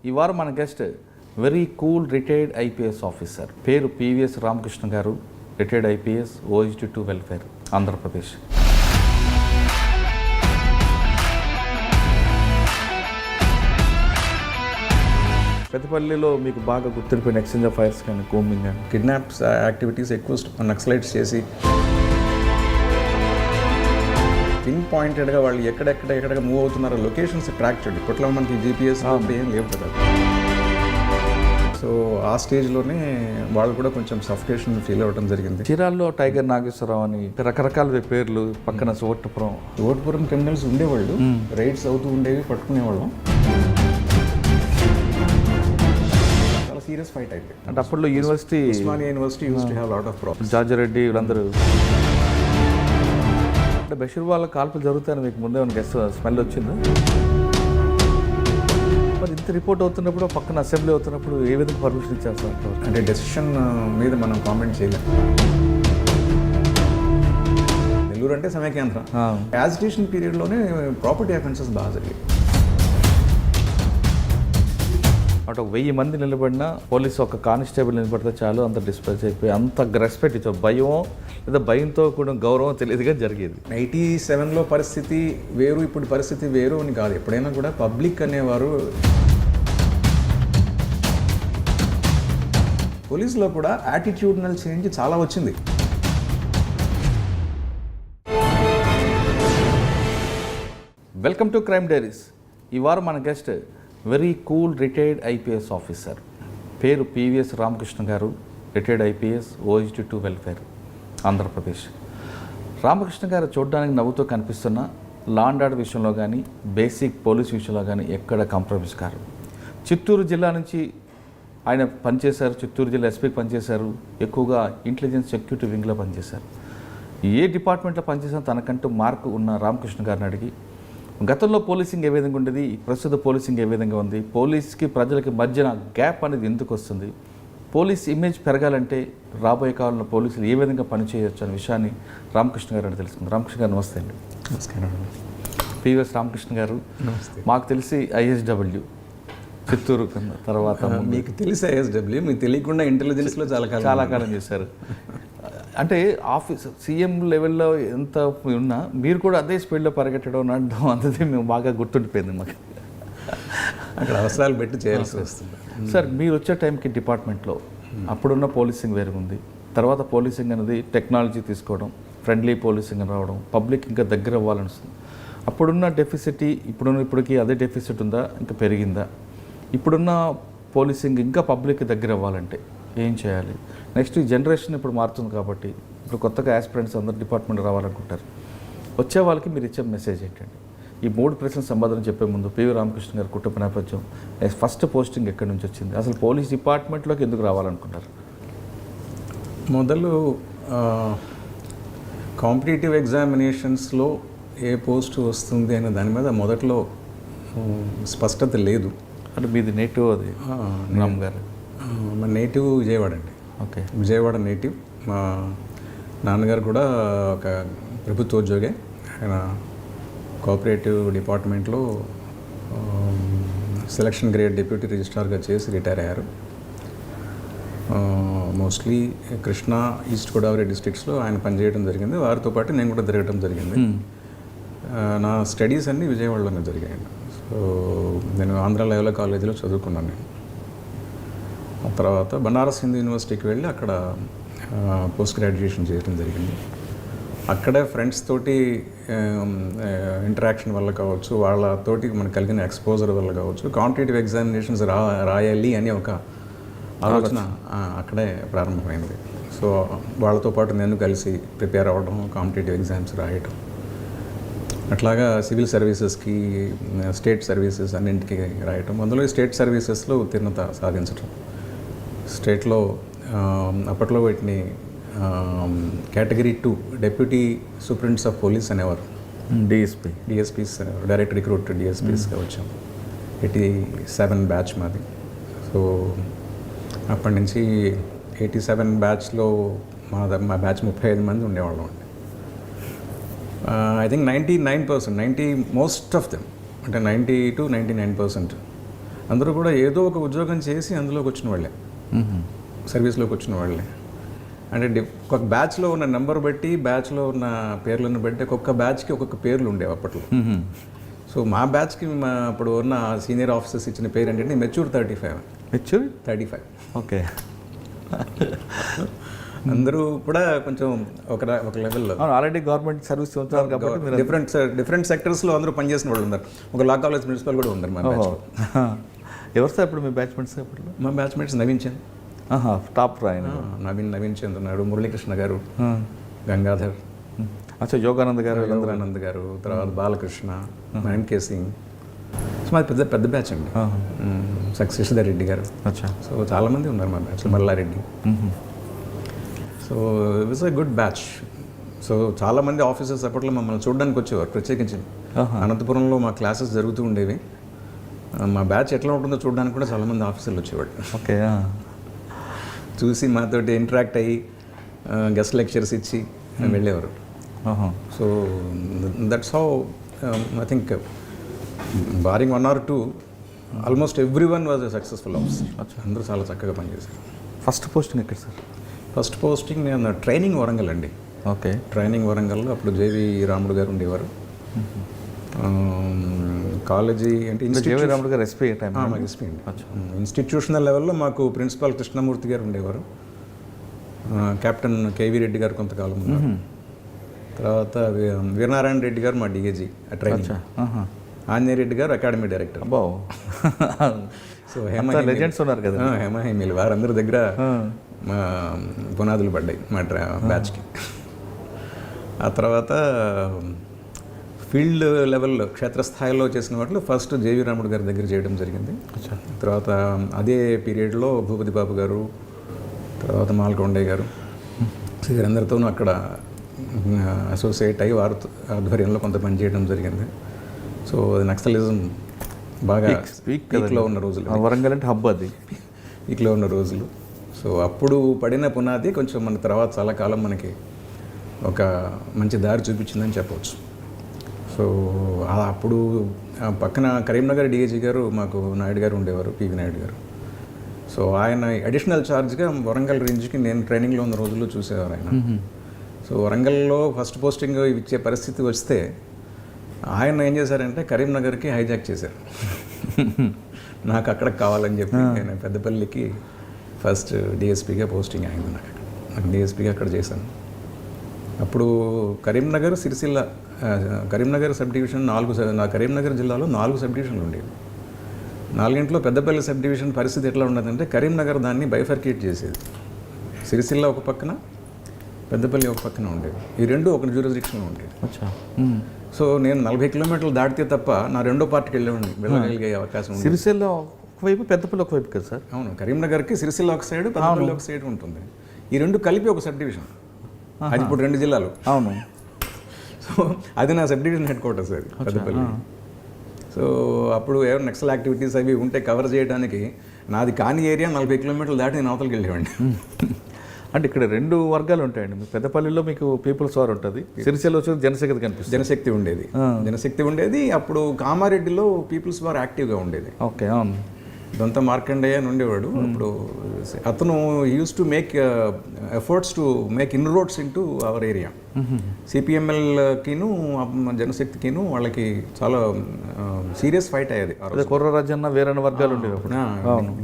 ఈ వారం మన guest very cool retired IPS officer, పేరు పివిఎస్ రామకృష్ణ గారు, retired IPS, OSD2 welfare, Andhra Pradesh. పెద్దపల్లిలో మీకు బాగా గుర్తుండిపోయిన ఎక్స్చేంజ్ ఆఫ్ ఫైర్స్ కానీ, కోమింగ్ కానీ, కిడ్నాప్స్ యాక్టివిటీస్ ఎక్కువ నక్సలైట్స్ చేసి పిన్ పాయింటెడ్గా వాళ్ళు ఎక్కడెక్కడ మూవ్ అవుతున్నారో లొకేషన్స్ ట్రాక్ చేయండి. ఇప్పట్లో మనకి GPS ఏం లేవు కదా. సో ఆ స్టేజ్లోనే వాళ్ళు కూడా కొంచెం సఫికేషన్ ఫీల్ అవ్వడం జరిగింది. చీరాల్లో టైగర్ నాగేశ్వరరావు అని రకరకాల పేర్లు, పక్కన ఓటుపురం క్రిమినల్స్ ఉండేవాళ్ళు, రైడ్స్ అవుతూ ఉండేవి, పట్టుకునేవాళ్ళం. చాలా సీరియస్ ఫైట్ అయిపోయింది. అంటే అప్పట్లో Osmania university use to have lot of problems. George Reddy వీళ్ళందరూ అంటే బషీర్ వాళ్ళ కాల్పులు జరుగుతాయని మీకు ముందే గెస్ట్ స్మెల్ వచ్చింది. మరి ఇంత రిపోర్ట్ అవుతున్నప్పుడు, పక్కన అసెంబ్లీ అవుతున్నప్పుడు ఏ విధంగా పర్మిషన్ ఇచ్చారు సార్? అంటే డెసిషన్ మీద మనం కామెంట్ చేయలేం. నెల్లూరు అంటే సమైక్యాంధ్ర. యాజిటేషన్ పీరియడ్లోనే ప్రాపర్టీ అఫెన్సెస్ బాగా జరిగాయి. అటు 1000 మంది నిలబడినా పోలీసు ఒక కానిస్టేబుల్ నిలబడితే చాలు, అంత డిస్ప్లేస్ అయిపోయి అంత రెస్పెక్ట్ ఇచ్చారు. భయం లేదా భయంతో కూడా గౌరవం తెలియదుగా జరిగేది. 97లో పరిస్థితి వేరు, ఇప్పుడు పరిస్థితి వేరు అని కాదు. ఎప్పుడైనా కూడా పబ్లిక్ అనేవారు, పోలీసులో కూడా యాటిట్యూడ్నల్ చేంజ్ చాలా వచ్చింది. Welcome to crime diaries. ఈ వారం మన guest very cool retired IPS officer, పేరు పివిఎస్ రామకృష్ణ గారు, retired IPS, OSD2 welfare, Andhra Pradesh. Ramakrishna గారు చూడడానికి నవ్వుతూ కనిపిస్తున్న లా అండ్ ఆర్డర్ విషయంలో కానీ, బేసిక్ పోలీస్ విషయంలో కానీ ఎక్కడ కాంప్రమైజ్ కారు. చిత్తూరు జిల్లా నుంచి ఆయన పనిచేశారు, చిత్తూరు జిల్లా ఎస్పీకి పనిచేశారు, ఎక్కువగా ఇంటెలిజెన్స్ సెక్యూరిటీ వింగ్లో పనిచేశారు. ఏ డిపార్ట్మెంట్లో పనిచేసినా తనకంటూ మార్కు ఉన్న రామకృష్ణ గారిని అడిగి, గతంలో పోలీసింగ్ ఏ విధంగా ఉండేది, ప్రస్తుత పోలీసింగ్ ఏ విధంగా ఉంది, పోలీస్కి ప్రజలకి మధ్యన గ్యాప్ అనేది ఎందుకు వస్తుంది, పోలీస్ ఇమేజ్ పెరగాలంటే రాబోయే కాలంలో పోలీసులు ఏ విధంగా పనిచేయవచ్చు అనే విషయాన్ని రామకృష్ణ గారు అని తెలుసుకుంది. రామకృష్ణ గారు నమస్తే అండి. నమస్కారం. పివిఎస్ రామకృష్ణ గారు మాకు తెలిసి ISW చిత్తూరు కన్నా తర్వాత మీకు తెలిసి ISW, మీకు తెలియకుండా ఇంటెలిజెన్స్లో చాలా కాలం చేశారు. అంటే ఆఫీస్ సీఎం లెవెల్లో ఎంత ఉన్నా మీరు కూడా అదే స్పీడ్లో పరిగెట్టడం, నడడం అంతదే మేము బాగా గుర్తుండిపోయింది మాకు. అక్కడ అవసరాలు పెట్టి చేయాల్సి వస్తుంది. సార్, మీరు వచ్చే టైంకి డిపార్ట్మెంట్లో అప్పుడున్న పోలీసింగ్ వేరు ఉంది, తర్వాత పోలీసింగ్ అనేది టెక్నాలజీ తీసుకోవడం, ఫ్రెండ్లీ పోలీసింగ్ రావడం, పబ్లిక్ ఇంకా దగ్గర అవ్వాలనిస్తుంది. అప్పుడున్న డెఫిసిట్ ఇప్పటికి అదే డెఫిసిట్ ఉందా, ఇంకా పెరిగిందా? ఇప్పుడున్న పోలీసింగ్ ఇంకా పబ్లిక్ దగ్గర అవ్వాలంటే ఏం చేయాలి? నెక్స్ట్ ఈ జనరేషన్ ఇప్పుడు మారుతుంది కాబట్టి ఇప్పుడు కొత్తగా ఆస్పిరెంట్స్ అందరు డిపార్ట్మెంట్ రావాలనుకుంటారు. వచ్చే వాళ్ళకి మీరు ఇచ్చే మెసేజ్ ఏంటండి? ఈ 3 ప్రశ్నలు సమాధానం చెప్పే ముందు పివి రామకృష్ణ గారి కుటుంబ నేపథ్యం, ఫస్ట్ పోస్టింగ్ ఎక్కడి నుంచి వచ్చింది, అసలు పోలీస్ డిపార్ట్మెంట్లోకి ఎందుకు రావాలనుకుంటారు? మొదలు కాంపిటేటివ్ ఎగ్జామినేషన్స్లో ఏ పోస్ట్ వస్తుంది అనే దాని మీద మొదట్లో స్పష్టత లేదు. అంటే మీది నేటివ్ అది రామ్గారు? మా నేటివ్ విజయవాడ అండి. Okay, Vijayawada native. మా నాన్నగారు కూడా ఒక ప్రభుత్వ ఉద్యోగే. ఆయన కోఆపరేటివ్ డిపార్ట్మెంట్లో సెలక్షన్ గ్రేడ్ డిప్యూటీ రిజిస్ట్రార్గా చేసి రిటైర్ అయ్యారు. మోస్ట్లీ కృష్ణా, ఈస్ట్ గోదావరి డిస్ట్రిక్ట్స్లో ఆయన పనిచేయడం జరిగింది. వారితో పాటు నేను కూడా తిరగడం జరిగింది. నా స్టడీస్ అన్నీ విజయవాడలోనే జరిగాయండి. సో నేను ఆంధ్ర లయోలా కాలేజీలో చదువుకున్నాను. నేను ఆ తర్వాత బనారస్ హిందూ యూనివర్సిటీకి వెళ్ళి అక్కడ పోస్ట్ గ్రాడ్యుయేషన్ చేయడం జరిగింది. అక్కడే ఫ్రెండ్స్ తోటి ఇంటరాక్షన్ వల్ల కావచ్చు, వాళ్ళతోటి మనకు కలిగిన ఎక్స్పోజర్ వల్ల కావచ్చు, కాంపిటేటివ్ ఎగ్జామినేషన్స్ రాయాలి అని ఒక ఆలోచన అక్కడే ప్రారంభమైంది. సో వాళ్ళతో పాటు నేను కలిసి ప్రిపేర్ అవ్వడం, కాంపిటేటివ్ ఎగ్జామ్స్ రాయటం, అట్లాగా సివిల్ సర్వీసెస్కి, స్టేట్ సర్వీసెస్ అన్నింటికి రాయటం. అందులో స్టేట్ సర్వీసెస్లో ఉత్తీర్ణత సాధించటం. స్టేట్లో అప్పట్లో వీటిని category 2 deputy superintendents of police అనేవారు. డిఎస్పీస్, డైరెక్ట్ రిక్రూట్ డిఎస్పీస్గా వచ్చాం. 87 బ్యాచ్ మాది. సో అప్పటి నుంచి 87 బ్యాచ్లో మా బ్యాచ్ 35 మంది ఉండేవాళ్ళం అండి. I think 99%, most of them, అంటే 90 to 99% అందరూ కూడా ఏదో ఒక ఉద్యోగం చేసి అందులోకి వచ్చిన వాళ్ళే, సర్వీస్లోకి వచ్చిన వాళ్ళే. అంటే ఒక బ్యాచ్లో ఉన్న నెంబర్ బట్టి, బ్యాచ్లో ఉన్న పేర్లను బట్టి ఒక్కొక్క బ్యాచ్కి ఒక్కొక్క పేర్లు ఉండేవి అప్పట్లో. సో మా బ్యాచ్కి అప్పుడు ఉన్న సీనియర్ ఆఫీసర్స్ ఇచ్చిన పేరు ఏంటంటే మెచ్యూర్ 35. ఓకే. అందరూ కూడా కొంచెం ఒక లెవెల్లో ఆల్రెడీ గవర్నమెంట్ సర్వీస్ ఉంటున్నారు కాబట్టి డిఫరెంట్ సెక్టర్స్లో అందరూ పనిచేసిన వాళ్ళు ఉన్నారు. ఒక లా కాలేజ్ ప్రిన్సిపల్ కూడా ఉన్నారు మా బ్యాచ్లో. ఎవరు సార్ ఇప్పుడు మీ బ్యాచ్మెంట్స్? అప్పుడు మా బ్యాచ్మేట్స్ నవీన్ చంద్, టాప్ ఆయన నవీన్ చంద్ ఉన్నాడు, మురళీకృష్ణ గారు, గంగాధర్, యోగానంద్ గారు, యోగానంద్ గారు, తర్వాత బాలకృష్ణ, ఎంకే సింగ్. సో మాది పెద్ద బ్యాచ్ అండి. శశిధర్ రెడ్డి గారు. సో చాలామంది ఉన్నారు మా బ్యాచ్లో, Mallareddy. So it was a good batch. So చాలామంది ఆఫీసర్స్ అప్పట్లో మమ్మల్ని చూడడానికి వచ్చేవారు, ప్రత్యేకించి అనంతపురంలో మా క్లాసెస్ జరుగుతూ ఉండేవి. మా బ్యాచ్ ఎట్లా ఉంటుందో చూడడానికి కూడా చాలామంది ఆఫీసర్లు వచ్చేవాళ్ళు. ఓకే. చూసి మాతోటి ఇంటరాక్ట్ అయ్యి గెస్ట్ లెక్చర్స్ ఇచ్చి వెళ్ళేవారు. So that's how I think barring 1 or 2 almost every one was a successful officer. అందరూ చాలా చక్కగా పనిచేశారు. ఫస్ట్ పోస్టింగ్ ఎక్కడ సార్? ఫస్ట్ పోస్టింగ్ నేను ట్రైనింగ్ వరంగల్ అండి. ఓకే. ట్రైనింగ్ వరంగల్లో అప్పుడు జేవి రాముడు గారు ఉండేవారు. కాలేజీ అంటే జేవి రాముడు గారు ఎస్పీ టైం? మాకు ఎస్పీ అండి. ఇన్స్టిట్యూషనల్ లెవెల్లో మాకు ప్రిన్సిపాల్ కృష్ణమూర్తి గారు ఉండేవారు. కెప్టెన్ కేవీ రెడ్డి గారు కొంతకాలం ఉన్నారు. తర్వాత వీరనారాయణ రెడ్డి గారు మా డిఏజీ ట్రైనింగ్. ఆంజనేయ రెడ్డి గారు అకాడమీ డైరెక్టర్. సో లెజెండ్స్ ఉన్నారు కదా, హేమహేమిలు వారందరి దగ్గర మా పునాదులు పడ్డాయి మా బ్యాచ్కి. ఆ తర్వాత ఫీల్డ్ లెవెల్లో క్షేత్రస్థాయిలో చేసిన వాటిలో ఫస్ట్ జేవి రాముడు గారి దగ్గర చేయడం జరిగింది. తర్వాత అదే పీరియడ్లో భూపతి బాబు గారు, తర్వాత మాల్కొండయ్య గారు, వీరందరితోనూ అక్కడ అసోసియేట్ అయ్యి వారి ఆధ్వర్యంలో కొంత పని చేయడం జరిగింది. సో నక్సలిజం బాగా పీక్లో ఉన్న రోజులు, వరంగల్ అంటే హబ్, అది పీక్లో ఉన్న రోజులు. సో అప్పుడు పడిన పునాది కొంచెం మన తర్వాత చాలా కాలం మనకి ఒక మంచి దారి చూపించిందని చెప్పవచ్చు. సో అప్పుడు పక్కన కరీంనగర్ డిఏజీ గారు మాకు నాయుడు గారు ఉండేవారు, పివి నాయుడు గారు. సో ఆయన అడిషనల్ ఛార్జ్గా వరంగల్ రేంజ్కి నేను ట్రైనింగ్లో ఉన్న రోజుల్లో చూసేవారు ఆయన. సో వరంగల్లో ఫస్ట్ పోస్టింగ్ ఇచ్చే పరిస్థితి వస్తే ఆయన ఏం చేశారంటే కరీంనగర్కి హైజాక్ చేశారు. నాకు అక్కడ కావాలని చెప్పి నేను పెద్దపల్లికి ఫస్ట్ డిఎస్పీగా పోస్టింగ్ అయింది. నాకు డిఎస్పీగా అక్కడ చేశాను. అప్పుడు కరీంనగర్, సిరిసిల్ల, కరీంనగర్ సబ్ డివిజన్ నా కరీంనగర్ జిల్లాలో 4 సబ్ డివిజన్లు ఉండేవి. 4 పెద్దపల్లి సబ్ డివిజన్ పరిస్థితి ఎట్లా ఉండదంటే కరీంనగర్ దాన్ని బైఫర్కేట్ చేసేది. సిరిసిల్ల ఒక పక్కన, పెద్దపల్లి ఒక పక్కన ఉండేవి. ఈ రెండు ఒక జ్యూరిస్డిక్షన్లో ఉండేవి. సో నేను 40 కిలోమీటర్లు దాటితే తప్ప నా రెండో పార్టీకి వెళ్ళగలిగే అవకాశం ఉంది. సిరిసిల్ల ఒకవైపు, పెద్దపల్లి ఒకవైపు కదా సార్? అవును, కరీంనగర్కి సిరిసిల్ల ఒక సైడ్, పెద్దపల్లి ఒక సైడ్ ఉంటుంది. ఈ రెండు కలిపి ఒక సబ్ డివిజన్. అది ఇప్పుడు 2 జిల్లాలు. అవును. సో అది నా సబ్ డివిజన్ హెడ్ క్వార్టర్స్, అది పెద్దపల్లి. సో అప్పుడు ఏమైనా నక్సల్ యాక్టివిటీస్ అవి ఉంటే కవర్ చేయడానికి నాది కాని ఏరియా 40 కిలోమీటర్లు దాటి నేను అవతలకి వెళ్ళేవాడిని. అంటే ఇక్కడ 2 వర్గాలు ఉంటాయండి. మీ పెద్దపల్లిలో మీకు పీపుల్స్ వార్ ఉంటుంది, సిరిసిల్ల వచ్చి జనశక్తి కనిపిస్తుంది. జనశక్తి ఉండేది. అప్పుడు కామారెడ్డిలో పీపుల్స్ వార్ యాక్టివ్గా ఉండేది. ఓకే, అవును. దొంత మార్కండయ్య అని ఉండేవాడు. అప్పుడు అతను used to make efforts to make inroads in to our area. సిపిఎంఎల్కిను జనశక్తికిను వాళ్ళకి చాలా సీరియస్ ఫైట్ అయ్యేది. కుర్ర రాజన్న వేరే వర్గాలు ఉండేవి అప్పుడు.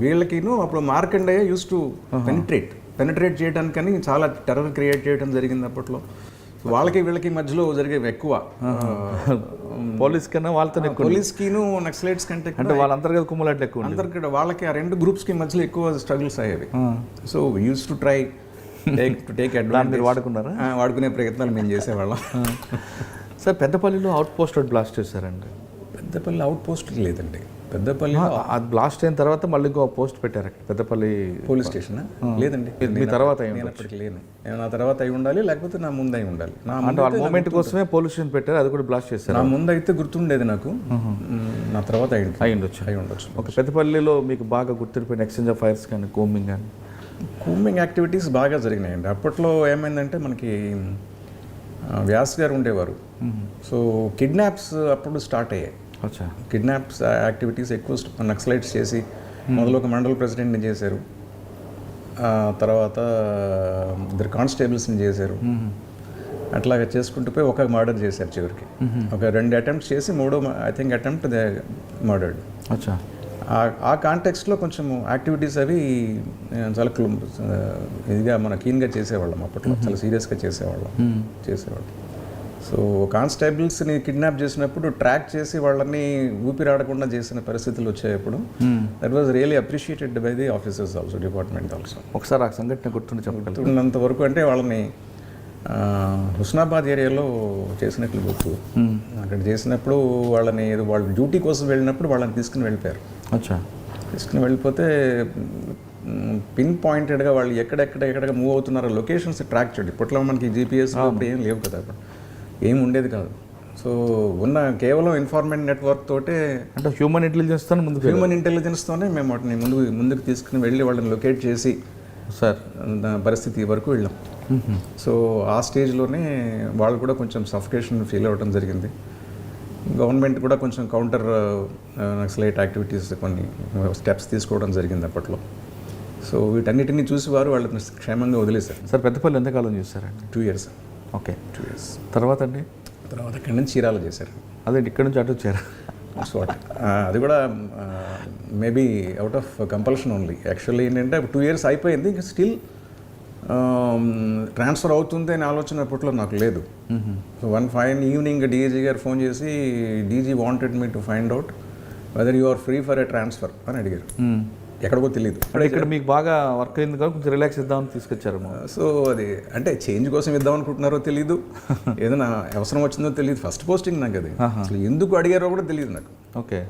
వీళ్ళకిను అప్పుడు మార్కండయ్య యూస్ టు పెనిట్రేట్ చేయడానికని చాలా టెర్రర్ క్రియేట్ చేయడం జరిగింది అప్పట్లో. వాళ్ళకి వీళ్ళకి మధ్యలో జరిగేవి ఎక్కువ. పోలీస్ కన్నా వాళ్ళతో ఎక్కువ, పోలీస్కిను నక్సలైట్స్ కంటే అంటే వాళ్ళ అంతర్గత కుమ్మలాట్లు ఎక్కువ, అంతర్గత వాళ్ళకి ఆ 2 గ్రూప్స్కి మధ్యలో ఎక్కువ స్ట్రగుల్స్ అయ్యేవి. So used to try to take advantage. వాడుకున్నారా? వాడుకునే ప్రయత్నాలు మేము చేసేవాళ్ళం. సార్ పెద్దపల్లిలో అవుట్ పోస్ట్ బ్లాస్ట్ చేశారండి. పెద్దపల్లి అవుట్ పోస్ట్ లేదండి. పెద్దపల్లి అది బ్లాస్ట్ అయిన తర్వాత మళ్ళీ ఇంకో పోస్ట్ పెట్టారు అక్కడ పెద్దపల్లి పోలీస్ స్టేషన్. లేదండి, మీ తర్వాత అప్పటికి లేను. నా తర్వాత అయి ఉండాలి, లేకపోతే నా ముందు అయి ఉండాలి. అంటే ఆ మూమెంట్ కోసమే పోలీస్ స్టేషన్ పెట్టారు, అది కూడా బ్లాస్ట్ చేశారు. నా ముందు అయితే గుర్తుండేది నాకు, నా తర్వాత అయి ఉండొచ్చు. ఒక పెద్దపల్లిలో మీకు బాగా గుర్తుండిపోయిన ఎక్స్చేంజ్ ఆఫ్ ఫైర్స్ కానీ కూమింగ్ యాక్టివిటీస్ బాగా జరిగినాయండి. అప్పట్లో ఏమైందంటే మనకి వ్యాస్ గారు ఉండేవారు. సో కిడ్నాప్స్ అప్పుడు స్టార్ట్ అయ్యాయి. అచ్చా. కిడ్నాప్స్ యాక్టివిటీస్ ఎక్కువ నక్సలైట్స్ చేసి మొదలు ఒక మండల ప్రెసిడెంట్ని చేశారు, ఆ తర్వాత ఇద్దరు కానిస్టేబుల్స్ని చేశారు. అట్లాగా చేసుకుంటూ పోయి ఒక మర్డర్ చేశారు చివరికి. ఒక 2 అటెంప్ట్స్ చేసి మూడో I think attempt they murdered. అచ్చా. ఆ కాంటెక్స్ట్లో కొంచెం యాక్టివిటీస్ అవి చాలా ఇదిగా మన కీన్గా చేసేవాళ్ళం అప్పట్లో, చాలా సీరియస్గా చేసేవాళ్ళం. సో కానిస్టేబుల్స్ని కిడ్నాప్ చేసినప్పుడు ట్రాక్ చేసి వాళ్ళని ఊపిరాడకుండా చేసిన పరిస్థితులు వచ్చేటప్పుడు that was really appreciated by the officers also, department also. ఒకసారి ఆ సంఘటన గుర్తుండి చెప్పగలరు? ఉన్నంత వరకు అంటే వాళ్ళని హుస్నాబాద్ ఏరియాలో చేసినట్లు గుర్తు. అక్కడ చేసినప్పుడు వాళ్ళని ఏదో వాళ్ళ డ్యూటీ కోసం వెళ్ళినప్పుడు వాళ్ళని తీసుకుని వెళ్ళిపోయారు. అచ్చా. తీసుకుని వెళ్ళిపోతే పిన్ పాయింటెడ్గా వాళ్ళు ఎక్కడెక్కడ మూవ్ అవుతున్నారో లొకేషన్స్ ట్రాక్ చేయడం. ఇప్పట్లో మనకి జీపీఎస్ అప్పుడు ఏం లేవు కదా, అప్పుడు ఏం ఉండేది కాదు. సో ఉన్న కేవలం ఇన్ఫార్మెంట్ నెట్వర్క్ తోటే, అంటే హ్యూమన్ ఇంటెలిజెన్స్తోనే మేము వాటిని ముందుకు తీసుకుని వెళ్ళి వాళ్ళని లొకేట్ చేసి సార్ పరిస్థితి వరకు వెళ్ళాం. సో ఆ స్టేజ్లోనే వాళ్ళు కూడా కొంచెం సఫికేషన్ ఫీల్ అవ్వడం జరిగింది. గవర్నమెంట్ కూడా కొంచెం కౌంటర్ నక్సలైట్ యాక్టివిటీస్ కొన్ని స్టెప్స్ తీసుకోవడం జరిగింది అప్పట్లో. సో వీటన్నిటిని చూసి వారు వాళ్ళని క్షేమంగా వదిలేశారు. సార్ పెద్దపల్లి ఎంతకాలం చూసారండి? 2 years. Okay, 2 years. తర్వాత అండి? తర్వాత అక్కడి నుంచి చీరాల చేశారు. అదే ఇక్కడ నుంచి అటు వచ్చారు. సో అది కూడా maybe out of compulsion only. Actually ఏంటంటే 2 years అయిపోయింది, ఇంకా స్టిల్ ట్రాన్స్ఫర్ అవుతుంది అనే ఆలోచన అప్పట్లో నాకు లేదు. So one fine evening DG గారు ఫోన్ చేసి, DG wanted me to find out whether you are free for a transfer అని అడిగారు. ఎక్కడికో తెలియదు. ఇక్కడ మీకు బాగా వర్క్ అయింది కదా, కొంచెం రిలాక్స్ ఇద్దామని తీసుకొచ్చారు. సో అది అంటే చేంజ్ కోసం ఇద్దాం అనుకుంటున్నారో తెలియదు, ఏదైనా అవసరం వచ్చిందో తెలియదు. ఫస్ట్ పోస్టింగ్ నాకు అది, అసలు ఎందుకు అడిగారో కూడా తెలియదు నాకు. ఓకే,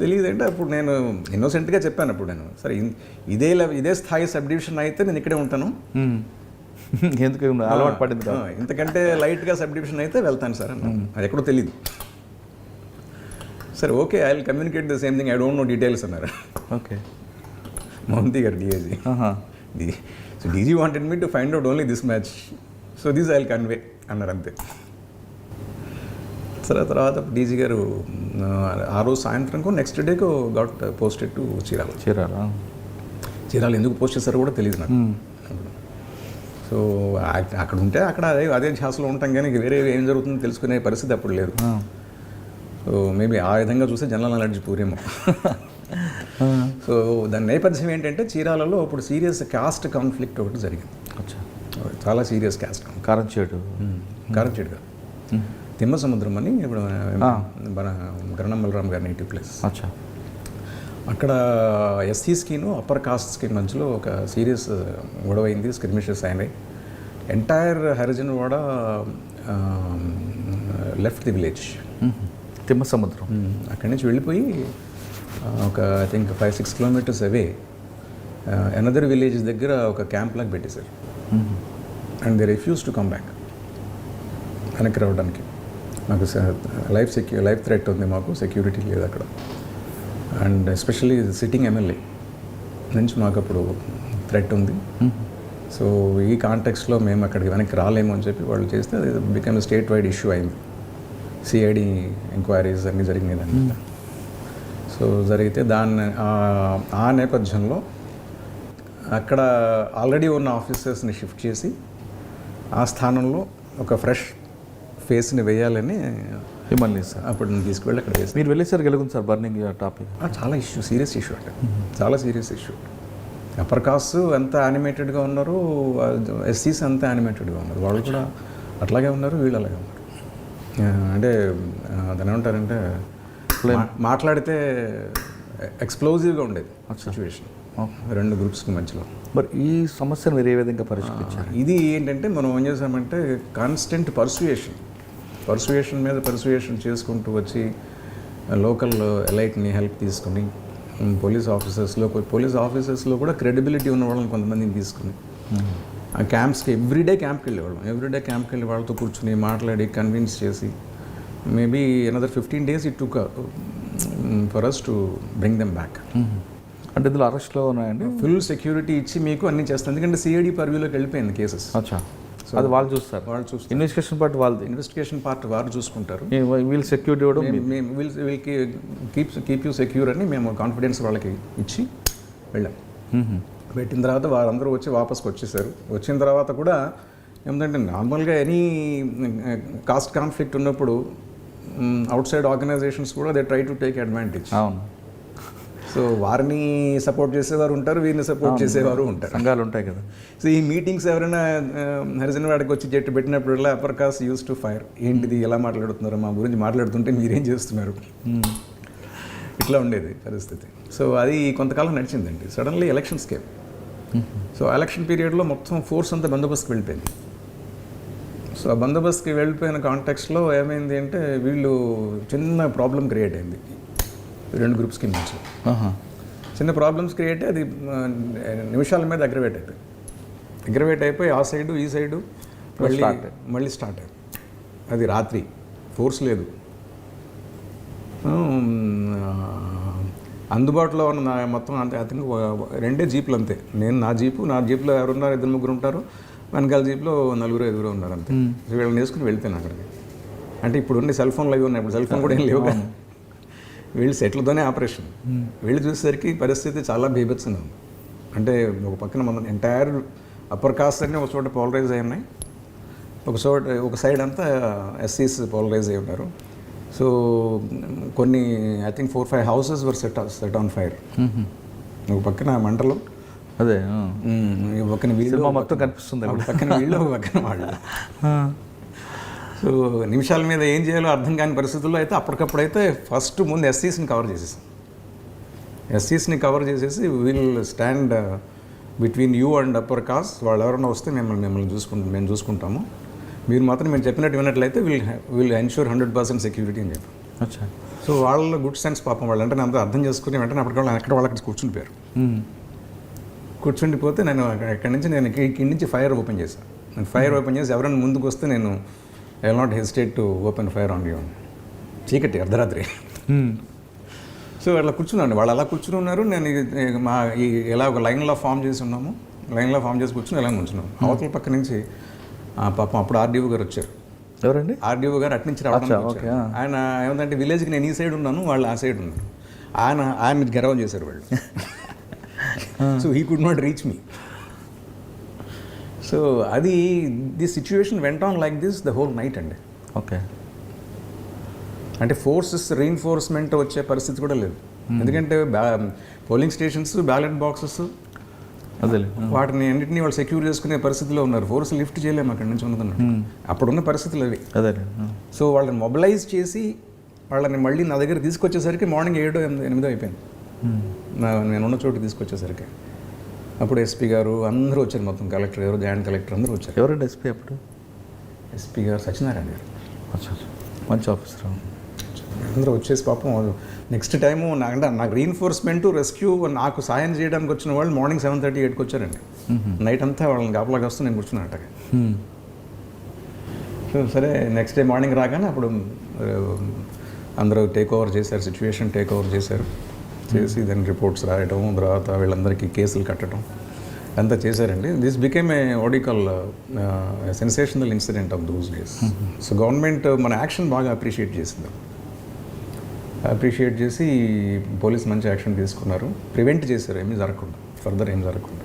తెలియదు అంటే అప్పుడు నేను ఇన్నోసెంట్గా చెప్పాను. అప్పుడు నేను సరే ఇదే స్థాయి సబ్ డివిజన్ అయితే నేను ఇక్కడే ఉంటాను, ఎందుకు అలవాటు పడింది కదా, ఇంతకంటే లైట్గా సబ్ డివిజన్ అయితే వెళ్తాను సార్ అన్న. అది ఎక్కడో తెలియదు. సరే okay, I will communicate the same thing, I don't know details అన్నారు. ఓకే, మౌంతి గారు DIG. So DG wanted me to find out only this match, so this I will convey అన్నారు అంతే. సరే తర్వాత డీజీ గారు ఆ రోజు సాయంత్రంకు నెక్స్ట్ డేకు got posted to Chirala. Chirala ఎందుకు పోస్ట్ చేశారో కూడా తెలియదు నాకు. సో అక్కడ ఉంటే అక్కడ అదే ఛాసలో ఉంటాం, కానీ వేరే ఏం జరుగుతుందో తెలుసుకునే పరిస్థితి అప్పుడు లేదు. సో మేబీ ఆ విధంగా చూస్తే జనరల్ నాలెడ్జ్ పూరేమో. సో దాని నేపథ్యం ఏంటంటే చీరాలలో ఇప్పుడు సీరియస్ కాస్ట్ కాన్ఫ్లిక్ట్ ఒకటి జరిగింది. చాలా సీరియస్ కాస్ట్ కారంచేడు కాదు, తిమ్మసముద్రం అని ఇప్పుడు మన గరణం బలరాం గారి నేటివ్ ప్లేస్. అక్కడ ఎస్సీ స్కీను అప్పర్ కాస్ట్ స్కీమ్ మధ్యలో ఒక సీరియస్ గొడవ అయింది, స్కిర్మిషెస్ అయినాయి. ఎంటైర్ హరిజన్ వాడ లెఫ్ట్ ది విలేజ్ తిమ్మసముద్రం. అక్కడి నుంచి వెళ్ళిపోయి ఒక I think 5-6 kilometers away another village దగ్గర ఒక క్యాంప్ లాగా పెట్టేశారు. And they refuse to come back, వెనక్కి రావడానికి. మాకు లైఫ్ థ్రెట్ ఉంది, మాకు సెక్యూరిటీ లేదు అక్కడ. అండ్ ఎస్పెషల్లీ సిట్టింగ్ ఎమ్మెల్యే నుంచి మాకు అప్పుడు థ్రెట్ ఉంది. సో ఈ కాంటెక్స్లో మేము అక్కడికి వెనక్కి రాలేము అని చెప్పి వాళ్ళు చేస్తే అది బికమ్ స్టేట్ వైడ్ ఇష్యూ అయింది. సిఐడి ఎంక్వైరీస్ అన్నీ జరిగినాయి అనమాట. సో జరిగితే ఆ నేపథ్యంలో అక్కడ ఆల్రెడీ ఉన్న ఆఫీసర్స్ని షిఫ్ట్ చేసి ఆ స్థానంలో ఒక ఫ్రెష్ ఫేస్ని వేయాలని మిమ్మల్ని సార్ అప్పుడు నేను తీసుకువెళ్ళి అక్కడ వేసి. మీరు వెళ్ళేసరికి ఎలాగుంది సార్ బర్నింగ్ టాపిక్? చాలా ఇష్యూ, సీరియస్ ఇష్యూ అంటే చాలా సీరియస్ ఇష్యూ. అప్పర్ కాస్ట్ అంత యానిమేటెడ్గా ఉన్నారు, ఎస్సీస్ అంత యానిమేటెడ్గా ఉన్నారు. వాళ్ళు కూడా అట్లాగే ఉన్నారు, వీళ్ళు అలాగే ఉన్నారు. అంటే దాని ఏమంటారంటే మాట్లాడితే ఎక్స్ప్లోజివ్గా ఉండేది సిచ్యువేషన్ రెండు గ్రూప్స్కి మధ్యలో. మరి ఈ సమస్యను మీరు ఏ విధంగా పరిష్కరించారు? ఇది ఏంటంటే మనం ఏం చేసామంటే కాన్స్టెంట్ పర్సుయేషన్ మీద పర్సుయేషన్ చేసుకుంటూ వచ్చి లోకల్ ఎలైట్ని హెల్ప్ తీసుకుని పోలీస్ ఆఫీసర్స్లో కూడా క్రెడిబిలిటీ ఉన్న వాళ్ళని కొంతమందిని తీసుకుని ఆ క్యాంప్స్కి ఎవ్రీడే క్యాంప్కి వెళ్ళి వాళ్ళతో కూర్చుని మాట్లాడి కన్విన్స్ చేసి maybe another 15 days it took for us to bring them back. అంటే ఇందులో అరెస్ట్లో ఉన్నాయండి? ఫుల్ సెక్యూరిటీ ఇచ్చి మీకు అన్నీ చేస్తాం, ఎందుకంటే సిఐడి పర్వ్యూలోకి వెళ్ళిపోయింది కేసెస్. అచ్చా. అది వాళ్ళు చూస్తారు, వాళ్ళు చూస్తారు. ఇన్వెస్టిగేషన్ పార్ట్ వాళ్ళది, ఇన్వెస్టిగేషన్ పార్ట్ వారు చూసుకుంటారు. వీళ్ళు సెక్యూరిటీ ఇవ్వడం కీప్ యూ సెక్యూర్ అని మేము కాన్ఫిడెన్స్ వాళ్ళకి ఇచ్చి వెళ్ళాం. పెట్టిన తర్వాత వారందరూ వచ్చి వాపస్కి వచ్చేసారు. వచ్చిన తర్వాత కూడా ఏమిటంటే నార్మల్గా ఎనీ కాస్ట్ కాన్ఫ్లిక్ట్ ఉన్నప్పుడు అవుట్ సైడ్ ఆర్గనైజేషన్స్ కూడా they try to take advantage. అవును. సో వారిని సపోర్ట్ చేసేవారు ఉంటారు, వీరిని సపోర్ట్ చేసేవారు ఉంటారు, సంఘాలు ఉంటాయి కదా. సో ఈ మీటింగ్స్ ఎవరైనా హరిజన్ వాడికి వచ్చి జట్టు పెట్టినప్పుడల్లా upper caste used to fire, ఏంటిది ఎలా మాట్లాడుతున్నారు, మా గురించి మాట్లాడుతుంటే మీరేం చేస్తున్నారు, ఇట్లా ఉండేది పరిస్థితి. సో అది కొంతకాలం నడిచిందండి. Suddenly elections came. So election పీరియడ్లో మొత్తం ఫోర్స్ అంతా బందోబస్తుకి వెళ్ళిపోయింది. సో ఆ బందోబస్తుకి వెళ్ళిపోయిన కాంటెక్స్లో ఏమైంది అంటే వీళ్ళు చిన్న ప్రాబ్లం క్రియేట్ అయింది రెండు గ్రూప్స్కి మధ్య. చిన్న ప్రాబ్లమ్స్ క్రియేట్ అది నిమిషాల మీద అగ్రవేట్ అయిపోయి ఆ సైడు ఈ సైడు మళ్ళీ స్టార్ట్ అయింది. అది రాత్రి, ఫోర్స్ లేదు. అందుబాటులో ఉన్న మొత్తం అంతే, ఐ థింక్ 2 జీపులు అంతే. నా జీప్లో ఎవరున్నారు, 2-3 ఉంటారు, వెనకాల జీప్లో 4-5 ఉన్నారు అంతే. వీళ్ళని వేసుకుని వెళ్తాను అక్కడికి. అంటే ఇప్పుడు ఉండే సెల్ ఫోన్లు అవి ఉన్నాయి, ఇప్పుడు సెల్ ఫోన్ కూడా ఏం లేవు కానీ వీళ్ళు సెట్లతోనే ఆపరేషన్. వీళ్ళు చూసేసరికి పరిస్థితి చాలా బీభత్సంగా ఉంది. అంటే ఒక పక్కన మన ఎంటైర్ అప్పర్ కాస్ట్ అన్నీ ఒక చోట పోలరైజ్ అయి ఉన్నాయి, ఒక సైడ్ అంతా ఎస్సీస్ పోలరైజ్ అయి ఉన్నారు. సో కొన్ని I think 4-5 houses were set on fire. ఒక పక్కన మంటలు, అదే పక్కన వీళ్ళు మొత్తం కనిపిస్తుంది, పక్కన వీళ్ళు ఒక పక్కన వాళ్ళు. సో నిమిషాల మీద ఏం చేయాలో అర్థం కాని పరిస్థితుల్లో అయితే అప్పటికప్పుడైతే ఫస్ట్ ముందు ఎస్సీస్ని కవర్ చేసేసి will stand between you and upper caste. వాళ్ళు ఎవరైనా వస్తే మేము చూసుకుంటాము, మీరు మాత్రం మేము చెప్పినట్టు విన్నట్లయితే విల్ ఎన్ష్యూర్ 100% సెక్యూరిటీ అని చెప్పారు. సో వాళ్ళ గుడ్ సెన్స్ పాపం వాళ్ళు అంటే అంతా అర్థం చేసుకుని వెంటనే అప్పటికి వాళ్ళకి కూర్చుండిపోయారు. కూర్చుండిపోతే నేను ఇక్కడి నుంచి ఫైర్ ఓపెన్ చేశాను. ఫైర్ ఓపెన్ చేసి ఎవరైనా ముందుకు వస్తే నేను I will not hesitate to open fire on you. చీకటి, అర్ధరాత్రి. సో అట్లా కూర్చున్నాను, వాళ్ళు అలా కూర్చుని ఉన్నారు. నేను ఎలా ఒక లైన్లో ఫామ్ చేసి ఉన్నాము, లైన్లో ఫామ్ చేసి కూర్చుని ఎలా కూర్చున్నాను. అవతల పక్క నుంచి పాపం అప్పుడు ఆర్డీఓ గారు వచ్చారు. ఎవరండి? ఆర్డీఓ గారు అటు నుంచి రావడం. ఆయన ఏమంటే విలేజ్కి నేను ఈ సైడ్ ఉన్నాను, వాళ్ళు ఆ సైడ్ ఉన్నారు. ఆయన గెరవం చేశారు వాళ్ళు. So he could not reach me. So అది this situation went on like this the whole night అండి. ఓకే. అంటే ఫోర్సెస్ రీఇన్ఫోర్స్మెంట్ వచ్చే పరిస్థితి కూడా లేదు. ఎందుకంటే పోలింగ్ స్టేషన్స్, బ్యాలెట్ బాక్సెస్ అదే వాటిని అన్నింటినీ వాళ్ళు సెక్యూర్ చేసుకునే పరిస్థితిలో ఉన్నారు. ఫోర్స్ లిఫ్ట్ చేయలేము అక్కడి నుంచి ఉన్నదన్నట్టు. అప్పుడున్న పరిస్థితులు అవి. అదే. సో వాళ్ళని మొబిలైజ్ చేసి వాళ్ళని మళ్ళీ నా దగ్గర తీసుకొచ్చేసరికి మార్నింగ్ 7-8 అయిపోయింది. నేనున్న చోటు తీసుకొచ్చేసరికి అప్పుడు ఎస్పీ గారు అందరూ వచ్చారు, మొత్తం కలెక్టర్ గారు, జాయింట్ కలెక్టర్ అందరూ వచ్చారు. ఎవరండి ఎస్పీ అప్పుడు? ఎస్పీ గారు సత్యనారాయణ గారు. మంచి ఆఫీసర్. అందరూ వచ్చేసి పాపం నెక్స్ట్ టైము నాకు రీఇన్ఫోర్స్మెంట్, రెస్క్యూ నాకు సాయం చేయడానికి వచ్చిన వాళ్ళు మార్నింగ్ 7:30-8కి వచ్చారండి. నైట్ అంతా వాళ్ళని కాపలాగా వస్తూ నేను కూర్చున్నాను అట్టగా. సో సరే నెక్స్ట్ డే మార్నింగ్ రాగానే అప్పుడు అందరూ సిచ్యువేషన్ టేక్ ఓవర్ చేశారు. చేసి దాని రిపోర్ట్స్ రాయటం, తర్వాత వీళ్ళందరికీ కేసులు కట్టడం అంతా చేశారండి. This became a radical sensational incident of those days. So government మన యాక్షన్ బాగా అప్రిషియేట్ చేసి పోలీస్ మంచి యాక్షన్ తీసుకున్నారు, ప్రివెంట్ చేశారు, ఏమీ జరగకుండా, ఫర్దర్ ఏం జరగకుండా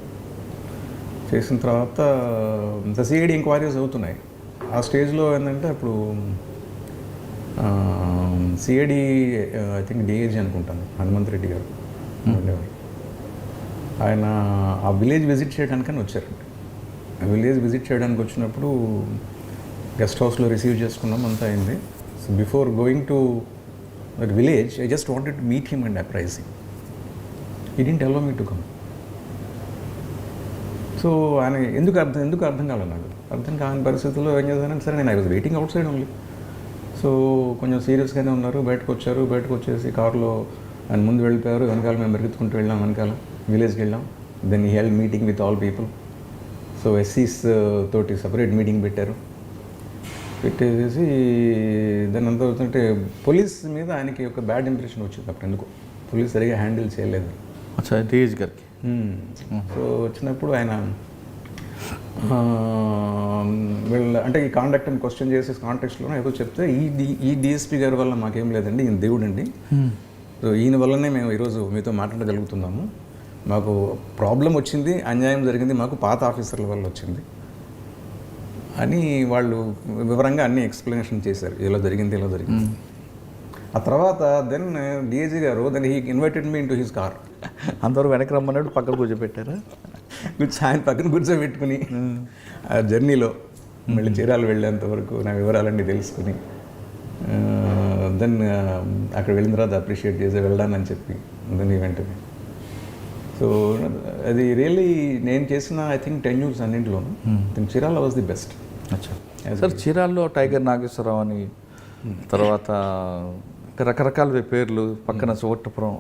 చేసిన తర్వాత సిఐడి ఎంక్వైరీస్ అవుతున్నాయి. ఆ స్టేజ్లో ఏంటంటే అప్పుడు సిఐడి ఐ థింక్ డిఐజీ అనుకుంటాను, హనుమంత్ రెడ్డి గారు ఉండేవారు. ఆయన ఆ విలేజ్ విజిట్ చేయడానికని వచ్చారండి. ఆ విలేజ్ విజిట్ చేయడానికి వచ్చినప్పుడు గెస్ట్ హౌస్లో రిసీవ్ చేసుకున్నాం, అంతా అయింది. So before going to that village I just wanted to meet him and appraise him. He didn't allow me to come. So ఆయన ఎందుకు అర్థం కాలేదు నాకు. అర్థం కాని పరిస్థితుల్లో ఏం చేశానంటే సరే నేను I was waiting out side only. So కొంచెం సీరియస్గానే ఉన్నారు. బయటకు వచ్చేసి కారులో ఆయన ముందు వెళ్ళిపోయారు, వెనకాల మేము మెరుగుతుకుంటూ వెళ్ళాం, వెనకాల విలేజ్కి వెళ్ళాం. Then he held meeting with all people. So ఎస్సీస్ తోటి సపరేట్ మీటింగ్ పెట్టేసి దాని అంతా అవుతుంటే పోలీస్ మీద ఆయనకి ఒక బ్యాడ్ ఇంప్రెషన్ వచ్చింది. అప్పుడు ఎందుకు పోలీస్ సరిగా హ్యాండిల్ చేయలేదు డిఏజీ గారికి. సో వచ్చినప్పుడు ఆయన వీళ్ళ అంటే ఈ కాండక్ట్ని క్వశ్చన్ చేసే కాంటెక్స్లో ఏదో చెప్తే ఈ డిఎస్పీ గారి వల్ల మాకేం లేదండి, ఈయన దేవుడండి. సో ఈయన వల్లనే మేము ఈరోజు మీతో మాట్లాడగలుగుతున్నాము. మాకు ప్రాబ్లం వచ్చింది, అన్యాయం జరిగింది, మాకు పాత ఆఫీసర్ల వల్ల వచ్చింది అని వాళ్ళు వివరంగా అన్ని ఎక్స్ప్లెనేషన్ చేశారు, ఇలా జరిగింది. ఆ తర్వాత దెన్ డిఐజీ గారు then he invited me into his car. అందరూ వెనక్కి రమ్మన్నాడు, పక్కన కూర్చోబెట్టారా? ఆయన పక్కన కూర్చోబెట్టుకుని ఆ జర్నీలో మళ్ళీ చీరాల వెళ్ళేంత వరకు నా వివరాలన్నీ తెలుసుకుని దెన్ అక్కడ వెళ్ళిన తర్వాత అప్రిషియేట్ చేసి వెళ్దానని చెప్పి దెన్ వెంటనే. సో అది రియల్లీ నేను చేసిన ఐ థింక్ 10 years అన్నింటిలోనూ Chirala was the best. Sir చీరాల్లో టైగర్ నాగేశ్వరరావు అని, తర్వాత రకరకాల పేర్లు, పక్కన చోటపురం,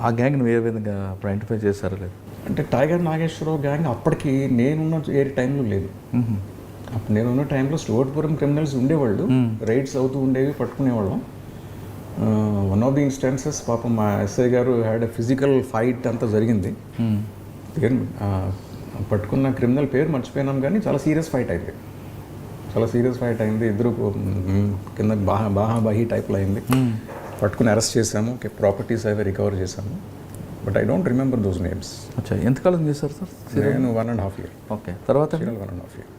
ఆ గ్యాంగ్ని ఏ విధంగా అప్పుడు ఐడెంటిఫై చేశారు లేదు? అంటే టైగర్ నాగేశ్వరరావు గ్యాంగ్ అప్పటికి నేనున్న ఏ టైంలో లేదు. అప్పుడు నేనున్న టైంలో చోటపురం క్రిమినల్స్ ఉండేవాళ్ళు, రైడ్స్ అవుతూ ఉండేవి, పట్టుకునేవాళ్ళం. వన్ ఆఫ్ ది ఇన్స్టాన్సెస్ పాపం మా ఎస్ఐ గారు హ్యాడ్ ఎ ఫిజికల్ ఫైట్ అంతా జరిగింది. పట్టుకున్న క్రిమినల్ పేరు మర్చిపోయినాం, కానీ చాలా సీరియస్ ఫైట్ అయింది. ఇద్దరు కింద బాహాబాహి టైప్లో అయింది. పట్టుకుని అరెస్ట్ చేశాము, ప్రాపర్టీస్ అవి రికవర్ చేశాము. But I don't remember those names. ఎంతకాలం చేశారు సార్? నేను 1.5 years. ఓకే. తర్వాత 1.5 years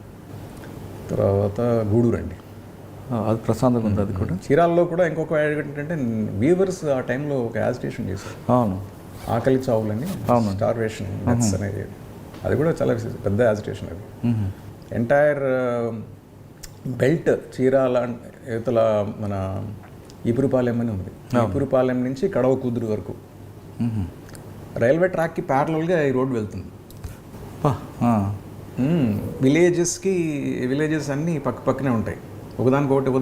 తర్వాత గూడూరు అండి, అది ప్రశాంతంగా ఉంది. అది కూడా చీరాల్లో కూడా ఇంకొక ఏంటంటే వీవర్స్ ఆ టైంలో ఒక యాజిటేషన్ చేశారు. అవును, ఆకలి చావులని, స్టార్వేషన్ డెత్స్ అనేది. అది కూడా చాలా పెద్ద యాజిటేషన్. అది ఎంటైర్ బెల్ట్ చీరాల యువతల మన ఈపురుపాలెం అని ఉంది. ఈపురుపాలెం నుంచి కడవ కుదురు వరకు రైల్వే ట్రాక్కి ప్యారలల్గా ఈ రోడ్డు వెళ్తుంది. విలేజెస్ అన్నీ పక్కనే ఉంటాయి, ఒకదానికొకటి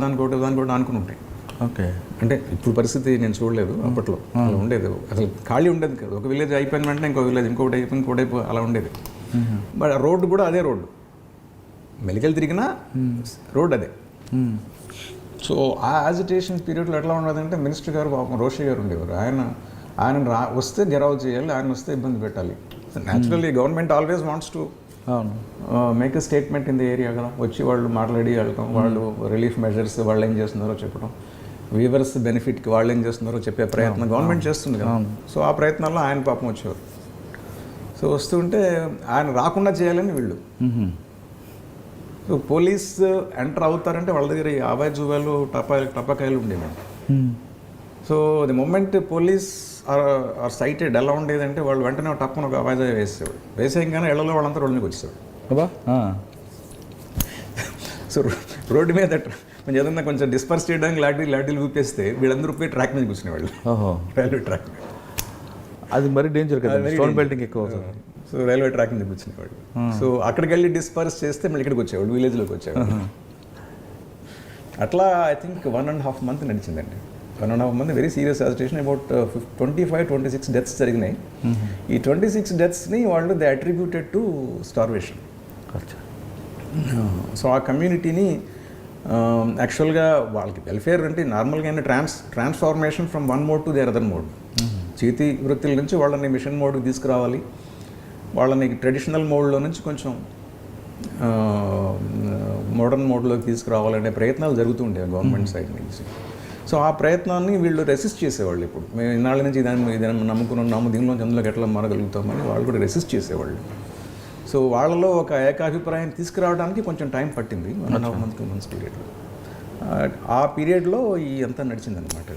అనుకుని ఉంటాయి. ఓకే. అంటే ఇప్పుడు పరిస్థితి నేను చూడలేదు, అప్పట్లో అలా ఉండేది. అసలు ఖాళీ ఉండేది కాదు. ఒక విలేజ్ అయిపోయిన వెంటనే ఇంకో విలేజ్, ఇంకోటి అలా ఉండేది. బట్ ఆ రోడ్డు కూడా అదే రోడ్డు, మెలికలు తిరిగినా రోడ్ అదే. సో ఆ యాజిటేషన్ పీరియడ్లో ఎట్లా ఉండదంటే మినిస్టర్ గారు పాపం రోషి గారు ఉండేవారు. ఆయన వస్తే గెరావ్ చేయాలి, ఆయన వస్తే ఇబ్బంది పెట్టాలి. Naturally government always wants to make a statement in the area కదా. వచ్చి వాళ్ళు మాట్లాడి వెళ్తాం, వాళ్ళు రిలీఫ్ మెజర్స్ వాళ్ళు ఏం చేస్తున్నారో చెప్పడం, వీవర్స్ బెనిఫిట్కి వాళ్ళు ఏం చేస్తున్నారో చెప్పే ప్రయత్నం గవర్నమెంట్ చేస్తుంది కదా. సో ఆ ప్రయత్నాల్లో ఆయన పాపం వచ్చేవారు. సో వస్తుంటే ఆయన రాకుండా చేయాలని వీళ్ళు. సో పోలీస్ ఎంటర్ అవుతారంటే వాళ్ళ దగ్గర 50 జూవాలు టపాకాయలు ఉండేవి. So the moment police are sighted ఎలా ఉండేదంటే వాళ్ళు వెంటనే టప్పున ఒక అవాజా వేసేవాడు. వేసేయంగానే ఇళ్లలో వాళ్ళంతా రోడ్డు మీదకి వచ్చేవాడు. సో రోడ్డు మీద ఏదన్నా కొంచెం డిస్పర్స్ చేయడానికి లాఠీలు ఊపేస్తే వీళ్ళందరూ పోయి ట్రాక్ మీద కూర్చునేవాళ్ళు, రైల్వే ట్రాక్ మీద. అది మరీ డేంజర్ కదా, స్టోన్ బెల్టింగ్ ఎక్కువ. సో రైల్వే ట్రాక్ మీద కూర్చునేవాడు. సో అక్కడికి వెళ్ళి డిస్పర్స్ చేస్తే మళ్ళీ ఇక్కడికి వచ్చేవాడు, విలేజ్లోకి వచ్చేవాడు. అట్లా I think 1.5 months నడిచిందండి. 1.5 months very serious agitation. About 25-26 deaths జరిగినాయి. ఈ 26 deathsని వాళ్ళు they attributed to starvation. So ఆ కమ్యూనిటీని యాక్చువల్గా వాళ్ళకి వెల్ఫేర్ అంటే నార్మల్గా అయినా transformation from one mode to the other mode. చేతి వృత్తుల నుంచి వాళ్ళని మిషన్ మోడ్కి తీసుకురావాలి, వాళ్ళని ట్రెడిషనల్ మోడ్లో నుంచి కొంచెం మోడర్న్ మోడ్లోకి తీసుకురావాలనే ప్రయత్నాలు జరుగుతూ ఉండేవి గవర్నమెంట్ సైడ్ నుంచి. సో ఆ ప్రయత్నాన్ని వీళ్ళు రెసిస్ట్ చేసేవాళ్ళు. ఇప్పుడు మేము ఇన్నాళ్ళ నుంచి ఇదాన్ని నమ్ముకున్నాము, దీనిలోంచి అందులోకి ఎట్లా మారగలుగుతామని వాళ్ళు కూడా రెసిస్ట్ చేసేవాళ్ళు. సో వాళ్ళలో ఒక ఏకాభిప్రాయం తీసుకురావడానికి కొంచెం టైం పట్టింది, 1.5 months 2 months పీరియడ్లో. ఆ పీరియడ్లో ఈ అంతా నడిచిందనమాట.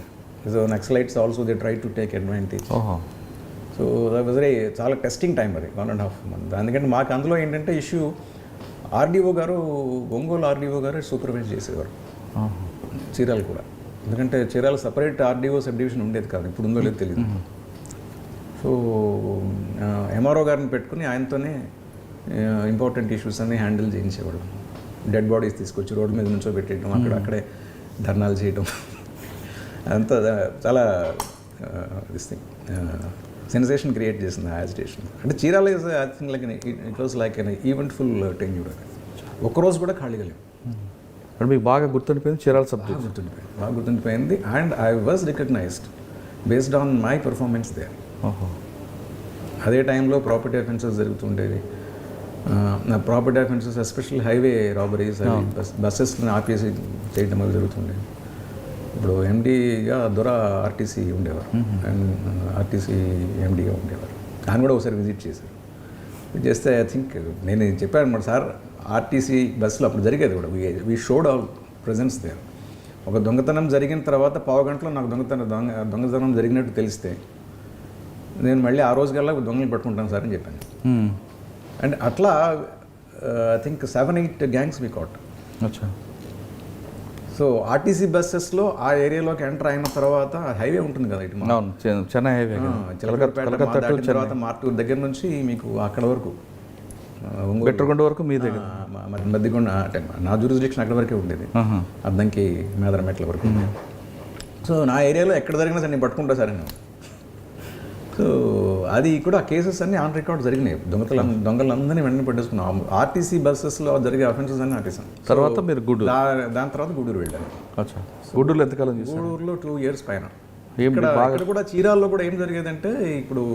So Naxalites also they try to take advantage. So that was చాలా టెస్టింగ్ టైం అది 1.5 months. ఎందుకంటే మాకు అందులో ఏంటంటే ఇష్యూ ఆర్డీఓ గారు, ఒంగోలు ఆర్డీఓ గారు సూపర్వైజ్ చేసేవారు చీరాలు కూడా. ఎందుకంటే Chirala separate RDO sub division ఉండేది కాదు, ఇప్పుడు ఉందో లేదో తెలియదు. సో ఎంఆర్ఓ గారిని పెట్టుకుని ఆయనతోనే ఇంపార్టెంట్ ఇష్యూస్ అన్ని హ్యాండిల్ చేయించేవాడు. డెడ్ బాడీస్ తీసుకొచ్చి రోడ్డు మీద నుంచో పెట్టేయడం, అక్కడే ధర్నాలు చేయడం, అదంతా చాలా సెన్సేషన్ క్రియేట్ చేసింది యాజిటేషన్. అంటే Chirala I think like it was like an eventful tenure. ఒక్కరోజు కూడా ఖాళీగా లేవు. అంటే మీకు బాగా గుర్తుండిపోయింది చీరాల సబ్జెక్ట్? బాగా గుర్తుండిపోయింది. And I was recognized based on my performance there. అదే టైంలో ప్రాపర్టీ అఫెన్సెస్ జరుగుతుండేవి. నా property offences especially highway robberies అవి బస్సెస్ని ఆపేసి చేయడం అది జరుగుతుండే. ఇప్పుడు ఎండీగా దొర ఆర్టీసీ ఉండేవారు, అండ్ ఆర్టీసీ ఎండీగా ఉండేవారు. ఆయన కూడా ఒకసారి విజిట్ చేశారు. చేస్తే ఐ థింక్ నేను చెప్పాను అనమాట, సార్ ఆర్టీసీ బస్సులో అప్పుడు జరిగేది కూడా we showed all presence there. ఒక దొంగతనం జరిగిన తర్వాత పావు గంటలో నాకు దొంగతనం జరిగినట్టు తెలిస్తే నేను మళ్ళీ ఆ రోజు కల్లా దొంగలు పట్టుకుంటాను సార్ అని చెప్పాను. అండ్ అట్లా I think 7-8 gangs we caught. అచ్చా. సో ఆర్టీసీ బస్సెస్లో ఆ ఏరియాలోకి ఎంటర్ అయిన తర్వాత హైవే ఉంటుంది కదా ఇటు చెన్నై హైవే, దాటిన తర్వాత మార్టూర్ దగ్గర నుంచి మీకు అక్కడ వరకు బెట్టరగొండ వరకు మీ దగ్గర మధ్యకొండ అంటే నా జ్యూరిస్డిక్షన్ అక్కడ వరకే ఉండేది, అద్దంకి మేదరమెట్ల వరకు. సో నా ఏరియాలో ఎక్కడ జరిగినా సరే నేను పట్టుకుంటా సరే. సో అది కూడా కేసెస్ అన్నీ ఆన్ రికార్డ్ జరిగినాయి. దొంగలందరినీ వెంటనే పట్టేసుకున్నాం. ఆర్టీసీ బస్సెస్లో జరిగే అఫెన్సెస్ అన్నీ ఆపేసాం. తర్వాత మీరు గూడూరు, దాని తర్వాత గూడూరు వెళ్ళాను. అచ్చా. గూడూరులో ఎంతకాలం చేశారు? గూడూరులో 2 years పైన. ఇక్కడ కూడా చీరాల్లో కూడా ఏం జరిగేదంటే, ఇప్పుడు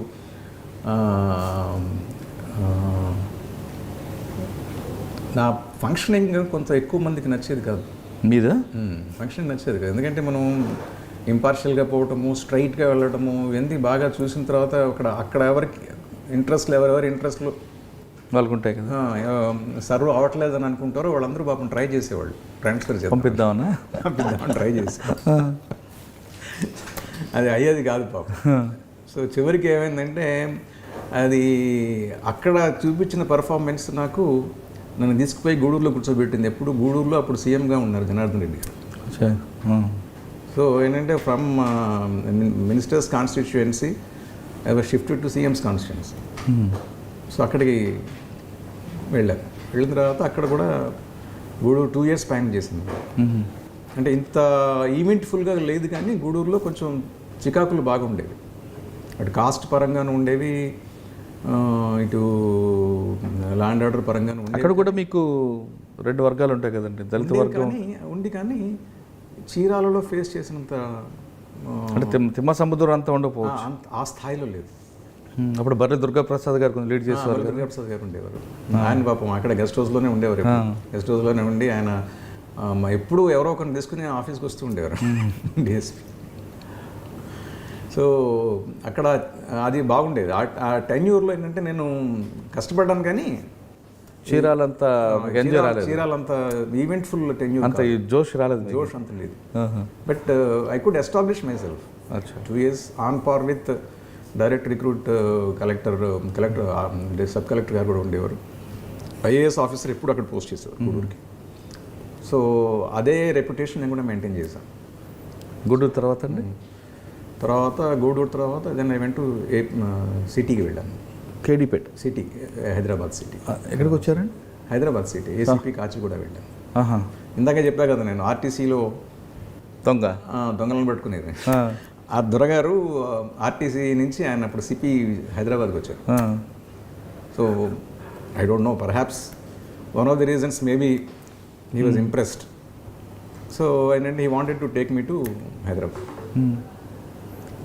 నా ఫంక్షనింగ్ కొంత ఎక్కువ మందికి నచ్చేది కాదు. మీద ఫంక్షనింగ్ నచ్చేది కాదు, ఎందుకంటే మనం ఇంపార్షియల్గా పోవటము, స్ట్రైట్గా వెళ్ళటము, ఇవన్నీ బాగా చూసిన తర్వాత అక్కడ ఎవరికి ఎవరెవరి ఇంట్రెస్ట్లు వాళ్ళకు ఉంటాయి కదా. సర్వ్ అవ్వట్లేదు అని అనుకుంటారో వాళ్ళందరూ పాపం ట్రై చేసేవాళ్ళు, ట్రాన్స్ఫర్ పంపిద్దామని ట్రై చేసి అది అయ్యేది కాదు పాపం. సో చివరికి ఏమైందంటే, అది అక్కడ చూపించిన పర్ఫార్మెన్స్ నాకు నన్ను తీసుకుపోయి గూడూరులో కూర్చోబెట్టింది. ఎప్పుడు గూడూరులో అప్పుడు సీఎంగా ఉన్నారు జనార్దన్ రెడ్డి గారు. సో ఏంటంటే from ministers constituency I was shifted to CMs constituency. So అక్కడికి వెళ్ళాను. వెళ్ళిన తర్వాత అక్కడ కూడా గూడూరు 2 years పైన చేసింది. అంటే ఇంత ఈవెంట్ఫుల్గా లేదు, కానీ గూడూరులో కొంచెం చికాకులు బాగా ఉండేవి. అటు కాస్ట్ పరంగాను ఉండేవి, ఇటు ల్యాండ్ ఆర్డర్ పరంగాను ఉండేవి. అక్కడ కూడా మీకు 2 వర్గాలు ఉంటాయి కదండి, దళిత వర్గం ఉంది. కానీ చీరాలలో ఫేస్ చేసినంత అంటే తిమ్మ సముద్రం అంతా ఉండకపోవచ్చు, ఆ స్థాయిలో లేదు. అప్పుడు బర్రె దుర్గాప్రసాద్ గారు కొంచెం లీడ్ చేసేవారు. దుర్గాప్రసాద్ గారు ఉండేవారు. ఆయన పాపం అక్కడ గెస్ట్ హౌస్లోనే ఉండేవారు. గెస్ట్ హౌస్లోనే ఉండి ఆయన ఎప్పుడు ఎవరో ఒకరిని తీసుకుని ఆఫీస్కి వస్తూ ఉండేవారు డిఎస్పీ. సో అక్కడ అది బాగుండేది. ఆ టెన్యూర్లో ఏంటంటే నేను కష్టపడ్డాను, కానీ చీరాలంతా చీరాలంతా ఈవెంట్ఫుల్ టెన్యూర్ అంత జోష్ రాలేదు, జోష్ అంత లేదు. But I could establish my self. 2 years on par with direct recruit collector sub collector గారు కూడా ఉండేవారు. ఐఏఎస్ ఆఫీసర్ ఎప్పుడు అక్కడ పోస్ట్ చేసేవారు గూడూరుకి. సో అదే రెప్యుటేషన్ నేను కూడా మెయింటైన్ చేశాను. గూడూరు తర్వాత అండి, గూడూరు తర్వాత దెన్ ఐ వెంట్ టు సిటీకి వెళ్ళాను. కేడీపేట్ సిటీ, హైదరాబాద్ సిటీ. ఎక్కడికి వచ్చారండి? హైదరాబాద్ సిటీ, ఏసీపీ కాచిగూడ వెళ్ళాను. ఇందాకే చెప్పా కదా నేను ఆర్టీసీలో దొంగలను పట్టుకునేది. ఆ దొరగారు ఆర్టీసీ నుంచి ఆయన అప్పుడు సిపి హైదరాబాద్కి వచ్చారు. So I don't know, perhaps one of the reasons maybe he was impressed. So and he wanted to take me to Hyderabad.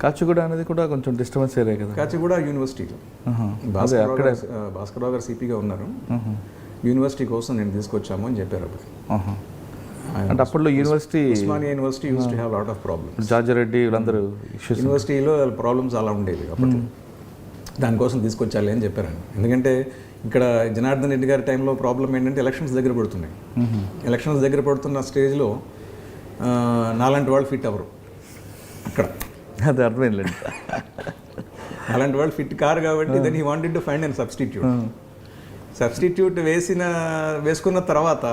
Kacheguda అనేది కూడా కొంచెం డిస్టర్బెన్స్ ఏరియా కదా. కాచిగూడ యూనివర్సిటీలో భాస్కర్ రావు గారు సిపిగా ఉన్నారు. యూనివర్సిటీ కోసం నేను తీసుకొచ్చాము అని చెప్పారు అప్పుడు. అంటే అప్పట్లో university, Osmania university use to have lot of problems. George Reddy వీళ్ళందరూ యూనివర్సిటీలో ప్రాబ్లమ్స్ అలా ఉండేవి అప్పట్లో. దానికోసం తీసుకొచ్చాలి అని చెప్పారండి. ఎందుకంటే ఇక్కడ జనార్దన్ రెడ్డి గారి టైంలో ప్రాబ్లం ఏంటంటే ఎలక్షన్స్ దగ్గర పడుతున్నాయి. ఎలక్షన్స్ దగ్గర పడుతున్న స్టేజ్లో నాలాంటి వాళ్ళు ఫిట్ అవ్వరు అక్కడ. అది అర్థమైందండి. అలాంటి వాళ్ళు ఫిట్ కారు కాబట్టి then he wanted to find and substitute వేసుకున్న తర్వాత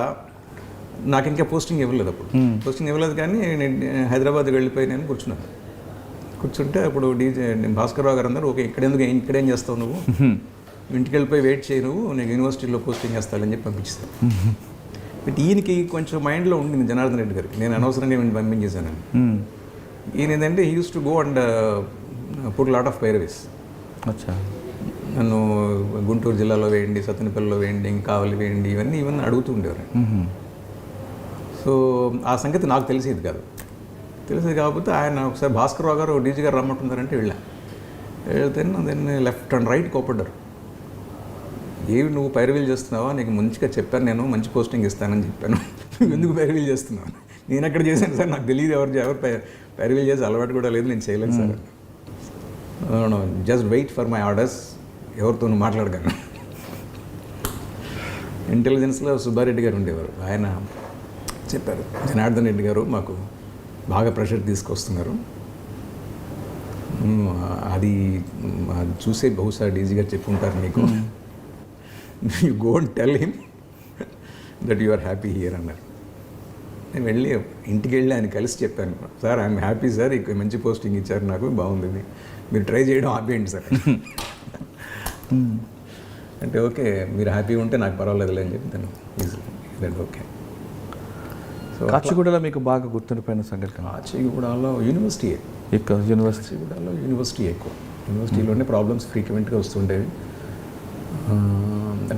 నాకు ఇంకా పోస్టింగ్ ఇవ్వలేదు. అప్పుడు పోస్టింగ్ ఇవ్వలేదు, కానీ నేను హైదరాబాద్కి వెళ్ళిపోయి నేను కూర్చుంటే అప్పుడు భాస్కర్ రావు గారు అన్నారు, ఓకే ఇక్కడేం చేస్తావు నువ్వు, ఇంటికి వెళ్ళిపోయి వెయిట్ చేయి, నేను యూనివర్సిటీలో పోస్టింగ్ చేస్తానని చెప్పి పంపించేస్తాను. బట్ ఈయనకి కొంచెం మైండ్లో ఉండింది జనార్దన్ రెడ్డి గారికి, నేను అనవసరంగా ఈయన పంపించేశానని. ఈయన ఏంటంటే he used to go and put lot of పైరవీస్. నన్ను గుంటూరు జిల్లాలో వేయండి, సత్తెనపల్లిలో వేయండి, కావలి వేయండి, ఇవన్నీ అడుగుతూ ఉండేవారు. సో ఆ సంగతి నాకు తెలిసేది కాకపోతే ఆయన ఒకసారి భాస్కర్ రావు గారు డీజీ గారు రమ్మంటున్నారంటే వెళ్తే దెన్ లెఫ్ట్ అండ్ రైట్ కోపడ్డారు. ఏవి నువ్వు పైరవీలు చేస్తున్నావా, నీకు మంచిగా చెప్పాను, నేను మంచి పోస్టింగ్ ఇస్తానని చెప్పాను, నువ్వు ఎందుకు పైరవీలు చేస్తున్నావు? నేను ఎక్కడ చేశాను సార్, నాకు తెలియదు, ఎవరు పైరవీలు చేసి అలవాటు కూడా లేదు, నేను చేయలేను sir. Just wait for my orders, ఎవరితో నువ్వు మాట్లాడగలను. ఇంటెలిజెన్స్లో సుబ్బారెడ్డి గారు ఉండేవారు, ఆయన చెప్పారు, జనార్దన్ రెడ్డి గారు మాకు బాగా ప్రెషర్ తీసుకొస్తున్నారు, అది చూసే బహుశా డీజీ గారు చెప్పుంటారు నీకు, you go and tell him that you are happy here అన్నారు. నేను వెళ్ళి ఇంటికి వెళ్ళి ఆయన కలిసి చెప్పాను, సార్ ఐఎమ్ హ్యాపీ సార్, ఇక్కడ మంచి పోస్టింగ్ ఇచ్చారు, నాకు బాగుంది, మీరు ట్రై చేయడం ఆపేయండి సార్ అంటే ఓకే మీరు హ్యాపీగా ఉంటే నాకు పర్వాలేదులే అని చెప్పి తను ఈజీ ఓకే. సో కాచిగూడలో మీకు బాగా గుర్తుండిపోయిన సంఘటన? కాచిగూడలో యూనివర్సిటీ కాచిగూడలో యూనివర్సిటీ ఎక్కువ, యూనివర్సిటీలోనే ప్రాబ్లమ్స్ ఫ్రీక్వెంట్గా వస్తుండేవి.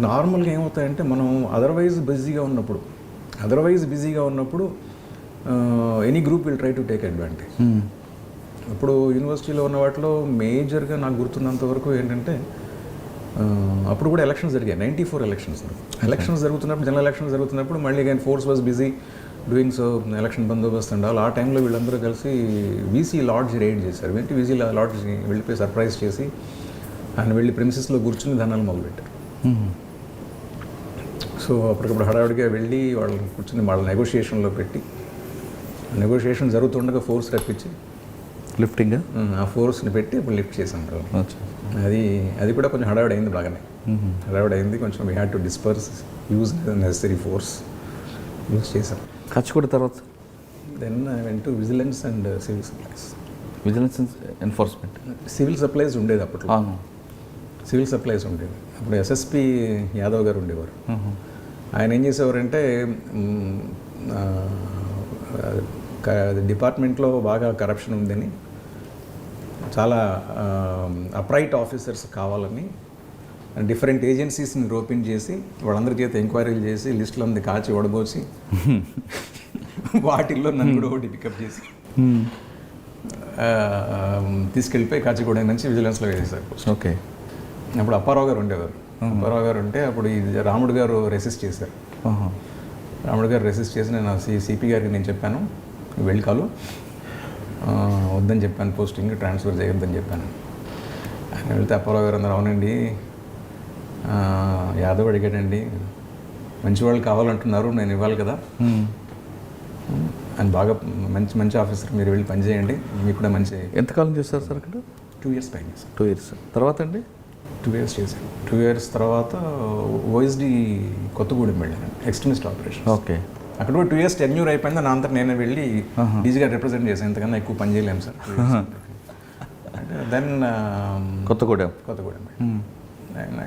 నార్మల్గా ఏమవుతాయంటే మనం అదర్వైజ్ బిజీగా ఉన్నప్పుడు any group will try to take advantage. ఇప్పుడు యూనివర్సిటీలో ఉన్న వాటిలో మేజర్గా నాకు గుర్తున్నంత వరకు ఏంటంటే అప్పుడు కూడా ఎలక్షన్స్ జరిగాయి, 94 ఎలక్షన్స్ జరుగుతున్నప్పుడు, జనరల్ ఎలక్షన్స్ జరుగుతున్నప్పుడు మళ్ళీ again force was busy doing so election బందోబస్తు అండ్ ఆ టైంలో వీళ్ళందరూ కలిసి వీసీ లాడ్జ్ రైడ్ చేశారు. ఏంటి వీసీ లాడ్జ్ వెళ్ళిపోయి సర్ప్రైజ్ చేసి ఆయన వెళ్ళి ప్రిన్సెస్లో కూర్చుని ధనాలు మొదలుపెట్టారు. సో అప్పటికప్పుడు హడావుడిగా వెళ్ళి వాళ్ళని కూర్చుని వాళ్ళ నెగోషియేషన్లో పెట్టి, నెగోషియేషన్ జరుగుతుండగా ఫోర్స్ రప్పించి లిఫ్టింగ్ ఆ ఫోర్స్ని పెట్టి ఇప్పుడు లిఫ్ట్ చేసాం. అది కూడా కొంచెం హడావుడి అయింది, బాగానే హడావుడి అయింది కొంచెం. We had to disperse, use necessary force use చేసాం. కాచిగూడ తర్వాత then I went to vigilance and civil supplies. Vigilance enforcement, civil supplies ఉండేది అప్పట్లో, సివిల్ సప్లైస్ ఉండేది. అప్పుడు ఎస్ఎస్పి యాదవ్ గారు ఉండేవారు. ఆయన ఏం చేసేవారంటే డిపార్ట్మెంట్లో బాగా కరప్షన్ ఉందని, చాలా అప్రైట్ ఆఫీసర్స్ కావాలని డిఫరెంట్ ఏజెన్సీస్ని ఓపెన్ చేసి వాళ్ళందరి చేత ఎంక్వైరీలు చేసి లిస్టులు అంది కాచి వడబోసి వాటిల్లో నన్ను కూడా ఒకటి పికప్ చేసి తీసుకెళ్ళిపోయి కాచిగూడ నుంచి విజిలెన్స్లో వేసేసారు. ఓకే. అప్పుడు అప్పారావు గారు ఉండేవారు. అప్పారావు గారు ఉంటే అప్పుడు ఇది రాముడు గారు రెసిస్ట్ చేశారు. రాముడు గారు రెసిస్ట్ చేసి నేను సిపి గారికి నేను చెప్పాను, వెళ్ళి కాలు వద్దని చెప్పాను, పోస్టింగ్ ట్రాన్స్ఫర్ చేయొద్దని చెప్పాను. ఆయన వెళ్తే అప్పారావు గారు అందరూ అవునండి, యాదవ్ అడిగాడండి, మంచి వాళ్ళు కావాలంటున్నారు, నేను ఇవ్వాలి కదా, ఆయన బాగా మంచి ఆఫీసర్, మీరు వెళ్ళి పని చేయండి, మీకు కూడా మంచి. ఎంతకాలం చేస్తారు సార్ అక్కడ? 2 years పైన. 2 years తర్వాత అండి? 2 years చేశాను. 2 years తర్వాత ఓఎస్డి కొత్తగూడెం వెళ్ళాను, ఎక్స్ట్రీమిస్ట్ ఆపరేషన్. ఓకే. అక్కడ కూడా 2 years టెన్యూర్ అయిపోయింది, నా అంతా నేనే వెళ్ళి ఈజీగా రిప్రజెంట్ చేశాను, ఎంతకన్నా ఎక్కువ పని చేయలేము sir. Then Kothagudem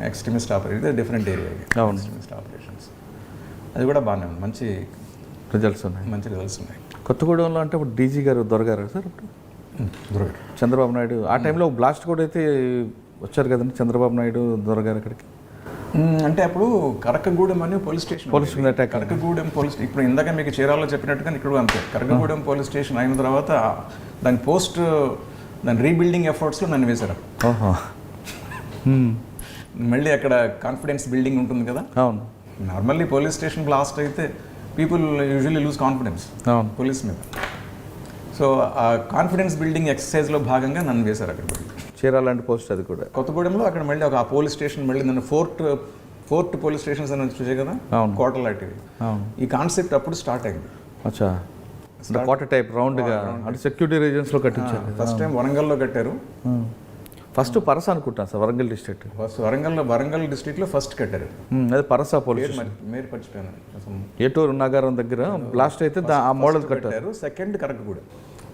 extremist operation, ఇది డిఫరెంట్ ఏరియా, ఎక్స్ట్రీమిస్ట్ ఆపరేషన్స్. అది కూడా బాగానే ఉంది, మంచి రిజల్ట్స్ ఉన్నాయి. కొత్తగూడెంలో అంటే ఇప్పుడు డీజీ గారు దొరగారు సార్, ఇప్పుడు దొరగారు చంద్రబాబు నాయుడు ఆ టైంలో బ్లాస్ట్ కూడా అయితే వచ్చారు కదండి చంద్రబాబు నాయుడు దొరగారు అక్కడికి. అంటే అప్పుడు కరకగూడెం అనే police station attack. Karakagudem police, ఇప్పుడు ఇందాక మీకు చీరాల్లో చెప్పినట్టుగా ఇక్కడ అంతే, కరకగూడెం పోలీస్ స్టేషన్ అయిన తర్వాత దాని రీబిల్డింగ్ ఎఫర్ట్స్లో నన్ను వేశారు. మళ్ళీ అక్కడ కాన్ఫిడెన్స్ బిల్డింగ్ ఉంటుంది కదా. అవును. నార్మల్లీ పోలీస్ స్టేషన్ బ్లాస్ట్ అయితే people usually loose confidence police మీద. సో ఆ కాన్ఫిడెన్స్ బిల్డింగ్ ఎక్సర్సైజ్లో భాగంగా నన్ను వేశారు అక్కడ. చీరాల లాంటి పోస్ట్ అది కూడా కొత్తగూడెంలో. అక్కడ మళ్ళీ ఒక పోలీస్ స్టేషన్, మళ్ళీ నన్ను ఫోర్ట్ పోలీస్ స్టేషన్స్ అని చూసే కదా, కోటల్ లాంటివి. ఈ కాన్సెప్ట్ అప్పుడు స్టార్ట్ అయింది. అచ్చా, కోట టైప్ రౌండ్గా అంటే సెక్యూరిటీ రీజన్స్లో కట్టించారు. ఫస్ట్ టైం వరంగల్లో కట్టారు. ఫస్ట్ పరస అనుకుంటాను sir, Warangal district. First Warangal డిస్ట్రిక్ట్లో ఫస్ట్ కట్టారు. అదే పరస పోలీస్ మేరు మర్చిపోయాను, ఏటూరు నగరం దగ్గర బ్లాస్ట్ అయితే ఆ మోడల్ కట్టారు. సెకండ్ కరకగూడెం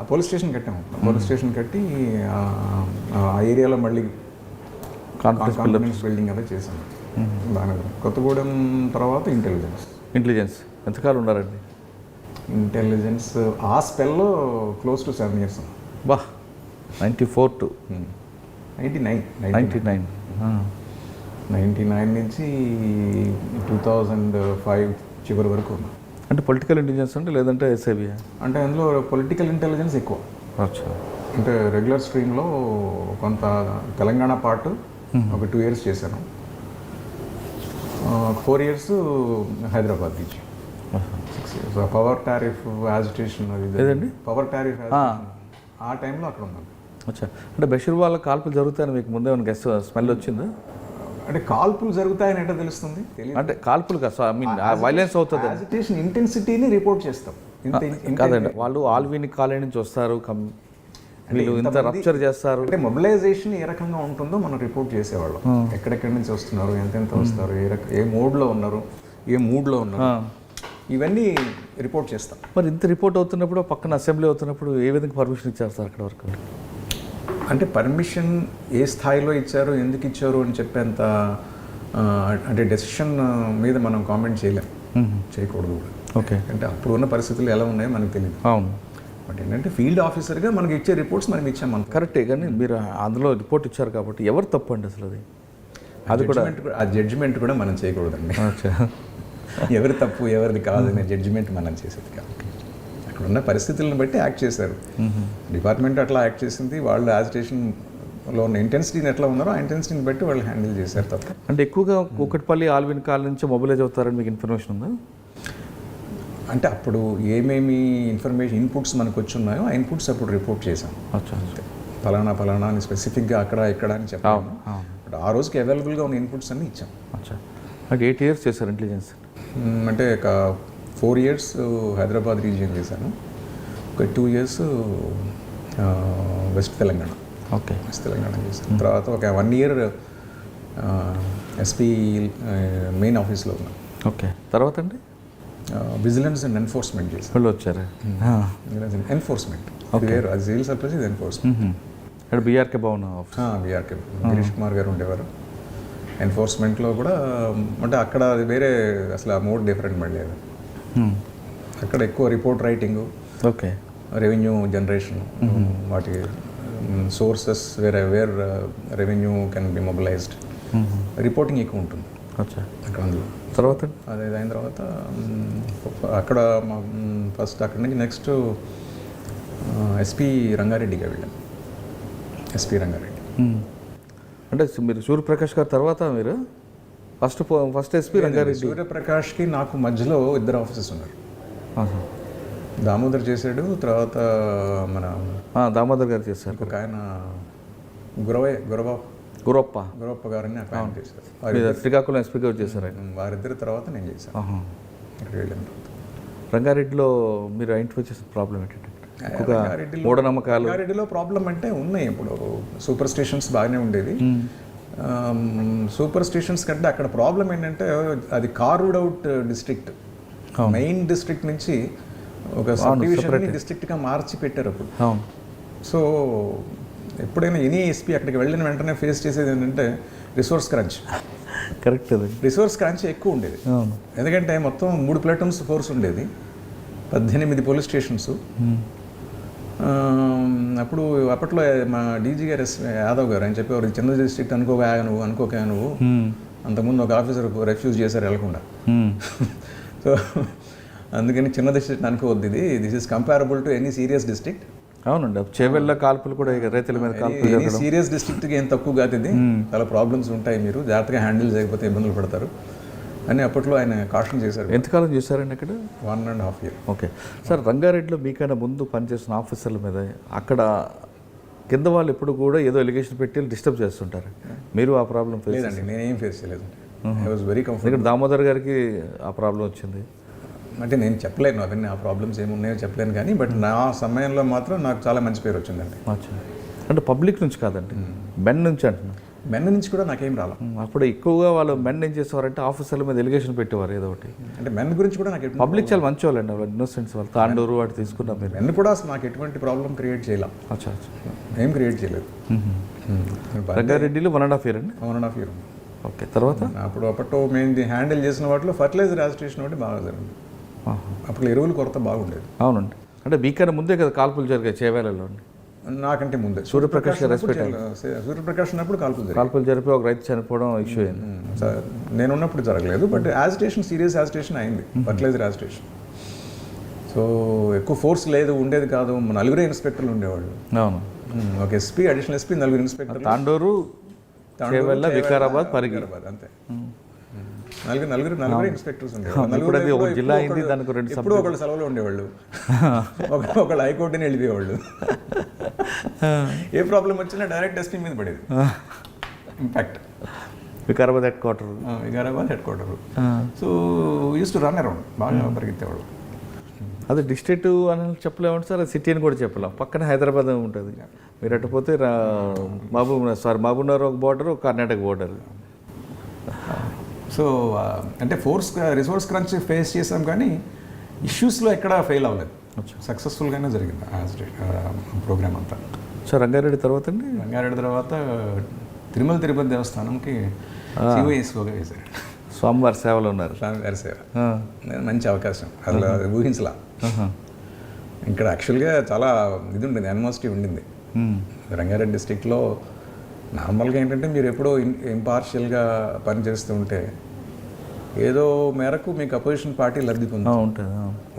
ఆ పోలీస్ స్టేషన్ కట్టాము. పోలీస్ స్టేషన్ కట్టి ఆ ఏరియాలో మళ్ళీ కాన్ఫిడెన్స్ బిల్డింగ్ అదే చేశాను. బాగా కొత్తగూడెం తర్వాత ఇంటెలిజెన్స్ ఎంతకాలం ఉన్నారండి? ఇంటెలిజెన్స్ ఆ స్పెల్లో క్లోజ్ టు 7 years. బా, 94 to 99 నుంచి 2005 చివరి వరకు ఉన్నా. అంటే పొలిటికల్ ఇంటెలిజెన్స్ అంటే లేదంటే ఎస్ఐబి అంటే అందులో పొలిటికల్ ఇంటెలిజెన్స్ ఎక్కువ. అంటే రెగ్యులర్ స్ట్రీమ్లో కొంత తెలంగాణ పార్ట్ ఒక 2 years చేశాను. 4 years హైదరాబాద్ నుంచి 6 years పవర్ టారిఫ్ యాజిటేషన్ ఏదండి పవర్ టారిఫ్ ఆ టైంలో అక్కడ ఉన్నాను. అచ్చా, అంటే బషీర్ వాళ్ళ కాల్పులు జరుగుతాయని మీకు ముందే గెస్ట్ స్మెల్ వచ్చిందా? అంటే కాల్పులు జరుగుతాయని ఎట్లా తెలుస్తుంది? అంటే కాల్పులు కాదు, ఐ మీన్ వైలెన్స్ అవుతుంది. యాజిటేషన్ ఇంటెన్సిటీని రిపోర్ట్ చేస్తాం. కాదండి, వాళ్ళు ఆల్వీని కాలేజ్ నుంచి వస్తారు, వీళ్ళు ఇంత రప్చర్ చేస్తారు. అంటే మొబిలైజేషన్ ఏ రకంగా ఉంటుందో మనం రిపోర్ట్ చేసేవాళ్ళం. ఎక్కడెక్కడి నుంచి వస్తున్నారు, ఎంతెంత వస్తారు, ఏ మోడ్లో ఉన్నారు, ఏ మూడ్లో ఉన్నారు, ఇవన్నీ రిపోర్ట్ చేస్తాం. మరి ఇంత రిపోర్ట్ అవుతున్నప్పుడు పక్కన అసెంబ్లీ అవుతున్నప్పుడు ఏ విధంగా పర్మిషన్ ఇచ్చేస్తారు అక్కడ వరకు? అంటే పర్మిషన్ ఏ స్థాయిలో ఇచ్చారు, ఎందుకు ఇచ్చారు అని చెప్పేంత అంటే డెసిషన్ మీద మనం కామెంట్ చేయలేం, చేయకూడదు కూడా. ఓకే, అంటే అప్పుడు ఉన్న పరిస్థితులు ఎలా ఉన్నాయో మనకు తెలియదు. అవును, బట్ ఏంటంటే ఫీల్డ్ ఆఫీసర్గా మనకి ఇచ్చే రిపోర్ట్స్ మనం ఇచ్చాం. కరెక్టే, కానీ మీరు అందులో రిపోర్ట్ ఇచ్చారు కాబట్టి ఎవరు తప్పు అండి అసలు? అది కూడా ఆ జడ్జిమెంట్ కూడా మనం చేయకూడదండి. ఎవరి తప్పు ఎవరిది కాదనే జడ్జిమెంట్ మనం చేసేది కాదు. అక్కడ ఉన్న పరిస్థితులను బట్టి యాక్ట్ చేశారు. డిపార్ట్మెంట్ అట్లా యాక్ట్ చేసింది, వాళ్ళు యాజిటేషన్లో ఉన్న ఇంటెన్సిటీని ఎట్లా ఉన్నారో ఆ ఇంటెన్సిటీని బట్టి వాళ్ళు హ్యాండిల్ చేశారు తప్ప. అంటే ఎక్కువగా కూకట్పల్లి ఆల్విన్ కాల్ నుంచి మొబిలైజ్ అవుతారని మీకు ఇన్ఫర్మేషన్ ఉందా? అంటే అప్పుడు ఏమేమి ఇన్పుట్స్ మనకు వచ్చి ఉన్నాయో ఆ ఇన్పుట్స్ అప్పుడు రిపోర్ట్ చేశాం. అంతే, ఫలానా అని స్పెసిఫిక్గా అక్కడ ఇక్కడ అని చెప్పాము. బట్ ఆ రోజుకి అవైలబుల్గా ఉన్న ఇన్పుట్స్ అన్ని ఇచ్చాం. అచ్చా, అంటే 8 years చేశారు ఇంటెలిజెన్స్? అంటే ఒక 4 years హైదరాబాద్ రీజియన్ చేశాను, ఒక 2 years west Telangana. Okay, west Telangana చేశాను. తర్వాత ఒక 1 year ఎస్పీ మెయిన్ ఆఫీస్లో ఉన్నాను. ఓకే, తర్వాత అండి విజిలెన్స్ అండ్ ఎన్ఫోర్స్మెంట్ చేశాను. వాళ్ళు వచ్చారు ఎన్ఫోర్స్మెంట్ వేరు, అది సివిల్ సప్లైస్, ఇది ఎన్ఫోర్స్మెంట్. ఇక్కడ బీఆర్కే భవన్ బీఆర్కే గిరీష్ కుమార్ గారు ఉండేవారు. ఎన్ఫోర్స్మెంట్లో కూడా అంటే అక్కడ అది వేరే, అసలు ఆ మోడ్ డిఫరెంట్ మళ్ళీ. అది అక్కడ ఎక్కువ report writing, okay, revenue generation, వాటి సోర్సెస్ వేరే revenue can be mobilised, reporting ఎక్కువ ఉంటుంది అక్కడ. అందులో తర్వాత అదే అయిన తర్వాత అక్కడ ఫస్ట్ అక్కడి నుంచి నెక్స్ట్ ఎస్పీ రంగారెడ్డిగా వెళ్ళాం. ఎస్పీ రంగారెడ్డి అంటే మీరు సూర్యప్రకాష్ గారు తర్వాత మీరు ఫస్ట్ ఎస్పీ రంగారెడ్డి. సూర్యప్రకాష్కి నాకు మధ్యలో 2 ఆఫీసెస్ ఉన్నారు. దామోదర్ చేశాడు, తర్వాత మన దామోదర్ గారు చేశారు. ఒక ఆయన గురవప్ప గారిని అపాయింట్ చేశారు. శ్రీకాకుళం ఎస్పీ గారు చేశారు. వారిద్దరి తర్వాత నేను చేశాను. ఇక్కడికి వెళ్ళిన రంగారెడ్డిలో మీరు ఐడెంటిఫై చేసిన ప్రాబ్లం ఏంటంటే మూఢనమ్మకాలు? రంగారెడ్డిలో ప్రాబ్లం అంటే ఉన్నాయి. ఇప్పుడు సూపర్ స్టేషన్స్ బాగానే ఉండేది. సూపర్ స్టేషన్స్ కంటే అక్కడ ప్రాబ్లం ఏంటంటే అది carved out district, main district నుంచి ఒక సబ్ డివిజన్ డిస్ట్రిక్ట్గా మార్చి పెట్టారు అప్పుడు. సో ఎప్పుడైనా ఎనీ ఎస్పీ అక్కడికి వెళ్ళిన వెంటనే ఫేస్ చేసేది ఏంటంటే resource crunch. Correct, resource crunch ఎక్కువ ఉండేది. ఎందుకంటే మొత్తం 3 platoons ఫోర్స్ ఉండేది, 18 పోలీస్ స్టేషన్స్. అప్పట్లో మా డీజీ గారు యాదవ్ గారు అని చెప్పేవారు, చిన్న డిస్ట్రిక్ట్ అనుకోక నువ్వు అంతకుముందు ఒక ఆఫీసర్ రెఫ్యూజ్ చేశారు వెళ్లకుండా. సో అందుకని చిన్న డిస్ట్రిక్ట్ అనుకోవద్దు, this is comparable to any serious district. అవునండి, చేవెళ్ళ కాల్పులు కూడా రైతుల మీద కాల్పులు. ఎనీ సీరియస్ డిస్ట్రిక్ట్కి ఏం తక్కువ కాదు, ఇది చాలా ప్రాబ్లమ్స్ ఉంటాయి, మీరు జాగ్రత్తగా హ్యాండిల్ చేయకపోతే ఇబ్బందులు పడతారు అని అప్పట్లో ఆయన కాషన్ చేశారు. ఎంతకాలం చేశారండి అక్కడ? 1.5 years. ఓకే సార్, రంగారెడ్డిలో మీకైనా ముందు పనిచేస్తున్న ఆఫీసర్ల మీద అక్కడ కింద వాళ్ళు ఎప్పుడు కూడా ఏదో ఎలిగేషన్ పెట్టి డిస్టర్బ్ చేస్తుంటారు, మీరు ఆ ప్రాబ్లం ఫేస్? లేదండి, నేనేం ఫేస్ చేయలేదు. I was very comfortable. ఇక్కడ దామోదర్ గారికి ఆ ప్రాబ్లం వచ్చింది అంటే నేను చెప్పలేను అవన్నీ, ఆ ప్రాబ్లమ్స్ ఏమున్నాయో చెప్పలేను, కానీ బట్ నా సమయంలో మాత్రం నాకు చాలా మంచి పేరు వచ్చిందండి. అంటే పబ్లిక్ నుంచి కాదండి, మెన్ నుంచి అంటున్నాను. మెన్ నుంచి కూడా నాకేం రాలా. అప్పుడు ఎక్కువగా వాళ్ళు మెన్ ఏం చేసేవారంటే ఆఫీసర్ల మీద ఎలిగేషన్ పెట్టేవారు ఏదో ఒకటి. అంటే మెన్ గురించి కూడా నాకు పబ్లిక్ చాలా మంచి వాళ్ళండి, వాళ్ళు ఇన్నోసెంట్స్, వాళ్ళు తాండూరు వాటి తీసుకున్నాం మీరు. మెన్ కూడా అసలు నాకు ఎటువంటి ప్రాబ్లం క్రియేట్ చేయలే. ఏం క్రియేట్ చేయలేదు. రంగారెడ్డిలో 1.5 year అండి? 1.5 year. ఓకే, తర్వాత అప్పట్లో మేము హ్యాండిల్ చేసిన వాటిలో ఫర్టిలైజర్ యాజిటేషన్ ఒకటి బాగా జరిగింది. అప్పుడు ఎరువుల కొరత బాగుండేది. అవునండి, అంటే మీకన్నా ముందే కదా కాల్పులు జరిగాయి చేవేలలో? నాకంటే ముందే. సూర్యప్రకాష్ సూర్యప్రకాష్ ఉన్నప్పుడు కాల్పులు జరిపి ఒక రైతు చనిపోవడం ఇష్యూ అయింది. నేనున్నప్పుడు జరగలేదు, బట్ యాజిటేషన్, సీరియస్ యాజిటేషన్ అయింది, ఫర్టిలైజర్ యాజిటేషన్. సో ఎక్కువ ఫోర్స్ లేదు, ఉండేది కాదు, 4 ఇన్స్పెక్టర్లు ఉండేవాళ్ళు. అవును, ఒక ఎస్పీ, అడిషనల్ ఎస్పీ, 4 ఇన్స్పెక్టర్లు. తాండూరు, వికారాబాద్, పరిగి, అంతే. నలుగురు ఇన్స్పెక్టర్స్ ఉండేవాళ్ళు. ఇప్పుడు అది ఒక నలుగురు జిల్లా అయింది, దానికి రెండు ఎప్పుడు ఒకళ్ళు సెలవులో ఉండేవాళ్ళు, ఒకళ్ళు హైకోర్టుని వెళ్ళిపోయేవాళ్ళు. ఏ ప్రాబ్లం వచ్చినా డైరెక్ట్ ఎస్పీ మీద పడేది impact. Vikarabad head quarter. So used to run around, బాగా పరిగెత్తేవాళ్ళు. అది డిస్ట్రిక్ట్ అని చెప్పలేమంటే సార్, అది సిటీ అని కూడా చెప్పలేం. పక్కన హైదరాబాద్ ఉంటుంది. మీరు అటుపోతే మహబూబ్నగర్ ఒక బోర్డర్, కర్ణాటక బోర్డర్. సో అంటే రిసోర్స్ క్రంచ్ ఫేస్ చేసాం, కానీ ఇష్యూస్లో ఎక్కడా ఫెయిల్ అవ్వలేదు. సక్సెస్ఫుల్గానే జరిగింది ప్రోగ్రామ్ అంతా. సో రంగారెడ్డి తర్వాత అండి, రంగారెడ్డి తర్వాత తిరుపతి దేవస్థానంకి COSOగా వేశారు. స్వామివారి సేవలో ఉన్నారు. స్వామివారి సేవ మంచి అవకాశం, అసలు ఊహించలా. ఇక్కడ యాక్చువల్గా చాలా ఇది ఉండింది, అనిమాసిటీ ఉండింది రంగారెడ్డి డిస్టిక్లో. నార్మల్గా ఏంటంటే మీరు ఎప్పుడో ఇంపార్షియల్గా పనిచేస్తూ ఉంటే ఏదో మేరకు మీకు అపోజిషన్ పార్టీ లబ్ధి పొందుతుంది.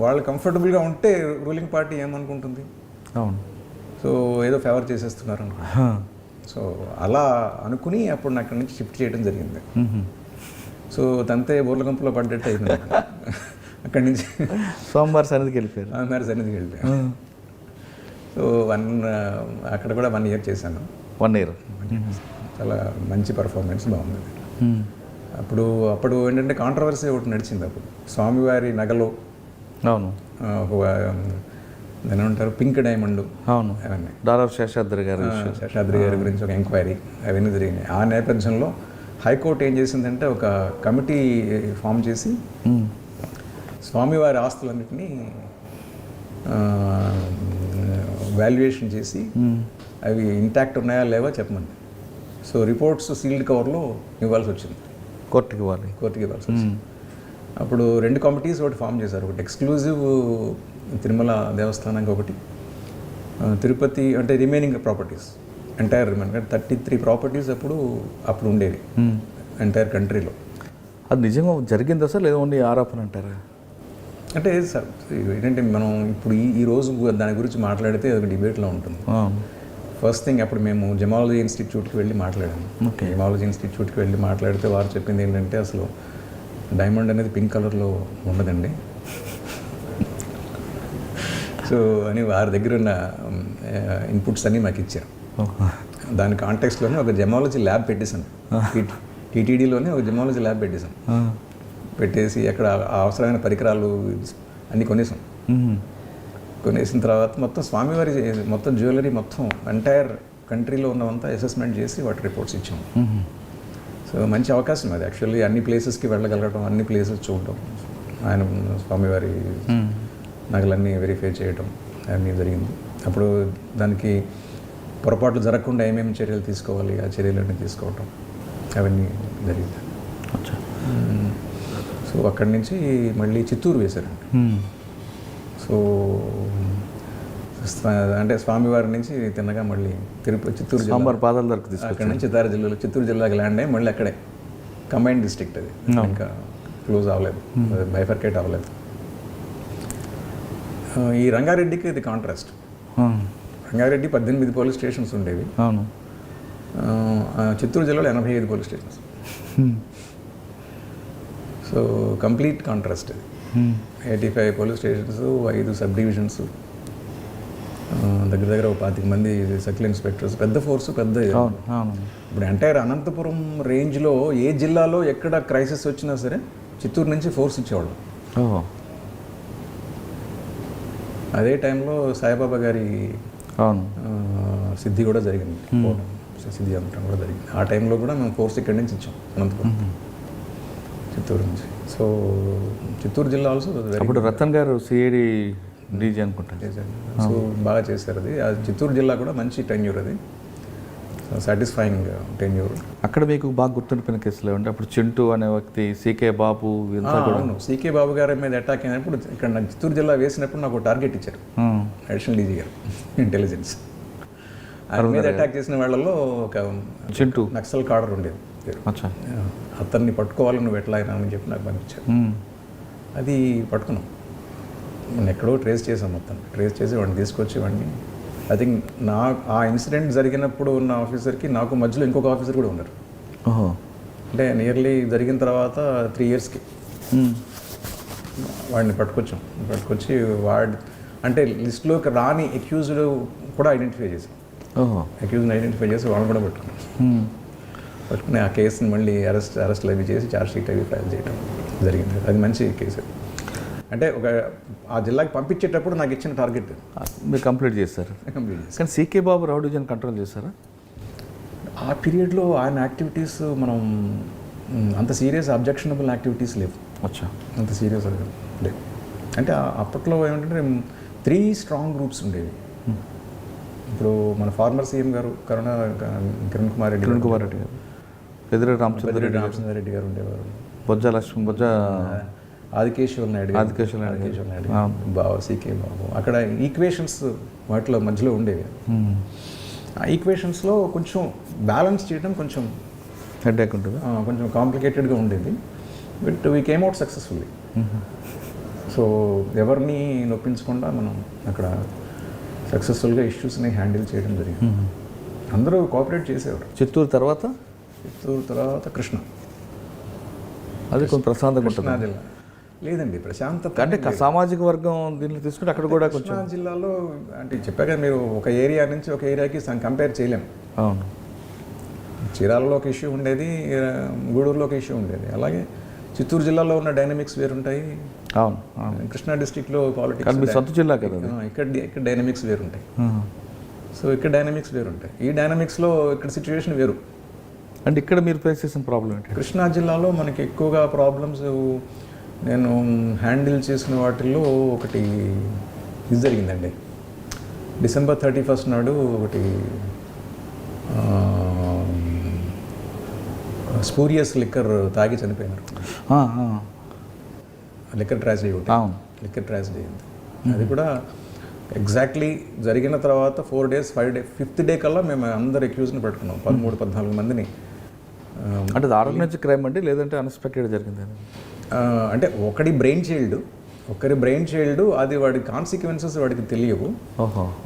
వాళ్ళు కంఫర్టబుల్గా ఉంటే రూలింగ్ పార్టీ ఏమనుకుంటుంది, అవును, సో ఏదో ఫేవర్ చేసేస్తున్నారు అనుకో. సో అలా అనుకుని అప్పుడు నాకు అక్కడి నుంచి షిఫ్ట్ చేయడం జరిగింది. సో తంతే బోర్లగంపలో పడ్డట్టు అయింది. అక్కడి నుంచి సోమవారి సన్నిధికి వెళ్ళిపోయారు. సో అక్కడ కూడా 1 year చేశాను. 1 year చాలా మంచి పర్ఫార్మెన్స్, బాగుంది. అప్పుడు ఏంటంటే కాంట్రవర్సీ ఒకటి నడిచింది. అప్పుడు స్వామివారి నగలో, అవును, దాని ఏమంటారు, పింక్ డైమండ్, అవును, అవన్నీ డాలర్ శేషాద్రి గారి గురించి ఒక ఎంక్వైరీ అవన్నీ జరిగినాయి. ఆ నేపథ్యంలో హైకోర్టు ఏం చేసిందంటే ఒక కమిటీ ఫామ్ చేసి స్వామివారి ఆస్తులన్నింటినీ వాల్యుయేషన్ చేసి అవి ఇంటాక్ట్ ఉన్నాయా లేవా చెప్పమంది. సో రిపోర్ట్స్ సీల్డ్ కవర్లో ఇవ్వాల్సి వచ్చింది, కోర్టుకి ఇవ్వాల్సి వచ్చింది. అప్పుడు 2 కమిటీస్ ఒకటి ఫామ్ చేశారు. ఒకటి ఎక్స్క్లూజివ్ తిరుమల దేవస్థానానికి, ఒకటి తిరుపతి, అంటే రిమైనింగ్ ప్రాపర్టీస్ ఎంటైర్ 33 ప్రాపర్టీస్ అప్పుడు ఉండేవి ఎంటైర్ కంట్రీలో. అది నిజంగా జరిగిందా సార్, లేదా ఓన్లీ ఆరోపణ అంటారా? అంటే సార్ ఏంటంటే మనం ఇప్పుడు ఈ రోజు దాని గురించి మాట్లాడితే అది ఒక డిబేట్లో ఉంటుంది. ఫస్ట్ థింగ్, అప్పుడు మేము జమాలజీ ఇన్స్టిట్యూట్కి వెళ్ళి మాట్లాడాము. జమాలజీ ఇన్స్టిట్యూట్కి వెళ్ళి మాట్లాడితే వారు చెప్పింది ఏంటంటే అసలు డైమండ్ అనేది పింక్ కలర్లో ఉండదండి. సో అని వారి దగ్గర ఉన్న ఇన్పుట్స్ అన్నీ మాకు ఇచ్చారు. దాని కాంటెక్స్లోనే ఒక జమాలజీ ల్యాబ్ పెట్టేశాను, టీటీడీలోనే ఒక జమాలజీ ల్యాబ్ పెట్టేశాను. పెట్టేసి అక్కడ అవసరమైన పరికరాలు అన్నీ కొనేసిన తర్వాత మొత్తం స్వామివారి మొత్తం జ్యువెలరీ మొత్తం ఎంటైర్ కంట్రీలో ఉన్నవంతా అసెస్మెంట్ చేసి వాటి రిపోర్ట్స్ ఇచ్చాము. సో మంచి అవకాశం అది యాక్చువల్లీ, అన్ని ప్లేసెస్కి వెళ్ళగలగడం, అన్ని ప్లేసెస్ చూడటం, ఆయన స్వామివారి నగలన్నీ వెరిఫై చేయటం అన్నీ జరిగింది. అప్పుడు దానికి పొరపాట్లు జరగకుండా ఏమేమి చర్యలు తీసుకోవాలి, ఆ చర్యలన్నీ తీసుకోవటం అవన్నీ జరిగింది. సో అక్కడి నుంచి మళ్ళీ చిత్తూరు వేశారండి. సో అంటే స్వామివారి నుంచి తిన్నగా మళ్ళీ చిత్తూరు జిల్లా పాదాల దొరికి అక్కడి నుంచి చిత్తూరు జిల్లాకి ల్యాండ్ అయ్యి మళ్ళీ అక్కడే కంబైన్డ్ డిస్ట్రిక్ట్ అది ఇంకా క్లోజ్ అవ్వలేదు, బైఫర్కేట్ అవ్వలేదు. ఈ రంగారెడ్డికి ఇది కాంట్రాస్ట్. రంగారెడ్డి 18 పోలీస్ స్టేషన్స్ ఉండేవి. అవును. చిత్తూరు జిల్లాలో 85 police stations. So complete contrast ఇది. 85 పోలీస్ స్టేషన్స్, 5 సబ్ డివిజన్స్, దగ్గర ఒక 25 మంది సర్కిల్ ఇన్స్పెక్టర్స్, పెద్ద ఫోర్సు, పెద్ద. ఇప్పుడు ఎంటైర్ అనంతపురం రేంజ్లో ఏ జిల్లాలో ఎక్కడ క్రైసిస్ వచ్చినా సరే చిత్తూరు నుంచి ఫోర్స్ ఇచ్చేవాళ్ళు. అదే టైంలో సాయిబాబా గారి సిద్ధి కూడా జరిగింది, సిద్ధి అంతం కూడా జరిగింది. ఆ టైంలో కూడా మేము ఫోర్స్ ఇక్కడి నుంచి ఇచ్చాం అనంతపురం, చిత్తూరు నుంచి. సో చిత్తూరు జిల్లా ఆల్సో అప్పుడు రతన్ గారు సిఐడి డీజీ అనుకుంటారు. సో బాగా చేశారు అది. చిత్తూరు జిల్లా కూడా మంచి టెన్యూర్, అది సాటిస్ఫైయింగ్ టెన్యూర్. అక్కడ మీకు బాగా గుర్తుండిపోయిన కేసులు అంటే అప్పుడు చింటూ అనే వ్యక్తి, సీకే బాబు, అవును, సీకే బాబు గారి మీద అటాక్ అయినప్పుడు ఇక్కడ నాకు చిత్తూరు జిల్లా వేసినప్పుడు నాకు టార్గెట్ ఇచ్చారు అడిషనల్ డీజీ గారు ఇంటెలిజెన్స్. ఆయన మీద అటాక్ చేసిన వాళ్ళలో ఒక చింటూ నక్సల్ కాడర్ ఉండేది, అతన్ని పట్టుకోవాలి నువ్వు ఎట్లా అయినా అని చెప్పి నాకు పంపించారు. అది పట్టుకున్నాం, ఎక్కడో ట్రేస్ చేసాం, మొత్తం ట్రేస్ చేసి వాడిని తీసుకొచ్చి వాడిని, ఐ థింక్ ఆ ఇన్సిడెంట్ జరిగినప్పుడు ఉన్న ఆఫీసర్కి నాకు మధ్యలో ఇంకొక ఆఫీసర్ కూడా ఉన్నారు. అంటే నియర్లీ జరిగిన తర్వాత 3 ఇయర్స్కి వాడిని పట్టుకొచ్చి అంటే లిస్టులోకి రాని అక్యూజ్డ్ కూడా ఐడెంటిఫై చేసాం. ఓహో. అక్యూజ్ని ఐడెంటిఫై చేసి వాళ్ళని కూడా పట్టుకుని ఆ కేసుని మళ్ళీ అరెస్ట్లు అవి చేసి ఛార్జ్ షీట్ అవి ఫైల్ చేయడం జరిగింది. అది మంచి కేసు. అంటే ఆ జిల్లాకి పంపించేటప్పుడు నాకు ఇచ్చిన టార్గెట్ మీరు కంప్లీట్ చేస్తారు. కానీ సీకే బాబు రౌడీజన్ కంట్రోల్ చేస్తారా? ఆ పీరియడ్లో ఆయన యాక్టివిటీస్ మనం అంత సీరియస్ అబ్జెక్షనబుల్ యాక్టివిటీస్ లేవు. అచ్చా. అంత సీరియస్ లేవు. అంటే అప్పట్లో ఏమంటే 3 స్ట్రాంగ్ గ్రూప్స్ ఉండేవి. ఇప్పుడు మన ఫార్మర్ సీఎం గారు కిరణ్ కుమార్ రెడ్డి గారు, పెద్దిరెడ్డి రామచంద్రరెడ్డి గారు ఉండేవారు, బొజ్జ ఆదికేశ్వర నాయుడు బాబు, సీకే బాబు. అక్కడ ఈక్వేషన్స్ వాటిలో మధ్యలో ఉండేవి. ఆ ఈక్వేషన్స్లో కొంచెం బ్యాలెన్స్ చేయడం కొంచెం హెడ్ఏక్ ఉంటుంది, కొంచెం కాంప్లికేటెడ్గా ఉండేది. But we came out successfully. So ఎవరిని నొప్పించకుండా మనం అక్కడ సక్సెస్ఫుల్గా ఇష్యూస్ని హ్యాండిల్ చేయడం జరిగింది. అందరూ కోఆపరేట్ చేసేవారు. చిత్తూరు తర్వాత కృష్ణ, అది కొంచెం ప్రశాంతంగా కృష్ణా ఉంటుంది. జిల్లా లేదండి, ప్రశాంతత అంటే సామాజిక వర్గం దీంట్లో తీసుకుంటే అక్కడ కూడా కొంచెం కృష్ణా జిల్లాలో అంటే చెప్పాక మీరు ఒక ఏరియా నుంచి ఒక ఏరియాకి కంపేర్ చేయలేం. అవును. చీరాలలో ఒక ఇష్యూ ఉండేది, గూడూరులో ఒక ఇష్యూ ఉండేది. అలాగే చిత్తూరు జిల్లాలో ఉన్న డైనమిక్స్ వేరుంటాయి. అవును. కృష్ణా డిస్ట్రిక్ట్లో పాలిటిక్స్ మీ సొంత జిల్లా కదా, ఇక్కడ డైనమిక్స్ వేరుంటాయి. సో ఇక్కడ డైనమిక్స్ వేరుంటాయి. ఈ డైనమిక్స్లో ఇక్కడ సిచ్యువేషన్ వేరు. అంటే ఇక్కడ మీరు ఫేస్ చేసిన ప్రాబ్లం ఏంటి? కృష్ణా జిల్లాలో మనకి ఎక్కువగా ప్రాబ్లమ్స్ నేను హ్యాండిల్ చేసిన వాటిల్లో ఒకటి ఇది జరిగిందండి. December 31st నాడు ఒకటి స్పూరియస్ లిక్కర్ తాగి చనిపోయినారు. లిక్కర్ ట్రాజడీ ఒకటి. లిక్కర్ ట్రాజడీ అయింది. అది కూడా ఎగ్జాక్ట్లీ జరిగిన తర్వాత 4 days 5 days 5th day కల్లా మేము అందరు అక్యూజ్ని పెట్టుకున్నాం. 13-14 మందిని. అంటే ఆర్గనైజ్డ్ క్రైమ్ అండి, లేదంటే అన్ఎక్స్పెక్టెడ్ జరిగింది? అంటే ఒకరి బ్రెయిన్ చైల్డ్ అది వాడి కాన్సిక్వెన్సెస్ వాడికి తెలియవు.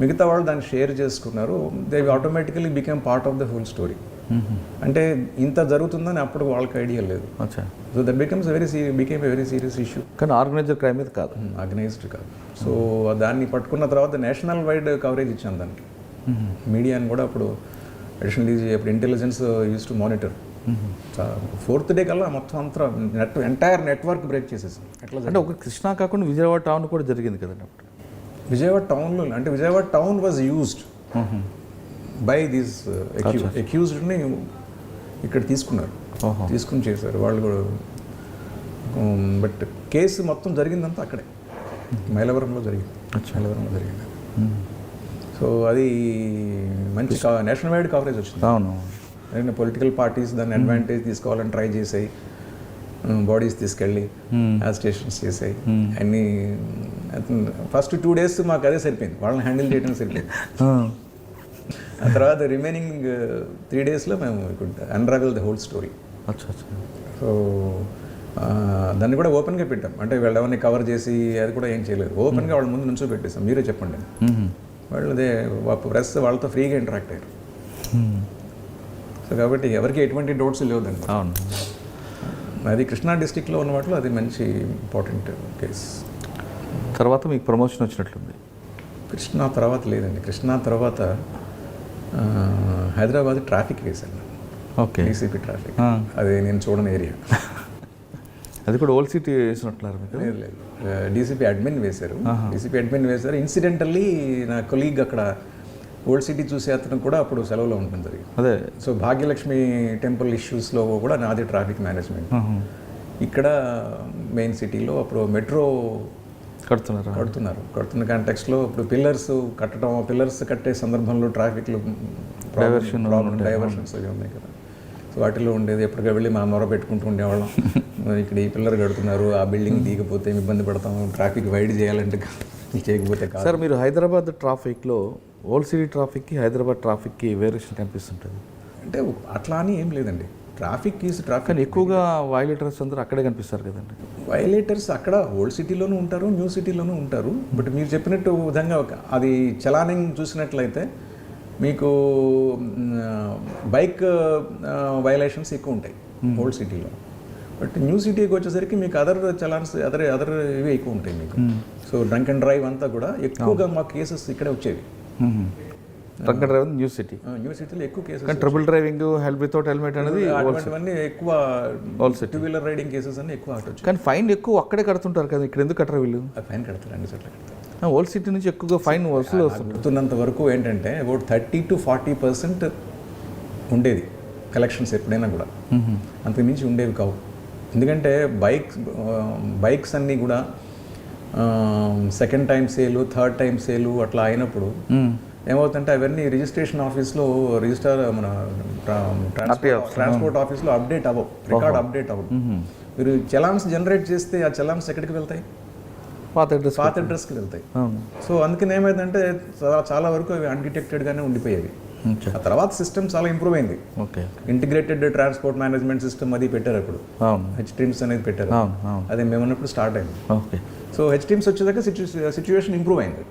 మిగతా వాళ్ళు దాన్ని షేర్ చేసుకున్నారు. They automatically become part of the whole story. అంటే ఇంత జరుగుతుందని అప్పుడు వాళ్ళకి ఐడియా లేదు. So that become a very serious issue. కానీ ఆర్గనైజ్డ్ క్రైమ్ మీద కాదు, ఆర్గనైజ్డ్ కాదు. సో దాన్ని పట్టుకున్న తర్వాత నేషనల్ వైడ్ కవరేజ్ ఇచ్చాను దానికి. మీడియాని కూడా అప్పుడు అడిషనల్ డీజీ అప్పుడు intelligence use to monitor. 4th day కల్లా మొత్తం అంతా ఎంటైర్ నెట్వర్క్ బ్రేక్ చేసేసాం. అంటే ఒక కృష్ణా కాకుండా విజయవాడ టౌన్ కూడా జరిగింది కదండి అప్పుడు. విజయవాడ టౌన్లో అంటే Vijayawada town was used by these అక్యూజ్డ్ని ఇక్కడ తీసుకుని చేశారు వాళ్ళు కూడా. బట్ కేసు మొత్తం జరిగిందంతా అక్కడే మైలవరంలో జరిగింది. సో అది మంచి నేషనల్ వైడ్ కవరేజ్ వచ్చింది. అవును. పొలిటికల్ పార్టీస్ దాన్ని అడ్వాంటేజ్ తీసుకోవాలని ట్రై చేసాయి. బాడీస్ తీసుకెళ్ళి స్టేషన్స్ చేసాయి అన్నీ. ఫస్ట్ 2 days మాకు అదే సరిపోయింది, వాళ్ళని హ్యాండిల్ చేయడం సరిపోయింది. ఆ తర్వాత రిమైనింగ్ 3 daysలో మేము unravel the whole story. So దాన్ని కూడా ఓపెన్గా పెట్టాం. అంటే వాళ్ళు ఎవరిని కవర్ చేసి అది కూడా ఏం చేయలేదు, ఓపెన్గా వాళ్ళ ముందు నుంచో పెట్టేసాం. మీరే చెప్పండి. వాళ్ళదే ప్రెస్ వాళ్ళతో ఫ్రీగా ఇంటరాక్ట్ అయ్యారు. సో కాబట్టి ఎవరికి ఎటువంటి డౌట్స్ లేవుదండి. అవును. అది కృష్ణా డిస్టిక్లో ఉన్న వాటిలో అది మంచి ఇంపార్టెంట్ కేసు. తర్వాత మీకు ప్రమోషన్ వచ్చినట్లుంది. కృష్ణా తర్వాత లేదండి. కృష్ణా తర్వాత హైదరాబాద్ ట్రాఫిక్ వేశాను. ఓకే. DCP traffic. అది నేను చూడని ఏరియా. అది కూడా ఓల్డ్ సిటీ వేసినట్లున్నారు? లేదు, డీసీపీ అడ్మిన్ వేశారు. ఇన్సిడెంటల్లీ నా కొలీగ్ అక్కడ ఓల్డ్ సిటీ చూసే అతను కూడా అప్పుడు సెలవులో ఉంటుంది. అదే. సో భాగ్యలక్ష్మి టెంపుల్ ఇష్యూస్లో కూడా నాది ట్రాఫిక్ మేనేజ్మెంట్. ఇక్కడ మెయిన్ సిటీలో అప్పుడు మెట్రో కడుతున్న కాంటెక్స్లో ఇప్పుడు పిల్లర్స్ కట్టే సందర్భంలో ట్రాఫిక్లో డైవర్షన్స్ అవి ఉన్నాయి కదా. సో వాటిలో ఉండేది ఎప్పటికీ వెళ్ళి మా మొర పెట్టుకుంటూ ఉండేవాళ్ళం. ఇక్కడ ఈ పిల్లర్ కడుతున్నారు, ఆ బిల్డింగ్ దిగిపోతే ఇబ్బంది పడతాము, ట్రాఫిక్ వైడ్ చేయాలంటే చేయకపోతే కాదు. సార్, మీరు హైదరాబాద్ ట్రాఫిక్లో ఓల్డ్ సిటీ ట్రాఫిక్కి హైదరాబాద్ ట్రాఫిక్కి వేరియేషన్ కనిపిస్తుంటుంది? అంటే అట్లా అని ఏం లేదండి. ట్రాఫిక్ కానీ ఎక్కువగా వయలేటర్స్ అందరూ అక్కడే కనిపిస్తారు కదండి. వయలేటర్స్ అక్కడ ఓల్డ్ సిటీలోనూ ఉంటారు, న్యూ సిటీలోనూ ఉంటారు. బట్ మీరు చెప్పినట్టు విధంగా అది చలానింగ్ చూసినట్లయితే మీకు బైక్ వయలేషన్స్ ఎక్కువ ఉంటాయి. ఓల్డ్ సిటీలో. బట్ న్యూ సిటీకి వచ్చేసరికి మీకు అదర్ చలాన్స్ అదర్ ఇవి ఎక్కువ ఉంటాయి మీకు. సో డ్రంక్ అండ్ డ్రైవ్ అంతా కూడా ఎక్కువగా మా కేసెస్ ఇక్కడే వచ్చేవి. Drunk and drive new city, new సిటీలో ఎక్కువ కేసెస్. కానీ triple driving, help without helmet అనేది అటువంటివన్నీ ఎక్కువ. టూ వీలర్ రైడింగ్ కేసెస్ అన్ని ఎక్కువ అటు వచ్చాయి. కానీ ఫైన్ ఎక్కువ అక్కడే కడుతుంటారు కదా, ఇక్కడ ఎందుకు కట్టరు వీళ్ళు? ఫైన్ కడతారు, అన్ని చోట్ల కడతారు. ఓల్డ్ సిటీ నుంచి ఎక్కువగా ఫైన్ వసూలు వస్తుంది. గుర్తున్నంత వరకు ఏంటంటే అబౌట్ 30 to 40% ఉండేది కలెక్షన్స్ ఎప్పుడైనా కూడా. అంతకుమించి ఉండేవి కావు. ఎందుకంటే బైక్స్ అన్నీ కూడా సెకండ్ టైం సేలు, థర్డ్ టైం సేలు అట్లా అయినప్పుడు ఏమవుతుందంటే అవన్నీ రిజిస్ట్రేషన్ ఆఫీస్లో మన ట్రాన్స్పోర్ట్ ఆఫీస్లో అప్డేట్ అవ్వవు, రికార్డ్ అప్డేట్ అవ్వదు. మీరు చలాన్స్ జనరేట్ చేస్తే ఆ చలాన్స్ ఎక్కడికి వెళ్తాయి? పాత అడ్రస్కి వెళ్తాయి. సో అందుకని ఏమైందంటే చాలా వరకు అవి అన్డిటెక్టెడ్గానే ఉండిపోయేవి. ఆ తర్వాత సిస్టమ్ చాలా ఇంప్రూవ్ అయింది. ఇంటిగ్రేటెడ్ ట్రాన్స్పోర్ట్ మేనేజ్మెంట్ సిస్టమ్ అది పెట్టారు అప్పుడు, హెచ్టీమ్స్ అనేది పెట్టారు. అదే మేము ఉన్నప్పుడు స్టార్ట్ అయింది. సో హెచ్టీమ్స్ వచ్చేదాకా సిచ్యువేషన్ ఇంప్రూవ్ అయింది.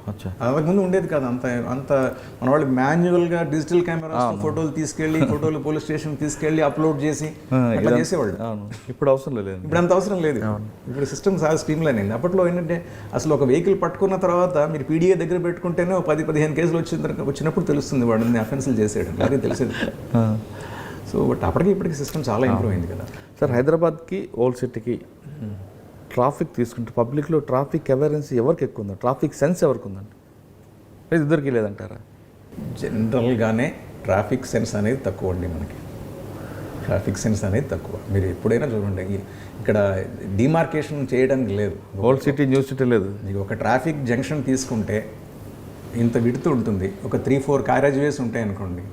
అంతకుముందు ఉండేది కాదు అంత మన వాళ్ళు మాన్యువల్గా డిజిటల్ కెమెరాస్ ఫోటోలు పోలీస్ స్టేషన్ తీసుకెళ్ళి అప్లోడ్ చేసి అట్లా చేసేవాళ్ళు. ఇప్పుడు అవసరం లేదు, ఇప్పుడు అంత అవసరం లేదు. ఇప్పుడు సిస్టమ్ చాలా స్ట్రీమ్ లైన్ అయింది. అప్పట్లో ఏంటంటే అసలు ఒక వెహికల్ పట్టుకున్న తర్వాత మీరు పీడిఏ దగ్గర పెట్టుకుంటేనే 10-15 కేసులు వచ్చినప్పుడు తెలుస్తుంది వాడిని అఫెన్సులు చేసేయడం, అది తెలిసేది. సో బట్ అప్పటికి ఇప్పటికి సిస్టమ్ చాలా ఇంప్రూవ్ అయింది కదా సార్. హైదరాబాద్కి ఓల్డ్ సిటీకి ట్రాఫిక్ తీసుకుంటే పబ్లిక్లో ట్రాఫిక్ అవేర్నెస్ ఎవరికి ఎక్కువ ఉందా, ట్రాఫిక్ సెన్స్ ఎవరికి ఉందండి? ఇద్దరికి లేదంటారా? జనరల్గానే ట్రాఫిక్ సెన్స్ అనేది తక్కువ అండి మనకి. ట్రాఫిక్ సెన్స్ అనేది తక్కువ. మీరు ఎప్పుడైనా చూడండి, ఇక్కడ డిమార్కేషన్ చేయడానికి లేదు. ఓల్డ్ సిటీ న్యూ సిటీ లేదు. మీకు ఒక ట్రాఫిక్ జంక్షన్ తీసుకుంటే ఇంత విడుతు ఉంటుంది, ఒక 3-4 క్యారేజ్ వేస్ ఉంటాయి అనుకోండి.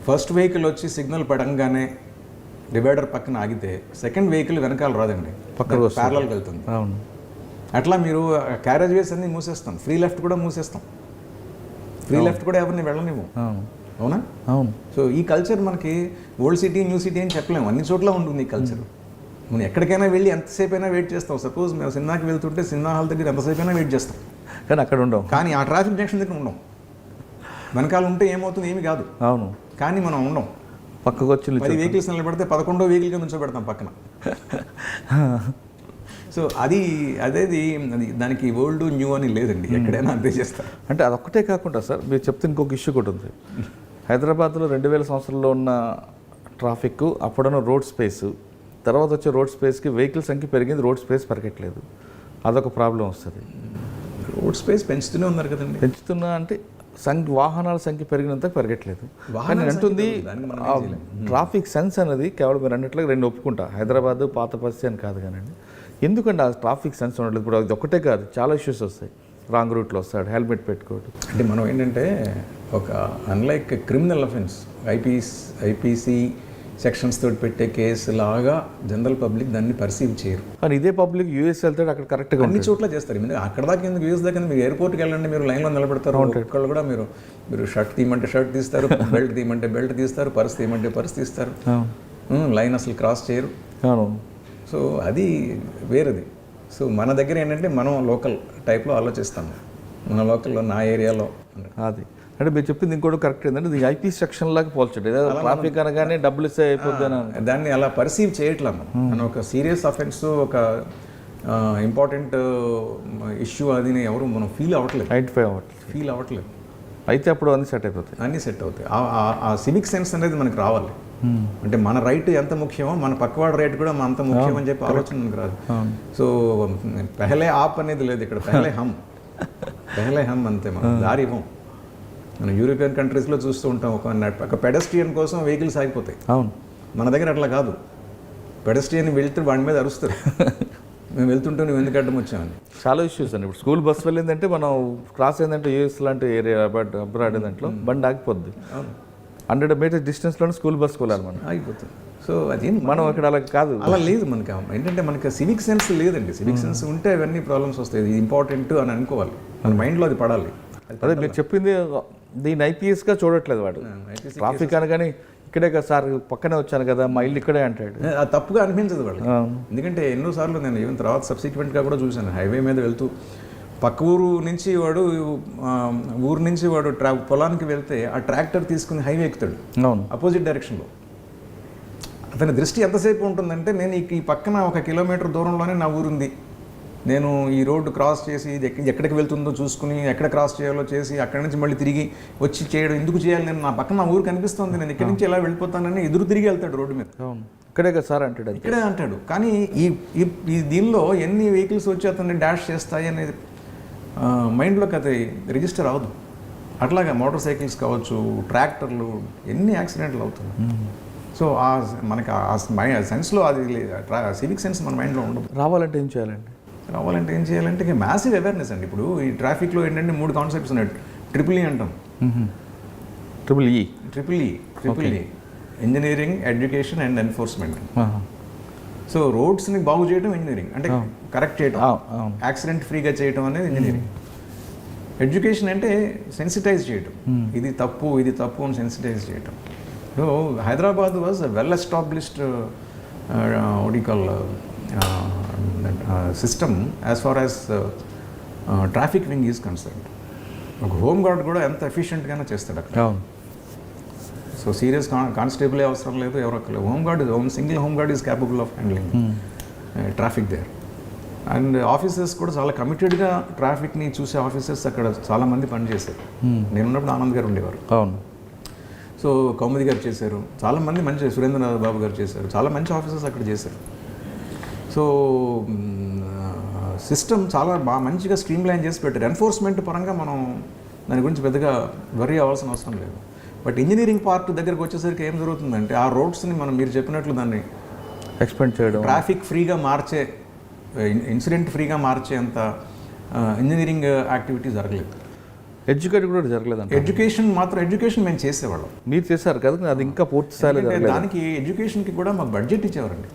ఫస్ట్ వెహికల్ వచ్చి సిగ్నల్ పడంగానే డివైడర్ పక్కన ఆగితే సెకండ్ వెహికల్ వెనకాల రాదండి, పక్కన ప్యారలల్గా వెళ్తుంది. అవును. అట్లా మీరు క్యారేజ్ వేస్ అన్ని మూసేస్తాం, ఫ్రీ లెఫ్ట్ కూడా మూసేస్తాం. ఫ్రీ లెఫ్ట్ కూడా ఎవరిని వెళ్ళనివ్వు. అవునా? అవును. సో ఈ కల్చర్ మనకి ఓల్డ్ సిటీ న్యూ సిటీ అని చెప్పలేము, అన్ని చోట్ల ఉంటుంది ఈ కల్చర్. మనం ఎక్కడికైనా వెళ్ళి ఎంతసేపు అయినా వెయిట్ చేస్తాం. సపోజ్ మేము సినిమాకి వెళ్తుంటే సినిమా హాల్ దగ్గర ఎంతసేపు అయినా వెయిట్ చేస్తాం, కానీ అక్కడ ఉండవు. కానీ ఆ ట్రాఫిక్ జంక్షన్ దగ్గర ఉండం. వెనకాల ఉంటే ఏమవుతుంది, ఏమి కాదు. అవును. కానీ మనం ఉండం. పక్కకు వచ్చి 10 వెహికల్స్ నిలబెడితే 11వ వెహికల్గా నుంచోబెడతాం పక్కన. సో అదేది దానికి ఓల్డ్ న్యూ అని లేదండి, ఎక్కడైనా అంతే చేస్తారు. అంటే అదొక్కటే కాకుండా సార్, మీరు చెప్తే ఇంకొక ఇష్యూ కూడా ఉంది. హైదరాబాద్లో 2000 సంవత్సరంలో ఉన్న ట్రాఫిక్, అప్పుడున్న రోడ్ స్పేస్, తర్వాత వచ్చే రోడ్ స్పేస్కి వెహికల్ సంఖ్య పెరిగింది, రోడ్ స్పేస్ పెరగట్లేదు. అదొక ప్రాబ్లం వస్తుంది. రోడ్ స్పేస్ పెంచుతూనే ఉన్నారు కదండి. పెంచుతున్నా అంటే వాహనాల సంఖ్య పెరిగినంత పెరగట్లేదు. కానీ అంటుంది ట్రాఫిక్ సెన్స్ అనేది కేవలం మీరు అన్నట్లుగా 2 ఒప్పుకుంటా, హైదరాబాద్ పాత పరిస్థితి అని కాదు. కానీ ఎందుకంటే ఆ ట్రాఫిక్ సెన్స్ ఉండలేదు. ఇప్పుడు అది ఒక్కటే కాదు, చాలా ఇష్యూస్ వస్తాయి. రాంగ్ రూట్లో వస్తాడు, హెల్మెట్ పెట్టుకోవడం. అంటే మనం ఏంటంటే ఒక unlike criminal offence IPC sections తోటి పెట్టే కేసు లాగా జనరల్ పబ్లిక్ దాన్ని పర్సీవ్ చేయరు. కానీ ఇదే పబ్లిక్ యూఎస్ వెళ్తాడు, అక్కడ కరెక్ట్గా అన్ని చోట్ల చేస్తారు. అక్కడ దాకా ఎందుకు యూఎస్ దాకా మీరు ఎయిర్పోర్ట్కి వెళ్ళండి, మీరు లైన్లో నిలబెడతారు. ఒక్కళ్ళు కూడా మీరు షర్ట్ తీయమంటే షర్ట్ తీస్తారు, బెల్ట్ తీయమంటే బెల్ట్ తీస్తారు, పర్స్ తీయమంటే పర్స్ తీస్తారు. లైన్ అసలు క్రాస్ చేయరు. సో అది వేరేది. సో మన దగ్గర ఏంటంటే మనం లోకల్ టైప్లో ఆలోచిస్తాము, మన లోకల్లో నా ఏరియాలో. అది అంటే మీరు చెప్పింది ఇంకోటి కరెక్ట్ ఏంటంటే ఇది ఐపీ సెక్షన్ లాగా పోల్చండి. ట్రాఫిక్ అనగానే డబ్బులు ఇస్తే అయిపోద్ది, దాన్ని అలా పర్సీవ్ చేయట్లేదు. మనం ఒక సీరియస్ అఫెన్స్, ఒక ఇంపార్టెంట్ ఇష్యూ అది ఎవరు మనం ఫీల్ అవ్వట్లేదు. అయితే అప్పుడు అన్ని సెట్ అవుతాయి. ఆ సివిక్ సెన్స్ అనేది మనకి రావాలి. అంటే మన రైట్ ఎంత ముఖ్యమో మన పక్కవాడి రైట్ కూడా అంత ముఖ్యం అని చెప్పి ఆలోచన మనకు రాదు. సో పెహలే ఆప్ అనేది లేదు ఇక్కడ, పెహలే హమ్ అంతే. మనం దారి ఇవ్వం. మనం యూరోపియన్ కంట్రీస్లో చూస్తూ ఉంటాం, ఒక పెడస్ట్రియన్ కోసం వెహికల్స్ ఆగిపోతాయి. అవును. మన దగ్గర అట్లా కాదు. పెడస్ట్రియన్ వెళ్తే వాడి మీద అరుస్తారు, మేము వెళ్తుంటే నువ్వు ఎందుకు అడ్డం వచ్చామని. చాలా ఇష్యూస్ అండి. ఇప్పుడు స్కూల్ బస్ వెళ్ళిందంటే మనం క్రాస్ అయిందంటే యూఎస్ లాంటి ఏరియా అబ్రాడ్ దాంట్లో బండి ఆగిపోద్ది. 100 మీటర్స్ డిస్టెన్స్లోనే స్కూల్ బస్కి వెళ్ళాలి మనం, ఆగిపోతుంది. సో అది మనం ఇక్కడ అలా కాదు, అలా లేదు మనకి. ఏంటంటే మనకి సివిక్ సెన్స్ లేదండి. సివిక్ సెన్స్ ఉంటే అవన్నీ ప్రాబ్లమ్స్ వస్తాయి. ఇది ఇంపార్టెంట్ అని అనుకోవాలి, మన మైండ్లో అది పడాలి. అదే మీరు చెప్పింది, దీన్ని ఐపీఎస్గా చూడట్లేదు వాడు. ట్రాఫిక్ అనగానే ఇక్కడే కదా సార్, పక్కనే వచ్చాను కదా, మా ఇల్లు ఇక్కడే అంటాడు. అది తప్పుగా అనిపించదు వాళ్ళు. ఎందుకంటే ఎన్నోసార్లు నేను ఈవెన్ తర్వాత సబ్సిక్వెంట్గా కూడా చూశాను, హైవే మీద వెళ్తూ పక్క ఊరు నుంచి వాడు పొలానికి వెళ్తే ఆ ట్రాక్టర్ తీసుకుని హైవే ఎక్కుతాడు, అవును, అపోజిట్ డైరెక్షన్లో. అతని దృష్టి ఎంతసేపు ఉంటుందంటే నేను ఈ పక్కన 1 కిలోమీటర్ దూరంలోనే నా ఊరుంది, నేను ఈ రోడ్డు క్రాస్ చేసి ఇది ఎక్కడికి వెళ్తుందో చూసుకుని ఎక్కడ క్రాస్ చేయాలో చేసి అక్కడి నుంచి మళ్ళీ తిరిగి వచ్చి చేయడం ఎందుకు చేయాలి, నేను నా పక్కన నా ఊరు కనిపిస్తుంది, నేను ఇక్కడి నుంచి ఎలా వెళ్ళిపోతానని ఎదురు తిరిగి వెళ్తాడు రోడ్డు మీద. ఇక్కడే కదా సార్ అంటాడు, ఇక్కడే అంటాడు. కానీ ఈ దీనిలో ఎన్ని వెహికల్స్ వచ్చి అతన్ని డాష్ చేస్తాయి అనేది మైండ్లోకి అది రిజిస్టర్ అవ్వదు. అట్లాగా మోటార్ సైకిల్స్ కావచ్చు, ట్రాక్టర్లు, ఎన్ని యాక్సిడెంట్లు అవుతుంది. సో మనకి ఆ సెన్స్లో అది సివిక్ సెన్స్ మన మైండ్లో ఉండదు. రావాలంటే ఏం చేయాలండి? రావాలంటే ఏం చేయాలంటే మ్యాసివ్ అవేర్నెస్ అండి. ఇప్పుడు ఈ ట్రాఫిక్లో ఏంటంటే 3 కాన్సెప్ట్స్ ఉన్నాయి. ట్రిపుల్ ఈ అంటాం. Triple E engineering, education and enforcement. So రోడ్స్ని బాగు చేయడం ఇంజనీరింగ్, అంటే కరెక్ట్ చేయడం, యాక్సిడెంట్ ఫ్రీగా చేయడం అనేది ఇంజనీరింగ్. ఎడ్యుకేషన్ అంటే సెన్సిటైజ్ చేయటం, ఇది తప్పు అని సెన్సిటైజ్ చేయటం. So Hyderabad was well established system as far as traffic wing is concern. ఒక హోమ్ గార్డ్ కూడా ఎంత ఎఫిషియెంట్గానే చేస్తాడు అక్కడ. సో సీరియస్ కానిస్టేబులే అవసరం లేదు, ఎవరొక్కలేదు. Single home guard is capable of handling traffic there. And officers కూడా చాలా కమిటెడ్గా ట్రాఫిక్ని చూసే ఆఫీసర్స్ అక్కడ చాలామంది పనిచేశారు. నేనున్నప్పుడు ఆనంద్ గారు ఉండేవారు. అవును. సో కౌముది గారు చేశారు, చాలామంది మంచి, సురేంద్రనాథ్ బాబు గారు చేశారు, చాలా మంచి ఆఫీసర్స్ అక్కడ చేశారు. సో సిస్టమ్ చాలా మంచిగా స్ట్రీమ్ లైన్ చేసి పెట్టారు. ఎన్ఫోర్స్మెంట్ పరంగా మనం దాని గురించి పెద్దగా వరీ అవ్వాల్సిన అవసరం లేదు. బట్ ఇంజనీరింగ్ పార్ట్ దగ్గరకు వచ్చేసరికి ఏం జరుగుతుందంటే ఆ రోడ్స్ని మీరు చెప్పినట్లు దాన్ని ఎక్స్పెండ్ చేయడం, ట్రాఫిక్ ఫ్రీగా మార్చే, ఇన్సిడెంట్ ఫ్రీగా మార్చే అంత ఇంజనీరింగ్ యాక్టివిటీ జరగలేదు. ఎడ్యుకేట్ కూడా జరగలేదు. ఎడ్యుకేషన్ మేము చేసేవాళ్ళం. మీరు చేశారు కదా, అది ఇంకా పూర్తి స్థాయిలో జరగలేదు. దానికి ఎడ్యుకేషన్కి కూడా మాకు బడ్జెట్ ఇచ్చేవారండి,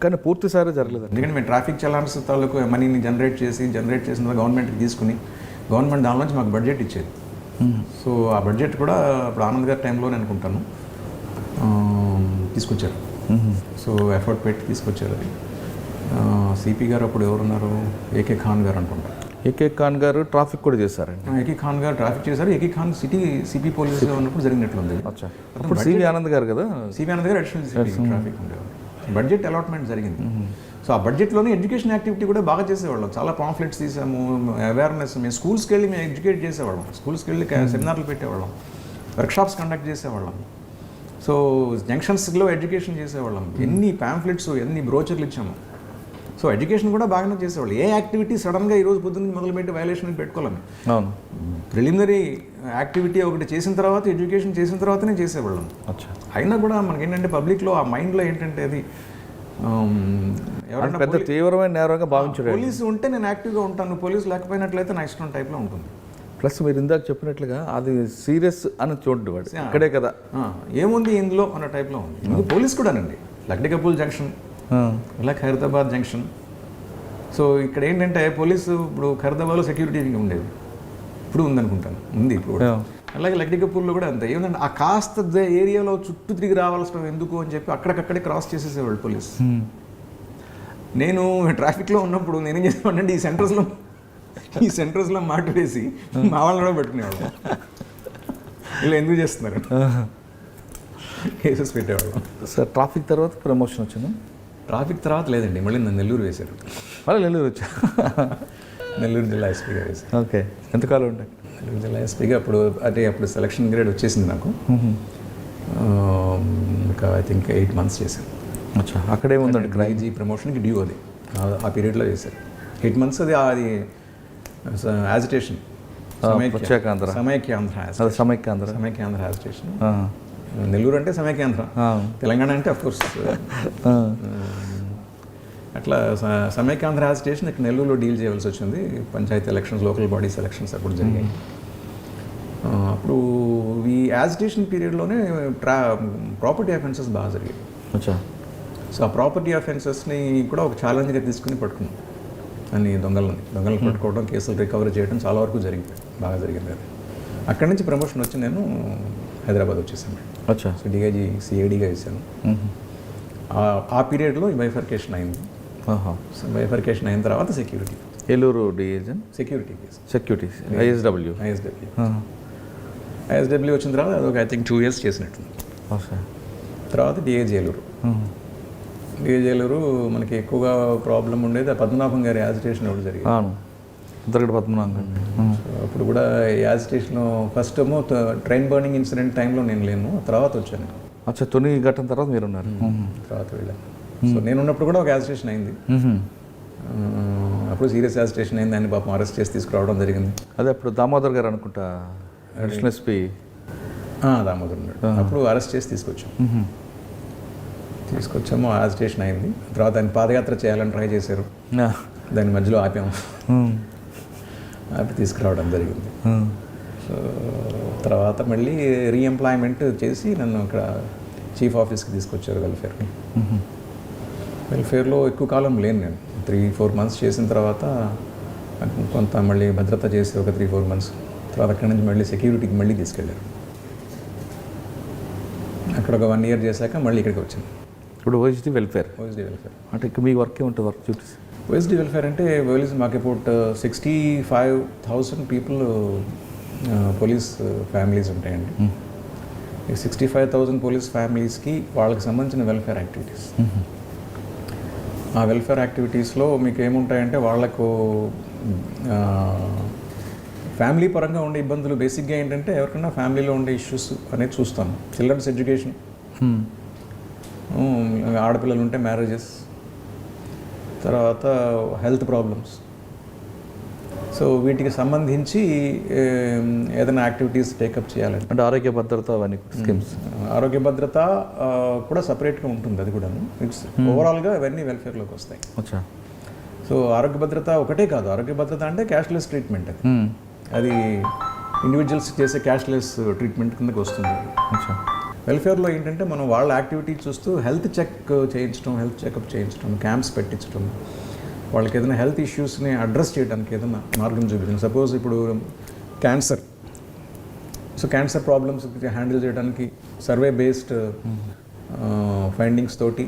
కానీ పూర్తి స్థాయిలో జరగలేదు. ఎందుకంటే మేము ట్రాఫిక్ చలాన్స్ తాలూకు మనీని జనరేట్ చేసిన గవర్నమెంట్కి తీసుకుని గవర్నమెంట్ దాని నుంచి మాకు బడ్జెట్ ఇచ్చేది. సో ఆ బడ్జెట్ కూడా ఇప్పుడు ఆనంద్ గారి టైంలోనే అనుకుంటాను తీసుకొచ్చారు. సో ఎఫర్ట్ పెట్టి తీసుకొచ్చారు అది. సిపి గారు అప్పుడు ఎవరున్నారు, ఏకే ఖాన్ గారు అనుకుంటారు. ఏకే ఖాన్ గారు ట్రాఫిక్ కూడా చేశారండి. ఏకే ఖాన్ గారు ట్రాఫిక్ చేశారు. ఏకే ఖాన్ సిపి పోలీసుగా ఉన్నప్పుడు జరిగినట్లుంది. అప్పుడు సివి ఆనంద్ గారు కదా, సివి ఆనంద్ గారు అడిషనల్ సిపి ట్రాఫిక్ ఉండేవారు. బడ్జెట్ అలాట్మెంట్ జరిగింది. సో ఆ బడ్జెట్లోనే ఎడ్యుకేషన్ యాక్టివిటీ కూడా బాగా చేసేవాళ్ళం. చాలా పాంఫ్లెట్స్ తీసాము, అవేర్నెస్. మేము స్కూల్స్కి వెళ్ళి మేము ఎడ్యుకేట్ చేసేవాళ్ళం, స్కూల్స్కి వెళ్ళి సెమినార్లు పెట్టేవాళ్ళం, వర్క్షాప్స్ కండక్ట్ చేసేవాళ్ళం. సో జంక్షన్స్లో ఎడ్యుకేషన్ చేసేవాళ్ళం. ఎన్ని పాంఫ్లెట్స్, ఎన్ని బ్రోచర్లు ఇచ్చాము. సో ఎడ్యుకేషన్ కూడా బాగానే చేసేవాళ్ళు. ఏ యాక్టివిటీ సడన్గా ఈరోజు పొద్దున్న మొదలుపెట్టి వైలేషన్ పెట్టుకోలేము. అవును, ప్రిలిమినరీ యాక్టివిటీ ఒకటి చేసిన తర్వాత ఎడ్యుకేషన్ చేసిన తర్వాతనే చేసేవాళ్ళం. అయినా కూడా మనకేంటంటే పబ్లిక్లో ఆ మైండ్లో ఏంటంటే అది ఎవరైనా పెద్ద తీవ్రమైన నేరంగా భావించారు. పోలీసు ఉంటే నేను యాక్టివ్గా ఉంటాను, పోలీసు లేకపోయినట్లయితే నా ఇష్టం టైప్లో ఉంటుంది. ప్లస్ మీరు ఇందాక చెప్పినట్లుగా అది సీరియస్ అని చూడండి, వాడు ఇక్కడే కదా ఏముంది ఇందులో అన్న టైప్లో ఉంది. ఇందులో పోలీస్ కూడానండి, లక్డికపూల్ జంక్షన్, ఇలా ఖైరతాబాద్ జంక్షన్. సో ఇక్కడ ఏంటంటే పోలీసు ఇప్పుడు ఖైరతాబాద్లో సెక్యూరిటీ ఉండేది, ఇప్పుడు ఉందనుకుంటాను, ఉంది ఇప్పుడు. అలాగే లక్డికపూర్లో కూడా అంతే. ఏమంటే ఆ కాస్త ఏరియాలో చుట్టూ తిరిగి రావాల్సిన ఎందుకు అని చెప్పి అక్కడికక్కడే క్రాస్ చేసేసేవాళ్ళు పోలీస్. నేను ట్రాఫిక్లో ఉన్నప్పుడు నేనేం చేసేవాడినంటే ఈ సెంటర్స్లో మాట వేసి మా వాళ్ళని కూడా పెట్టుకునేవాళ్ళు. ఇలా ఎందుకు చేస్తున్నారు కేసెస్ పెట్టేవాళ్ళు. సార్ ట్రాఫిక్ తర్వాత ప్రమోషన్ వచ్చిందా? ట్రాఫిక్ తర్వాత లేదండి, మళ్ళీ నన్ను నెల్లూరు వేశారు. మళ్ళీ నెల్లూరు వచ్చా? నెల్లూరు జిల్లా ఎస్పీగా వేశారు. ఓకే, ఎంతకాలం ఉండే? నెల్లూరు జిల్లా ఎస్పీగా అప్పుడు సెలక్షన్ గ్రేడ్ వచ్చేసింది నాకు. ఇంకా ఐ థింక్ 8 months చేశాను. అచ్చా, అక్కడే ఉందండి ఐజీ ప్రమోషన్కి డ్యూ అది ఆ పీరియడ్లో చేశారు. 8 months అది యాజిటేషన్, సమైక్యాంధ్ర యాజిటేషన్. నెల్లూరు అంటే సమైక్యాంధ్ర, తెలంగాణ అంటే అఫ్కోర్స్. అట్లా సమైక్యాంధ్ర యాజిటేషన్ ఇక్కడ నెల్లూరులో డీల్ చేయవలసి వచ్చింది. Panchayat elections, local bodies elections అప్పుడు జరిగాయి. అప్పుడు ఈ యాజిటేషన్ పీరియడ్లోనే ప్రాపర్టీ అఫెన్సెస్ బాగా జరిగాయి. సో ఆ ప్రాపర్టీ అఫెన్సెస్ని కూడా ఒక ఛాలెంజ్గా తీసుకుని పట్టుకున్నాం. అని దొంగలను పట్టుకోవడం, కేసులు రికవరీ చేయడం చాలా వరకు బాగా జరిగింది అది. అక్కడి నుంచి ప్రమోషన్ వచ్చి నేను హైదరాబాద్ వచ్చేసాను. సో డిఐజీ సిఐడిగా వేసాను. ఆ పీరియడ్లో ఈ బైఫర్కేషన్ అయింది. సో బైఫర్కేషన్ అయిన తర్వాత security, Eluru DIG security ISW వచ్చిన తర్వాత అదొక ఐ థింక్ 2 years చేసినట్టు. తర్వాత డిఐజీ ఏలూరు. ఏజేలూరు మనకి ఎక్కువగా ప్రాబ్లం ఉండేది ఆ పద్మనాభం గారి యాజిటేషన్ ఒకటి జరిగింది. అవును, ఉత్తరగడ పద్మనాభం గారు. సో అప్పుడు కూడా యాజిటేషన్ ఫస్ట్ ఏమో ట్రైన్ బర్నింగ్ ఇన్సిడెంట్ టైంలో నేను లేను, తర్వాత వచ్చాను. అచ్చా, తొని ఘట్టం తర్వాత మీరు ఉన్నారు. తర్వాత వెళ్ళాను. సో నేను ఉన్నప్పుడు కూడా ఒక యాజిటేషన్ అయింది. అప్పుడు సీరియస్ యాజిటేషన్ అయింది, దాన్ని పాపం అరెస్ట్ చేసి తీసుకురావడం జరిగింది. అదే అప్పుడు దామోదర్ గారు అనుకుంటా అడిషనల్ ఎస్పీ దామోదర్ ఉన్నాడు. అప్పుడు అరెస్ట్ చేసి తీసుకొచ్చాము. యాజిటేషన్ అయింది. తర్వాత దాన్ని పాదయాత్ర చేయాలని ట్రై చేశారు, దాని మధ్యలో ఆపాము. ఆపి తీసుకురావడం జరిగింది. సో తర్వాత మళ్ళీ రీఎంప్లాయ్మెంట్ చేసి నన్ను ఇక్కడ చీఫ్ ఆఫీస్కి తీసుకొచ్చారు వెల్ఫేర్కి. వెల్ఫేర్లో ఎక్కువ కాలం లేను నేను, 3-4 months చేసిన తర్వాత కొంత మళ్ళీ భద్రత చేసి ఒక 3-4 months తర్వాత అక్కడి నుంచి మళ్ళీ సెక్యూరిటీకి మళ్ళీ తీసుకెళ్ళారు. అక్కడ ఒక 1 year చేశాక మళ్ళీ ఇక్కడికి వచ్చాను. ఇప్పుడు ఓఎస్డి వెల్ఫేర్. ఓఎస్డి వెల్ఫేర్ అంటే ఇక మీ వర్కే ఉంటుంది, వర్క్ డ్యూటీస్. ఓఎస్డి వెల్ఫేర్ అంటే మాకు అబౌట్ 65,000 పీపుల్ పోలీస్ ఫ్యామిలీస్ ఉంటాయండి. ఈ 65,000 పోలీస్ ఫ్యామిలీస్కి వాళ్ళకి సంబంధించిన వెల్ఫేర్ యాక్టివిటీస్. ఆ వెల్ఫేర్ యాక్టివిటీస్లో మీకు ఏముంటాయంటే వాళ్ళకు ఫ్యామిలీ పరంగా ఉండే ఇబ్బందులు బేసిక్గా ఏంటంటే ఎవరికైనా ఫ్యామిలీలో ఉండే ఇష్యూస్ అనేది చూస్తాం. చిల్డ్రన్స్ ఎడ్యుకేషన్, ఆడపిల్లలు ఉంటే మ్యారేజెస్, తర్వాత హెల్త్ ప్రాబ్లమ్స్. సో వీటికి సంబంధించి ఏదైనా యాక్టివిటీస్ టేకప్ చేయాలంటే అంటే ఆరోగ్య భద్రత అవన్నీ స్కీమ్స్. ఆరోగ్య భద్రత కూడా సపరేట్గా ఉంటుంది, అది కూడా ఇట్స్ ఓవరాల్గా ఇవన్నీ వెల్ఫేర్లోకి వస్తాయి. అచ్చా. సో ఆరోగ్య భద్రత ఒకటే కాదు, ఆరోగ్య భద్రత అంటే క్యాష్లెస్ ట్రీట్మెంట్. అది ఇండివిజువల్స్ చేసే క్యాష్లెస్ ట్రీట్మెంట్ కిందకి వస్తుంది. అచ్చా. వెల్ఫేర్లో ఏంటంటే మనం వాళ్ళ యాక్టివిటీ చూస్తూ హెల్త్ చేయించడం, హెల్త్ చెకప్ చేయించడం, క్యాంప్స్ పెట్టించడం, వాళ్ళకి ఏదైనా హెల్త్ ఇష్యూస్ని అడ్రస్ చేయడానికి ఏదైనా మార్గం చూపించడం. సపోజ్ ఇప్పుడు cancer, so cancer problems handle చేయడానికి సర్వే బేస్డ్ ఫైండింగ్స్ తోటి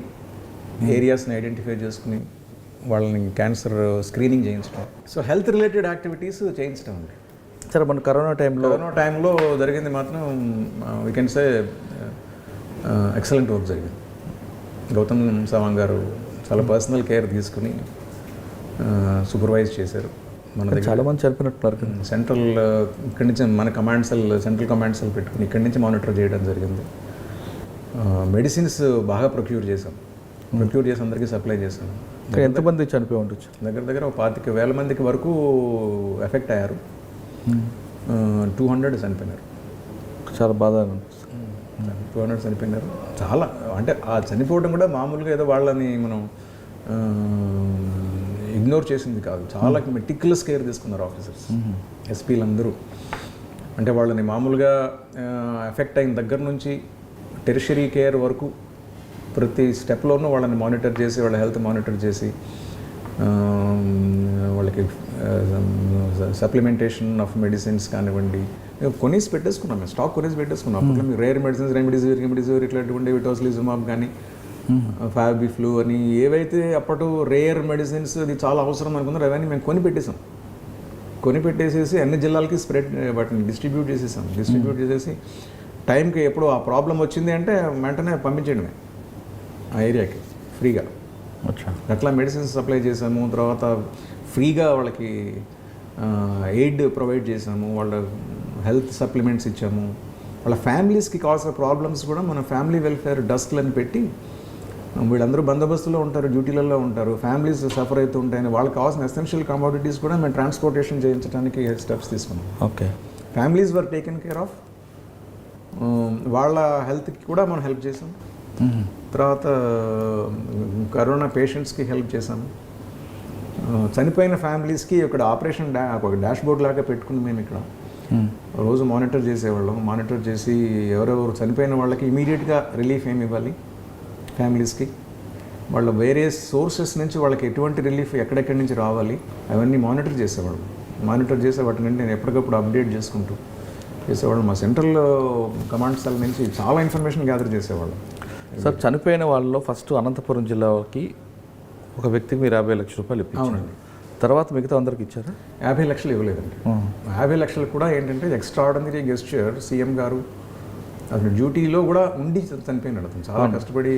ఏరియాస్ని ఐడెంటిఫై చేసుకుని వాళ్ళని క్యాన్సర్ స్క్రీనింగ్ చేయించడం. సో హెల్త్ రిలేటెడ్ యాక్టివిటీస్ చేయించడం అండి. సరే, మన కరోనా టైంలో జరిగింది మాత్రం we can say excellent work జరిగింది. గౌతమ్ సవాంగ్ గారు చాలా పర్సనల్ కేర్ తీసుకుని సూపర్వైజ్ చేశారు. మన దగ్గర చాలా మంది చనిపోయినట్టున్నారు. సెంట్రల్ ఇక్కడి నుంచి మన సెంట్రల్ కమాండ్ సెల్ పెట్టుకుని ఇక్కడి నుంచి మానిటర్ చేయడం జరిగింది. మెడిసిన్స్ బాగా ప్రొక్యూర్ చేసి అందరికీ సప్లై చేసాం. ఎంతమంది చనిపోయి ఉండొచ్చు? దగ్గర 25,000 మందికి వరకు ఎఫెక్ట్ అయ్యారు. 200 చనిపోయినారు. చాలా బాధ. 200 చనిపోయినారు. చాలా అంటే ఆ చనిపోవడం కూడా మామూలుగా ఏదో వాళ్ళని మనం ఇగ్నోర్ చేసింది కాదు. చాలా మెటిక్యులస్ కేర్ తీసుకున్నారు ఆఫీసర్స్, ఎస్పీలు అందరూ. అంటే వాళ్ళని మామూలుగా ఎఫెక్ట్ అయిన దగ్గర నుంచి టెరిషరీ కేర్ వరకు ప్రతి స్టెప్లోనూ వాళ్ళని మానిటర్ చేసి, వాళ్ళ హెల్త్ మానిటర్ చేసి, వాళ్ళకి సప్లిమెంటేషన్ ఆఫ్ మెడిసిన్స్ కానివ్వండి కొనేసి పెట్టేసుకున్నాం. మేము స్టాక్ కొనేసి పెట్టేసుకున్నాం. అప్పట్లో మేము రేర్ మెడిసిన్స్, రెమిడిసివిర్ ఇట్లాంటివి విటోస్లిజుమాబ్ కానీ ఫ్యాబిఫ్లూ అని ఏవైతే అప్పటి రేర్ మెడిసిన్స్ అది చాలా అవసరం అనుకున్నారు అవన్నీ మేము కొనిపెట్టేసేసి అన్ని జిల్లాలకి వాటిని డిస్ట్రిబ్యూట్ చేసేసి టైంకి ఎప్పుడు ఆ ప్రాబ్లం వచ్చింది అంటే వెంటనే పంపించడమే ఆ ఏరియాకి ఫ్రీగా. అట్లా మెడిసిన్స్ సప్లై చేసాము. తర్వాత ఫ్రీగా వాళ్ళకి ఎయిడ్ ప్రొవైడ్ చేసాము. వాళ్ళ హెల్త్ సప్లిమెంట్స్ ఇచ్చాము. వాళ్ళ ఫ్యామిలీస్కి కావాల్సిన ప్రాబ్లమ్స్ కూడా మన ఫ్యామిలీ వెల్ఫేర్ డస్క్లను పెట్టి, వీళ్ళందరూ బందోబస్తులో ఉంటారు, డ్యూటీలలో ఉంటారు, ఫ్యామిలీస్ సఫర్ అవుతూ ఉంటాయని వాళ్ళకి కావాల్సిన ఎసెన్షియల్ కమోడిటీస్ కూడా మేము ట్రాన్స్పోర్టేషన్ చేయించడానికి స్టెప్స్ తీసుకున్నాం. Okay. Families were taken care of. వాళ్ళ హెల్త్కి కూడా మనం హెల్ప్ చేసాం. తర్వాత కరోనా పేషెంట్స్కి హెల్ప్ చేసాము. చనిపోయిన ఫ్యామిలీస్కి ఇక్కడ ఆపరేషన్ ఒక డాష్ బోర్డ్ లాగా పెట్టుకుని మేము ఇక్కడ రోజు మానిటర్ చేసేవాళ్ళం. మానిటర్ చేసి ఎవరెవరు చనిపోయిన వాళ్ళకి ఇమీడియట్గా రిలీఫ్ ఏమి ఇవ్వాలి ఫ్యామిలీస్కి, వాళ్ళ వేరే సోర్సెస్ నుంచి వాళ్ళకి ఎటువంటి రిలీఫ్ ఎక్కడెక్కడి నుంచి రావాలి అవన్నీ మానిటర్ చేసేవాళ్ళం. మానిటర్ చేసే వాటి నుండి నేను ఎప్పటికప్పుడు అప్డేట్ చేసుకుంటూ చేసేవాళ్ళం. మా సెంట్రల్ కమాండ్ సెల్ నుంచి చాలా ఇన్ఫర్మేషన్ గ్యాదర్ చేసేవాళ్ళం. సార్, చనిపోయిన వాళ్ళలో ఫస్ట్ అనంతపురం జిల్లాకి ఒక వ్యక్తికి మీరు 50 లక్షల రూపాయలు ఇప్పించారు. అవునండి. తర్వాత మిగతా అందరికి ఇచ్చారా? 50 లక్షలు ఇవ్వలేదండి. 50 లక్షలు కూడా ఏంటంటే ఎక్స్ట్రా ఆర్డినరీ గెస్చర్ సీఎం గారు అతను డ్యూటీలో కూడా ఉండి చనిపోయినాడు. అతను చాలా కష్టపడి.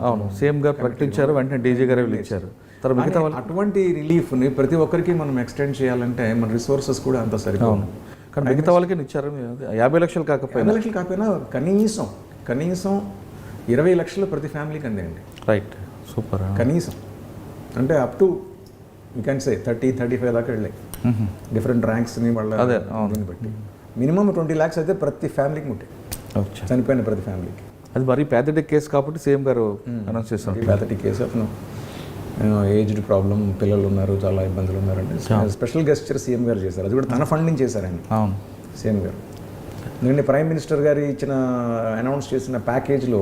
అవును, సీఎం గారు ప్రకటించారు, వెంటనే డీజీ గారు ఇచ్చారు. తర్వాత మిగతా వాళ్ళు అటువంటి రిలీఫ్ని ప్రతి ఒక్కరికి మనం ఎక్స్టెండ్ చేయాలంటే మన రిసోర్సెస్ కూడా అంత సరిపోవు. కానీ మిగతా వాళ్ళకి ఇచ్చారు. 50 లక్షలు కాకపోయినా 50 లక్షలు కాకపోయినా కనీసం 20 లక్షలు ప్రతి ఫ్యామిలీకి అందేయండి. Right, super. కనీసం అంటే up to you can say 30-35 దాకా వెళ్ళాయి. డిఫరెంట్ ర్యాంక్స్ని వాళ్ళ దీన్ని బట్టి మినిమం 20 lakhs అయితే ప్రతి ఫ్యామిలీకి ముట్టాయి, చనిపోయిన ప్రతి ఫ్యామిలీకి. అది మరీ ప్యాథటిక్ కేసు కాబట్టి సీఎం గారు అనౌన్స్ చేస్తారు. ప్యాథటిక్ కేసు, అతను ఏజ్డ్ ప్రాబ్లం, పిల్లలు ఉన్నారు, చాలా ఇబ్బందులు ఉన్నారంటే స్పెషల్ గెస్చర్ సీఎం గారు చేశారు. అది కూడా తన ఫండింగ్ చేశారు ఆయన. అవును, సీఎం గారు. ఎందుకంటే ప్రైమ్ మినిస్టర్ గారు ఇచ్చిన అనౌన్స్ చేసిన ప్యాకేజ్లో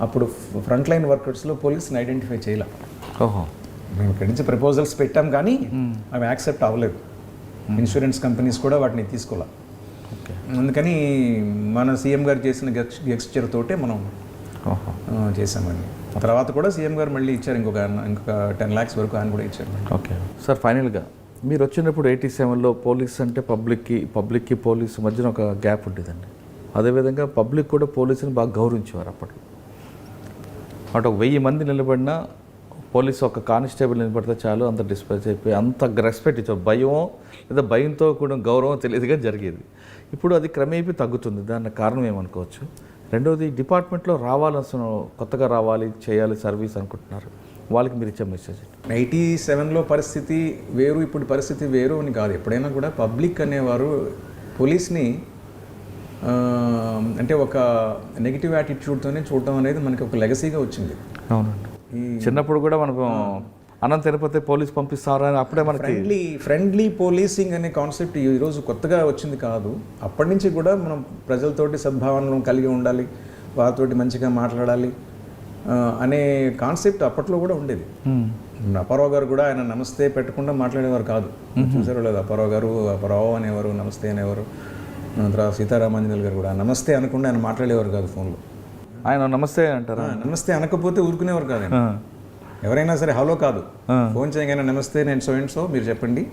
అప్పుడు ఫ్రంట్ లైన్ వర్కర్స్లో పోలీస్ని ఐడెంటిఫై చేయాల. ఓహో, మేము ఇక్కడి నుంచి ప్రపోజల్స్ పెట్టాం కానీ అవి యాక్సెప్ట్ అవ్వలేదు. ఇన్సూరెన్స్ కంపెనీస్ కూడా వాటిని తీసుకోవాలి. అందుకని మన సీఎం గారు చేసిన గెస్చర్ తోటే మనం చేసామని. తర్వాత కూడా సీఎం గారు మళ్ళీ ఇచ్చారు, ఇంకొక 10 lakhs వరకు ఆయన కూడా ఇచ్చారు. ఓకే సార్, ఫైనల్గా మీరు వచ్చినప్పుడు 87లో పోలీస్ అంటే పబ్లిక్కి పోలీసు మధ్యన ఒక గ్యాప్ ఉండేదండి. అదేవిధంగా పబ్లిక్ కూడా పోలీసుని బాగా గౌరవించేవారు అప్పట్లో. అటు 1000 మంది నిలబడినా పోలీసు ఒక కానిస్టేబుల్ నిలబడితే చాలు, అంత డిస్ప్లేస్ అయిపోయి అంత రెస్పెక్ట్ ఇచ్చారు. భయమో లేదా భయంతో కూడా గౌరవం తెలియదుగా జరిగేది. ఇప్పుడు అది క్రమేపీ తగ్గుతుంది. దానికి కారణం ఏమనుకోవచ్చు. రెండవది, డిపార్ట్మెంట్లో రావాల్సిన కొత్తగా రావాలి, చేయాలి సర్వీస్ అనుకుంటున్నారు, వాళ్ళకి మీరు ఇచ్చే మెసేజ్. 87లో పరిస్థితి వేరు, ఇప్పుడు పరిస్థితి వేరు అని కాదు. ఎప్పుడైనా కూడా పబ్లిక్ అనేవారు పోలీస్ని అంటే ఒక నెగిటివ్ యాటిట్యూడ్తోనే చూడటం అనేది మనకి ఒక లెగసీగా వచ్చింది. అవునండి, చిన్నప్పుడు కూడా మనకు అనంత తిరుపతి పోలీస్ పంపిస్తారా అని అప్పుడే మనకి ఫ్రెండ్లీ పోలీసింగ్ అనే కాన్సెప్ట్ ఈరోజు కొత్తగా వచ్చింది కాదు. అప్పటి నుంచి కూడా మనం ప్రజలతోటి సద్భావనలు కలిగి ఉండాలి, వారితోటి మంచిగా మాట్లాడాలి అనే కాన్సెప్ట్ అప్పట్లో కూడా ఉండేది. అప్పారావు గారు కూడా ఆయన నమస్తే పెట్టకుండా మాట్లాడేవారు కాదు. చూసారో లేదు, అప్పారావు అనేవారు, నమస్తే అనేవారు. తర్వాత సీతారామాంజనేయులు గారు కూడా నమస్తే అనకుండా ఆయన మాట్లాడేవారు కాదు ఫోన్లో. ఆయన నమస్తే అంటారా? నమస్తే అనకపోతే ఊరుకునేవారు కాదు ఆయన. ఎవరైనా సరే హలో కాదు, ఫోన్ చేయగానే నమస్తే నేను సో అండ్ సో మీరు చెప్పండి.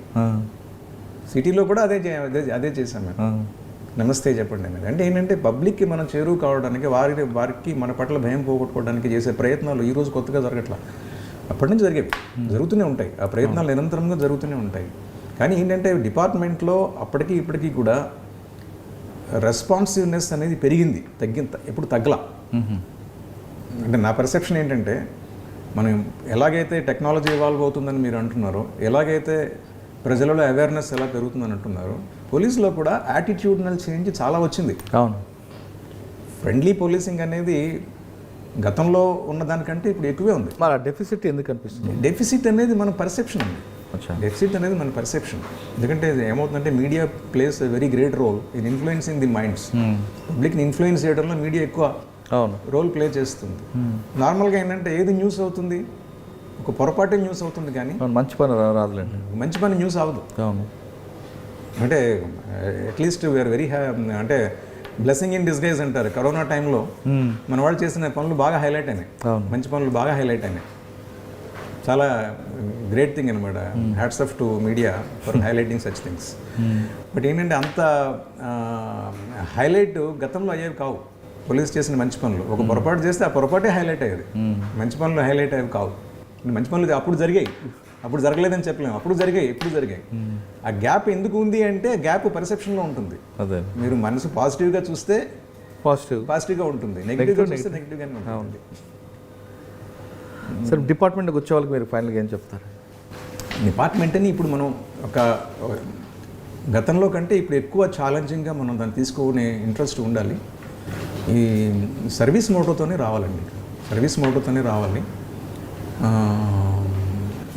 సిటీలో కూడా అదే చేశాం మేము, నమస్తే చెప్పండి అనేది. అంటే ఏంటంటే పబ్లిక్కి మనం చేరువు కావడానికి, వారికి మన పట్ల భయం పోగొట్టుకోవడానికి చేసే ప్రయత్నాలు ఈరోజు కొత్తగా జరగట్లా, అప్పటి నుంచి జరుగుతూనే ఉంటాయి. ఆ ప్రయత్నాలు నిరంతరంగా జరుగుతూనే ఉంటాయి. కానీ ఏంటంటే డిపార్ట్మెంట్లో అప్పటికి ఇప్పటికీ కూడా రెస్పాన్సివ్నెస్ అనేది పెరిగింది, ఎప్పుడు తగ్గలా. అంటే నా పర్సెప్షన్ ఏంటంటే, మనం ఎలాగైతే టెక్నాలజీ ఇవాల్వ్ అవుతుందని మీరు అంటున్నారో, ఎలాగైతే ప్రజలలో అవేర్నెస్ ఎలా పెరుగుతుందని అంటున్నారో, పోలీసులో కూడా యాటిట్యూడ్నల్ చేంజ్ చాలా వచ్చింది. అవును, ఫ్రెండ్లీ పోలీసింగ్ అనేది గతంలో ఉన్నదానికంటే ఇప్పుడు ఎక్కువే ఉంది. మరి ఆ డెఫిసిట్ ఎందుకు అనిపిస్తుంది? డెఫిసిట్ అనేది మన పర్సెప్షన్ అండి. డెఫిసిట్ అనేది మన పర్సెప్షన్. ఎందుకంటే ఏమవుతుందంటే media plays very great role in influencing the minds. పబ్లిక్ని ఇన్ఫ్లుయెన్స్ చేయడంలో మీడియా ఎక్కువ రోల్ ప్లే చేస్తుంది. నార్మల్గా ఏంటంటే ఏది న్యూస్ అవుతుంది, ఒక పొరపాటే న్యూస్ అవుతుంది, కానీ మంచి పని రాదులేండి, మంచి పని న్యూస్ అవ్వదు. అవును, అంటే అట్లీస్ట్ వీఆర్ వెరీ అంటే బ్లెస్సింగ్ ఇన్ డిస్గైజ్ అంటారు. కరోనా టైంలో మన వాళ్ళు చేసిన పనులు బాగా హైలైట్ అయినాయి, మంచి పనులు బాగా హైలైట్ అయినాయి. చాలా గ్రేట్ థింగ్ అనమాట. Hats off to media for highlighting such things. But ఏంటంటే అంత హైలైట్ గతంలో అయ్యేవి కావు. పోలీస్ చేసిన మంచి పనులు ఒక పొరపాటు చేస్తే ఆ పొరపాటే హైలైట్ అయ్యేది, మంచి పనులు హైలైట్ అయ్యేవి కావు. మంచి పనులు అప్పుడు జరిగాయి, అప్పుడు జరగలేదని చెప్పలేము, అప్పుడు జరిగాయి, ఎప్పుడు జరిగాయి. ఆ గ్యాప్ ఎందుకు ఉంది అంటే గ్యాప్ పర్సెప్షన్లో ఉంటుంది. అదే, మీరు మనసు పాజిటివ్గా చూస్తే పాజిటివ్గా ఉంటుంది, నెగిటివ్గా చూస్తే నెగిటివ్గానే ఉంటుంది. సార్, డిపార్ట్మెంట్కి వచ్చే వాళ్ళకి మీరు ఫైనల్గా ఏం చెప్తారు? డిపార్ట్మెంట్ అని ఇప్పుడు మనం ఒక గతంలో కంటే ఇప్పుడు ఎక్కువ ఛాలెంజింగ్గా మనం దాన్ని తీసుకునే ఇంట్రెస్ట్ ఉండాలి. ఈ సర్వీస్ మోటోతోనే రావాలండి, సర్వీస్ మోటోతోనే రావాలి.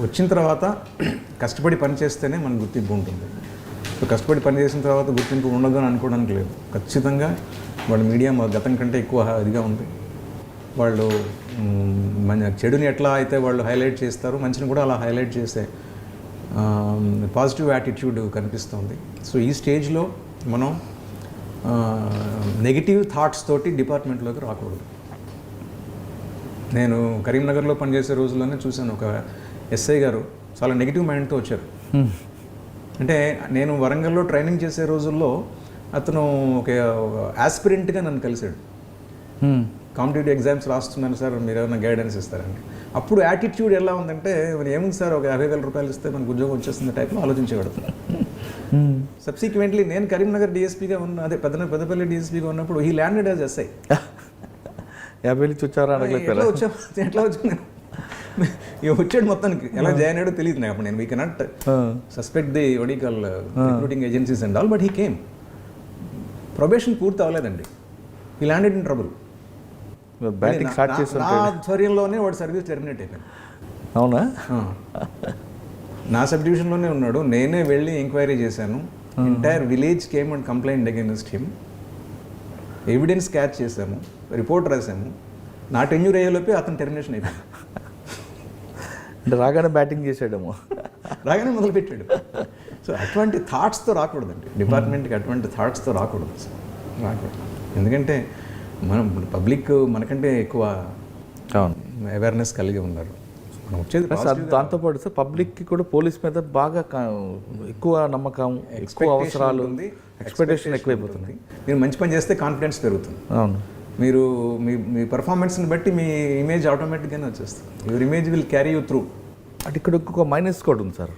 వచ్చిన తర్వాత కష్టపడి పని చేస్తేనే మన గుర్తింపు ఉంటుంది. సో కష్టపడి పని చేసిన తర్వాత గుర్తింపు ఉండదు అని అనుకోవడానికి లేదు. ఖచ్చితంగా వాళ్ళ మీడియా గతం కంటే ఎక్కువ ఇదిగా ఉంది. వాళ్ళు మన చెడుని ఎట్లా అయితే వాళ్ళు హైలైట్ చేస్తారో, మంచిని కూడా అలా హైలైట్ చేసే పాజిటివ్ యాటిట్యూడ్ కనిపిస్తుంది. సో ఈ స్టేజ్లో మనం నెగిటివ్ థాట్స్ తోటి డిపార్ట్మెంట్లోకి రాకూడదు. నేను కరీంనగర్లో పనిచేసే రోజుల్లోనే చూశాను, ఒక ఎస్ఐ గారు చాలా నెగిటివ్ మైండ్తో వచ్చారు. అంటే నేను వరంగల్లో ట్రైనింగ్ చేసే రోజుల్లో అతను ఒక ఆస్పిరెంట్గా నన్ను కలిశాడు. కాంపిటేటివ్ ఎగ్జామ్స్ రాస్తున్నాను సార్, మీరు ఏమైనా గైడెన్స్ ఇస్తారండి. అప్పుడు యాటిట్యూడ్ ఎలా ఉందంటే, మరి ఏముంది సార్, ఒక 50,000 రూపాయలు ఇస్తే మనకు ఉద్యోగం వచ్చేస్తుంది టైప్లో ఆలోచించేవాడు. సబ్సిక్వెంట్లీ నేను కరీంనగర్ డిఎస్పీగా ఉన్న, అదే పెద్దపల్లి డిఎస్పీగా ఉన్నప్పుడు హీ ల్యాండెడ్ యాజ్ ఎస్ఐ. 50 నుంచి వచ్చారా? ఎట్లా వచ్చింది వచ్చాడు మొత్తానికి. ఎలా జాయిన్ అయ్యాడో తెలియదు నాకు. అప్పుడు నేను we cannot suspect the radical recruiting agencies and all, but he came. Probation పూర్తి అవ్వలేదండి, he landed in trouble. Batting start చేశారు. నా ఆధ్వర్యంలోనే వాడు సర్వీస్ టెర్మినేట్ అయిపోయింది. అవునా? నా సబ్ డివిజన్లోనే ఉన్నాడు, నేనే వెళ్ళి ఎంక్వైరీ చేశాను. Entire village came and complaint against him. Evidence catch చేశాము, రిపోర్ట్ రాసాము. నా టెన్యూర్ అయ్యేలోపే అతను టెర్మినేషన్ అయిపోయింది. అంటే రాగానే బ్యాటింగ్ చేసాడేమో, రాగానే మొదలుపెట్టాడు. సో అటువంటి థాట్స్తో రాకూడదండి డిపార్ట్మెంట్కి, అటువంటి థాట్స్తో రాకూడదు సార్, రాకూడదు. ఎందుకంటే మనం పబ్లిక్ మనకంటే ఎక్కువ అవేర్నెస్ కలిగి ఉన్నారు. మనం వచ్చేది దాంతోపాటు సార్ పబ్లిక్కి కూడా పోలీస్ మీద బాగా ఎక్కువ నమ్మకం, ఎక్కువ అవసరాలు, ఎక్స్పెక్టేషన్ ఎక్కువైపోతుంది. మీరు మంచి పని చేస్తే కాన్ఫిడెన్స్ పెరుగుతుంది. అవును, మీరు మీ పర్ఫార్మెన్స్ని బట్టి మీ ఇమేజ్ ఆటోమేటిక్గానే వచ్చేస్తుంది. Your image will carry you through. అంటే ఇక్కడ ఇంకొక మైనస్ కూడా ఉంది సార్.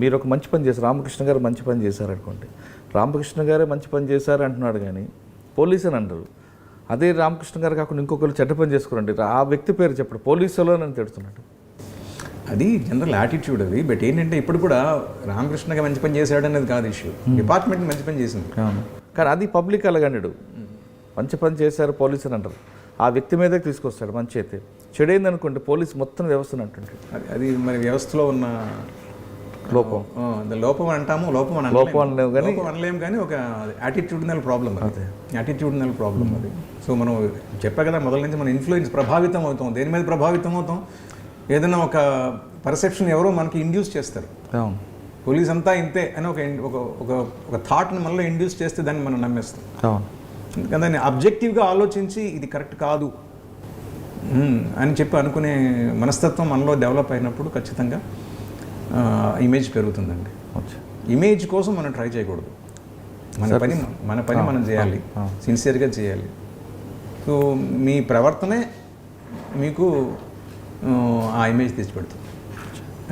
మీరు ఒక మంచి పని చేశారు, రామకృష్ణ గారు మంచి పని చేశారు అనుకోండి, రామకృష్ణ గారే మంచి పని చేశారు అంటున్నాడు కానీ పోలీసు అని అంటారు. అదే రామకృష్ణ గారు కాకుండా ఇంకొకరు చెడ్డ పని చేసుకోరండి, ఆ వ్యక్తి పేరు చెప్పడు, పోలీసులో నన్ను తిడుతున్నాడు. అది జనరల్ యాటిట్యూడ్ అది. బట్ ఏంటంటే ఇప్పుడు కూడా రామకృష్ణగా మంచి పని చేశాడు అనేది కాదు ఇష్యూ, డిపార్ట్మెంట్ మంచి పని చేసింది. కానీ అది పబ్లిక్ అలాగండు, మంచి పని చేశారు పోలీసు అని అంటారు, ఆ వ్యక్తి మీదే తీసుకొస్తాడు. మంచి అయితే చెడైంది అనుకోండి, పోలీసు మొత్తం వ్యవస్థను అంటుంటాడు. అది మరి వ్యవస్థలో ఉన్న లోపం, లోపం అంటాము, లోపం అనలేము కానీ ఒక యాటిట్యూడినల్ ప్రాబ్లం, అది యాటిట్యూడినల్ ప్రాబ్లం అది. సో మనం చెప్పా కదా మొదల నుంచి, మన ఇన్ఫ్లుయెన్స్ ప్రభావితం అవుతాం. దేని మీద ప్రభావితం అవుతాం? ఏదైనా ఒక పర్సెప్షన్ ఎవరో మనకి ఇండ్యూస్ చేస్తారు. పోలీస్ అంతా ఇంతే అని ఒక థాట్ని మనలో ఇండ్యూస్ చేస్తే దాన్ని మనం నమ్మేస్తాం. అందుకని దాన్ని అబ్జెక్టివ్గా ఆలోచించి ఇది కరెక్ట్ కాదు అని చెప్పి అనుకునే మనస్తత్వం మనలో డెవలప్ అయినప్పుడు ఖచ్చితంగా ఇమేజ్ పెరుగుతుందండి. ఇమేజ్ కోసం మనం ట్రై చేయకూడదు, మన పని మనం చేయాలి, సిన్సియర్గా చేయాలి. సో మీ ప్రవర్తనే మీకు ఆ ఇమేజ్ తెచ్చిపెడుతుంది.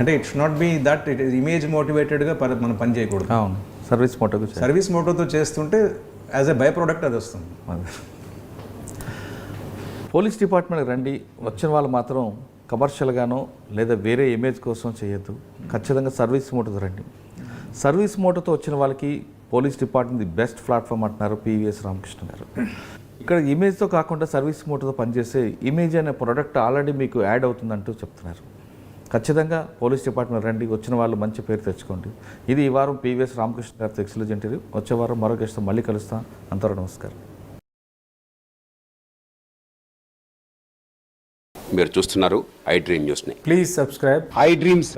అంటే it's not be that it is image మోటివేటెడ్గా మనం పని చేయకూడదు. సర్వీస్ మోటోతో చేస్తుంటే యాజ్ ఎ బై ప్రోడక్ట్ అది వస్తుంది. పోలీస్ డిపార్ట్మెంట్కి రండి, వచ్చిన వాళ్ళు మాత్రం కమర్షియల్గానో లేదా వేరే ఇమేజ్ కోసం చేయొద్దు, ఖచ్చితంగా సర్వీస్ మోటోతో రండి. సర్వీస్ మోటోతో వచ్చిన వాళ్ళకి police department the best platform అంటున్నారు పివిఎస్ రామకృష్ణ గారు. ఇక్కడ ఇమేజ్తో కాకుండా సర్వీస్ మోటోతో పనిచేసే ఇమేజ్ అనే ప్రోడక్ట్ ఆల్రెడీ మీకు యాడ్ అవుతుందంటూ చెప్తున్నారు. ఖచ్చితంగా పోలీస్ డిపార్ట్మెంట్ రండి, వచ్చిన వాళ్ళు మంచి పేరు తెచ్చుకోండి. ఇది ఈ వారం పివిఎస్ రామకృష్ణ గారితో ఎక్సలెంట్ ఇంటర్వ్యూ. వచ్చే వారం మరో గెస్ట్తో మళ్ళీ కలుస్తాం. అంతవరకు నమస్కారం. మీరు చూస్తున్నారు ఐ డ్రీమ్ న్యూస్ని. Please subscribe I dreams.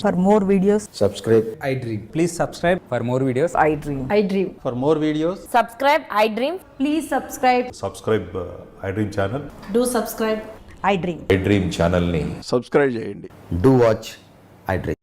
For more videos, subscribe I Dream. Please subscribe for more videos. I dream. I dream. For more videos, Subscribe, I dream. Please subscribe. Subscribe I dream channel. Do subscribe. I dream. I dream ఛానల్ని subscribe చేయండి. Do watch I Dream.